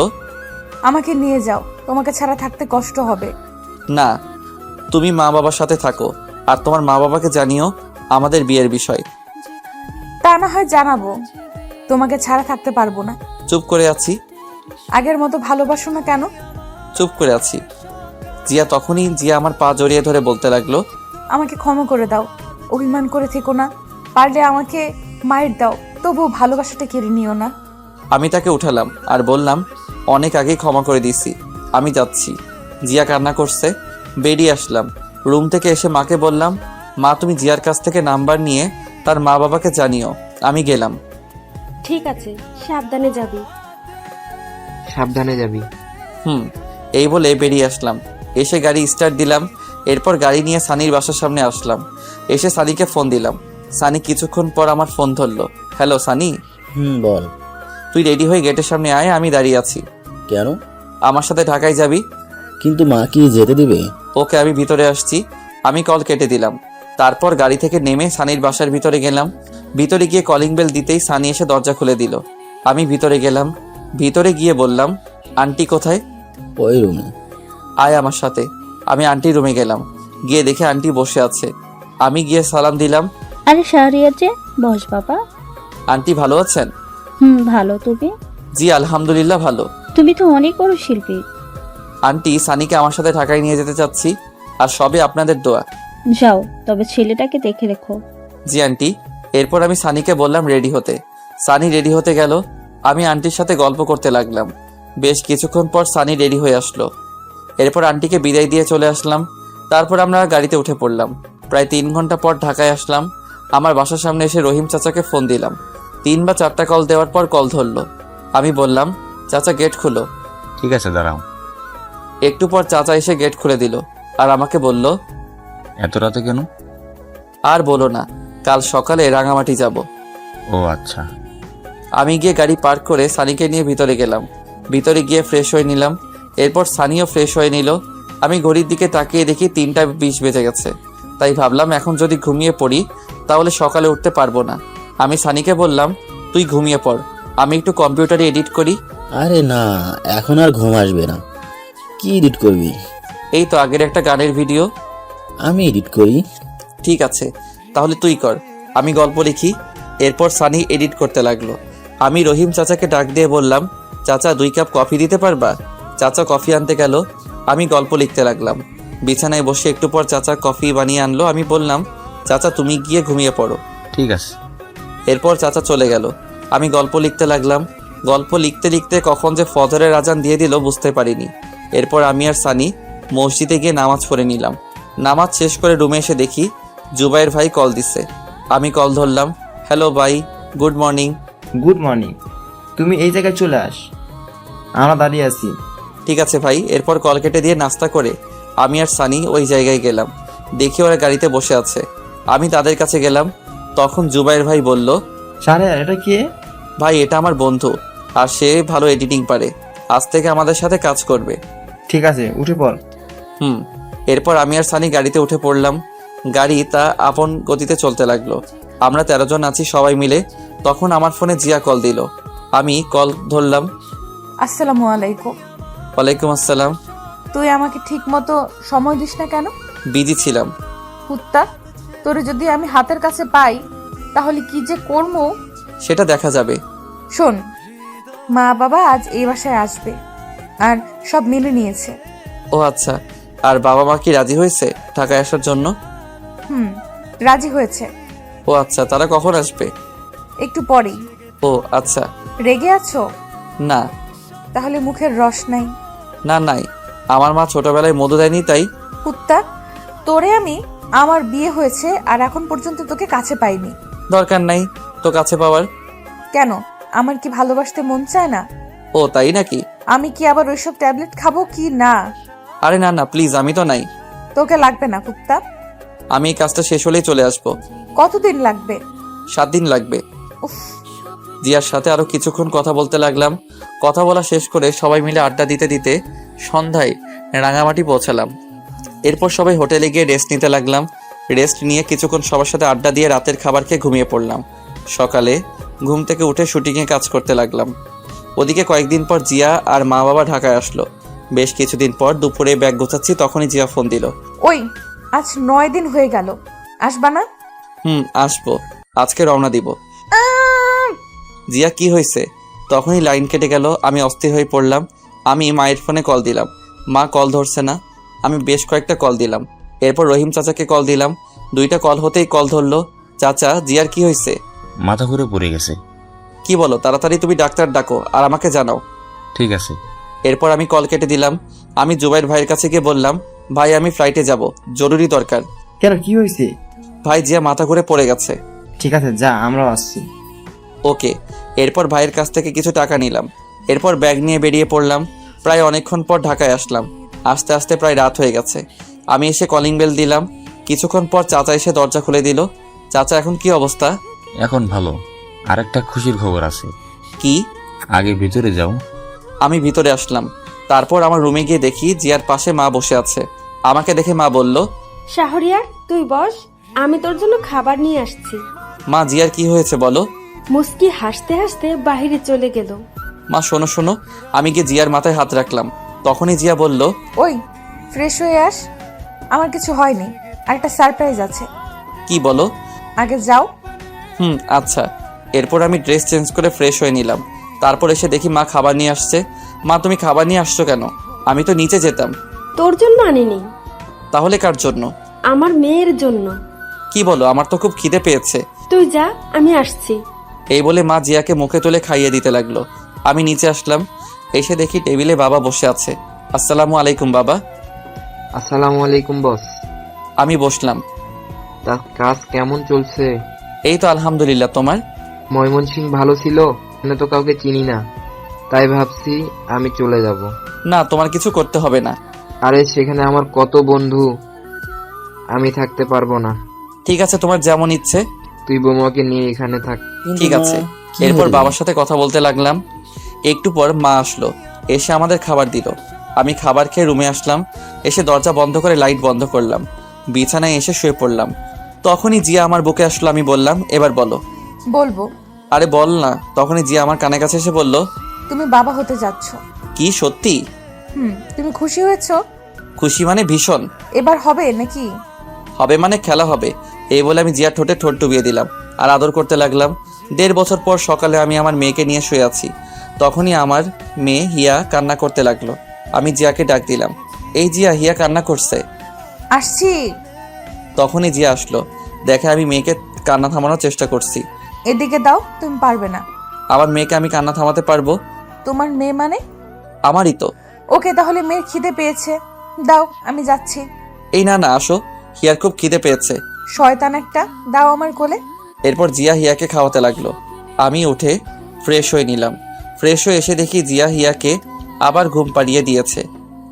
আমাকে নিয়ে যাও, তোমাকে ছাড়া থাকতে কষ্ট হবে। না, তুমি মা বাবার সাথে থাকো আর তোমার মা বাবাকে জানিও আমাদের বিয়ের বিষয়। তা না হয় জানাবো, তোমাকে ছাড়া থাকতে পারবো না। চুপ করে আছি। আগের মতো ভালোবাসো না কেন? চুপ করে আছি। জিয়া আমার পা জড়িয়ে ধরে বলতে লাগলো, আমাকে ক্ষমা করে দাও, অভিমান করে থেকো না, পারলে আমাকে মায়ের দাও, তবুও ভালোবাসাটা কেড়ে নিও না। আমি তাকে উঠালাম আর বললাম, অনেক আগেই ক্ষমা করে দিয়েছি, আমি যাচ্ছি। জিয়া কান্না করছে। বেরিয়ে আসলাম। রুম থেকে এসে মাকে বললাম, মা তুমি জিয়ার কাছ থেকে নাম্বার নিয়ে তার মা বাবাকে জানিও। আমি গেলাম। ঠিক আছে, সাবধানে যাবি। সাবধানে যাবি। এই বলে বেরিয়ে আসলাম। এসে গাড়ি স্টার্ট দিলাম। এরপর গাড়ি নিয়ে সানির বাসার সামনে আসলাম। এসে সানিকে ফোন দিলাম। সানি কিছুক্ষণ পর আমার ফোন ধরলো। হ্যালো সানি। বল। তুই রেডি হয়ে গেটের সামনে আয়, আমি দাঁড়িয়ে আছি। কেন? আমার সাথে ঢাকায় যাবি। কিন্তু মা কি যেতে দিবে? ওকে, আমি ভিতরে আসছি। আমি কল কেটে দিলাম। তারপর গাড়ি থেকে নেমে সানির বাসার ভিতরে গেলাম। ভিতরে গিয়ে কলিং বেল দিতেই সানি এসে দরজা খুলে দিল। আমি ভিতরে গেলাম। ভিতরে গিয়ে বললাম, আন্টি কোথায়? ওই রুমে। আয় আমার সাথে। আমি আন্টির রুমে গেলাম। গিয়ে দেখে আন্টি বসে আছে। আমি গিয়ে সালাম দিলাম। আরে শাহরিয়ার যে, বস বাবা। আন্টি ভালো আছেন? ভালো, তুমি? জি আলহামদুলিল্লাহ ভালো। তুমি তো অনেক বড় শিল্পী। আন্টি, সানিকে আমার সাথে ঢাকায় নিয়ে যেতে চাচ্ছি, আর সবে আপনাদের দোয়া। যাও, তবে ছেলেটাকে দেখে রেখো। জি আন্টি। এরপর আমি সানিকে বললাম রেডি হতে। সানি রেডি হতে গেল। আমি আন্টির সাথে গল্প করতে লাগলাম। বেশ কিছুক্ষণ পর সানি রেডি হয়ে আসলো। এরপর আন্টিকে বিদায় দিয়ে চলে আসলাম। তারপর আমরা গাড়িতে উঠে পড়লাম। প্রায় 3 ঘন্টা পর ঢাকায় আসলাম। আমার বাসার সামনে এসে রহিম চাচাকে ফোন দিলাম। 3 বা 4টা কল দেওয়ার পর কল ধরলো। আমি বললাম, চাচা গেট খুলো। ঠিক আছে দাঁড়াও। একটু পর চাচা এসে গেট খুলে দিল আর আমাকে বলল, এত রাতে কেন? আর বলো না, কাল সকালে রাঙামাটি যাব। ও আচ্ছা। আমি গিয়ে গাড়ি পার্ক করে সানিকে নিয়ে ভিতরে গেলাম। ভিতরে গিয়ে ফ্রেশ হয়ে নিলাম। এরপর সানিও ফ্রেশ হয়ে নিল। আমি ঘড়ির দিকে তাকিয়ে দেখি 3টা 20 বেজে গেছে। তাই ভাবলাম এখন যদি ঘুমিয়ে পড়ি তাহলে সকালে উঠতে পারবো না। আমি সানিকে বললাম, তুই ঘুমিয়ে পড়, আমি একটু কম্পিউটারে এডিট করি। আরে না, এখন আর ঘুম আসবে না। কি এডিট করবি? এই তো আগের একটা গানের ভিডিও। আমি এডিট করি। ঠিক আছে, তাহলে তুই কর, আমি গল্প লিখি। এরপর সানি এডিট করতে লাগলো। আমি রহিম চাচাকে ডাক দিয়ে বললাম, চাচা 2 কাপ কফি দিতে পারবা? চাচা কফি আনতে গেল। আমি গল্প লিখতে লাগলাম। বিছানায় বসে একটু পর চাচা কফি বানিয়ে আনলো। আমি বললাম, চাচা তুমি গিয়ে ঘুমিয়ে পড়ো। ঠিক আছে। এরপর চাচা চলে গেল। আমি গল্প লিখতে লাগলাম। গল্প লিখতে লিখতে কখন যে ফজরের আজান দিয়ে দিল বুঝতে পারিনি। এরপর আমি আর সানি মসজিদে গিয়ে নামাজ পড়ে নিলাম। নামাজ শেষ করে রুমে এসে দেখি জুবাইর ভাই কল দিচ্ছে। আমি কল ধরলাম। হ্যালো ভাই, গুড মর্নিং। Good morning. তুমি এই জায়গায় চলে আস, আমরা দাঁড়িয়ে আছি। ঠিক আছে ভাই। এরপর কল কেটে দিয়ে নাস্তা করে আমি আর সানি ওই জায়গায় গেলাম। দেখি ওরা গাড়িতে বসে আছে। আমি তাদের কাছে গেলাম। তখন জুবাইর ভাই বলল, শাহরিয়ার এটা কে? ভাই এটা আমার বন্ধু, আর সে ভালো এডিটিং পারে। আজ থেকে আমাদের সাথে কাজ করবে। ঠিক আছে, উঠে পড়। এরপর আমি আর সানি গাড়িতে উঠে পড়লাম। গাড়ি তা আপন গতিতে চলতে লাগলো। আমরা 13 জন আছি সবাই মিলে। তখন আমার ফোনে জিয়া কল দিল। আমি কল ধরলাম। আসসালামু আলাইকুম। ওয়ালাইকুম আসসালাম। তুই আমাকে ঠিক মতো সময় দিস না কেন? বিজি ছিলাম। কুত্তা, তোরে যদি আমি হাতের কাছে পাই তাহলে কি যে করবো সেটা দেখা যাবে। শোন, মা বাবা আজ এই বাসায় আসবে আর সব মেনে নিয়েছে। ও আচ্ছা। আর বাবা মা কি রাজি হয়েছে ঢাকায় আসার জন্য? রাজি হয়েছে। ও আচ্ছা, তারা কখন আসবে? একটু পরেই। ও আচ্ছা। রেগে আছো? না তাহলে মুখের রস নাই? না নাই, আমার মা ছোটবেলায় মধু দেয়নি তাই। কুত্তা, তোরে আমি আমার বিয়ে হয়েছে আর এখন পর্যন্ত তোকে কাছে পাইনি। দরকার নাই তো কাছে পাওয়ার। কেন, আমার কি ভালোবাসতে মন চায় না? ও তাই নাকি? আমি কি আবার ওইসব ট্যাবলেট খাবো কি না? আরে না না প্লিজ, আমি তো নাই। তোকে লাগবে না কুত্তা। আমি এই কাজটা শেষ হলেই চলে আসবো। কতদিন লাগবে? 7 দিন লাগবে। উফ। জিয়ার সাথে আরো কিছুক্ষণ কথা বলতে লাগলাম। কথা বলা শেষ করে সবাই মিলে আড্ডা দিতে দিতে সন্ধ্যায় রাঙামাটি পৌঁছালাম। এরপর সবাই হোটেলে গিয়ে রেস্ট নিতে লাগলাম। রেস্ট নিয়ে কিছুক্ষণ সবার সাথে আড্ডা দিয়ে রাতের খাবার খেয়ে ঘুমিয়ে পড়লাম। সকালে ঘুম থেকে উঠে শুটিংয়ে কাজ করতে লাগলাম। ওদিকে কয়েকদিন পর জিয়া আর মা বাবা ঢাকায় আসলো। বেশ কিছুদিন পর দুপুরে ব্যাগ গোছাচ্ছি, তখনই জিয়া ফোন দিল। ওই, আজ 9 দিন হয়ে গেল, আসবা না? আসবো, আজকে রওনা দিব। জিয়া কি হয়েছে? তখনই লাইন কেটে গেল। আমি অস্থির হয়ে পড়লাম। আমি মায়ের ফোনে কল দিলাম, মা কল ধরছে না। আমি বেশ কয়েকটা কল দিলাম। এরপর রহিম চাচাকে কল দিলাম। 2টা কল হতেই কল ধরলো। চাচা, জিয়ার কি হয়েছে? মাথা ঘুরে পড়ে গেছে। কি বলো? তাড়াতাড়ি তুমি ডাক্তার ডাকো আর আমাকে জানাও। ঠিক আছে। এরপর আমি কল কেটে দিলাম। আমি জুবাইর ভাইয়ের কাছে গিয়ে বললাম, ভাই আমি ফ্লাইটে যাব, জরুরি দরকার। কেন, কি হয়েছে? ভাই জিয়া মাথা ঘুরে পড়ে গেছে। ঠিক আছে, যা, আমরাও আসছি। ওকে। এরপর ভাইয়ের কাছ থেকে কিছু টাকা নিলাম। এরপর ব্যাগ নিয়ে বেরিয়ে পড়লাম। প্রায় অনেকক্ষণ পর ঢাকায় আসলাম। আস্তে আস্তে প্রায় রাত হয়ে গেছে। আমি এসে কলিং বেল দিলাম। কিছুক্ষণ পর চাচা এসে দরজা খুলে দিল। চাচা, এখন কি অবস্থা? এখন ভালো। আরেকটা খুশির খবর আছে। কি? আগে ভিতরে যাও। আমি ভিতরে আসলাম। তারপর আমার রুমে গিয়ে দেখি জিয়ার পাশে মা বসে আছে। আমাকে দেখে মা বলল, শাহরিয়ার তুই বস, আমি তোর জন্য খাবার নিয়ে আসছি। মা জিয়ার কি হয়েছে বলো? মুস্কি হাসতে হাসতে বাহিরে চলে গেল। মা শোনো শোনো। আমি গিয়ে জিয়ার মাথায় হাত রাখলাম। তখনই জিয়া বলল, ওই, ফ্রেশ হয়ে আস, আমার কিছু হয়নি, আর একটা সারপ্রাইজ আছে। কি বলো? আগে যাও। আচ্ছা। এরপর আমি ড্রেস চেঞ্জ করে ফ্রেশ হয়ে নিলাম। তারপর এসে দেখি মা খাবার নিয়ে আসছে। মা তুমি খাবার নিয়ে আসছো কেন? আমি তো নিচে যেতাম। তোর জন্য আনিনি। তাহলে কার জন্য? আমার মেয়ের জন্য। কি বলো? আমার তো খুব খিদে পেয়েছে। তুই যা, আমি আসছি। এই বলে মা জিয়াকে মুখে তুলে খাইয়ে দিতে লাগলো। আমি নিচে আসলাম। এসে দেখি টেবিলে বাবা বসে আছে। আসসালামু আলাইকুম বাবা। আসসালামু আলাইকুম বস। আমি বসলাম। তা কাজ কেমন চলছে? এই তো আলহামদুলিল্লাহ। তোমার? ময়মনসিং ভালো ছিল? আমি তো কাউকে চিনি না, তাই ভাবছি আমি চলে যাব। না, তোমার কিছু করতে হবে না। আরে সেখানে আমার কত বন্ধু, আমি থাকতে পারবো না। ঠিক আছে, তোমার যেমন ইচ্ছে। তুই বৌমাকে নিয়ে এখানে থাক। ঠিক আছে। এরপর বাবার সাথে কথা বলতে লাগলাম। একটু পর মা আসলো, এসে আমাদের খাবার দিল। আমি খাবার খেয়ে রুমে আসলাম। এসে দরজা বন্ধ করে লাইট বন্ধ করলাম। বিছানায় এসে শুয়ে পড়লাম। তখনই জিয়া আমার বুকে আসলো। আমি বললাম, এবার বলো। বলবো। আরে বল না। তখনই জিয়া আমার কানের কাছে এসে বলল, তুমি বাবা হতে যাচ্ছ। কি সত্যি? তুমি খুশি হয়েছো? খুশি মানে ভীষণ। এবার হবে নাকি? হবে মানে খেলা হবে। এই বলে আমি জিয়ার ঠোঁটে ঠোঁট ডুবিয়ে দিলাম আর আদর করতে লাগলাম। 1.5 বছর পর সকালে আমি আমার মেয়েকে নিয়ে শুয়ে আছি। তখনই আমার মেয়ে হিয়া কান্না করতে লাগলো। আমি জিয়াকে ডাক দিলাম, এই জিয়া, হিয়া কান্না করছে। আসছি। তখনই জিয়া আসলো। দেখে আমি মেয়েকে কান্না থামানোর চেষ্টা করছি। এদিকে দাও, তুমি পারবে না। আবার মেয়েকে আমি কান্না থামাতে পারবো? তোমার মেয়ে মানে? আমারই তো। ওকে, তাহলে মেয়ের খিদে পেয়েছে, দাও আমি যাচ্ছি। এই না না, আসো, হিয়ার খুব খিদে পেয়েছে। শয়তান একটা, দাও আমার কোলে। এরপর জিয়া হিয়াকে খাওয়াতে লাগলো। আমি উঠে ফ্রেশ হয়ে নিলাম। ফ্রেশ হয়ে এসে দেখি জিয়া হিয়াকে আবার ঘুম পাড়িয়ে দিয়েছে।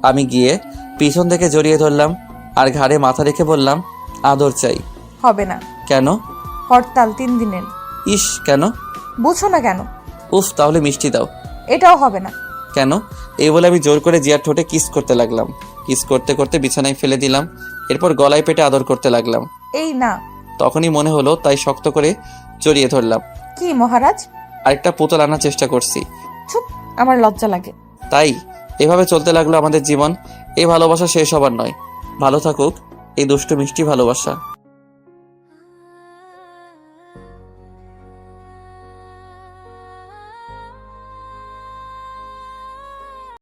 আমি গিয়ে পিছন থেকে জড়িয়ে ধরলাম আর ঘাড়ে মাথা রেখে বললাম, আদর চাই। হবে না। কেন? হরতাল 3 দিনের। ইস, কেন? বুঝো না কেন? উফ, তাহলে মিষ্টি দাও। এটাও হবে না। কেন? এই বলে আমি জোর করে জিয়ার ঠোঁটে কিস করতে লাগলাম। কিস করতে করতে বিছানায় ফেলে দিলাম। এরপর গলায় পেটে আদর করতে লাগলাম। এই না। তখনই মনে হলো, তাই শক্ত করে জড়িয়ে ধরলাম। কি মহারাজ? আরেকটা পুতুল আনার চেষ্টা করছি। চুপ, আমার লজ্জা লাগে। তাই এভাবে চলতে লাগলো আমাদের জীবন। এই ভালোবাসা শেষ হবার নয়। ভালো থাকুক এই দুষ্টু মিষ্টি ভালোবাসা।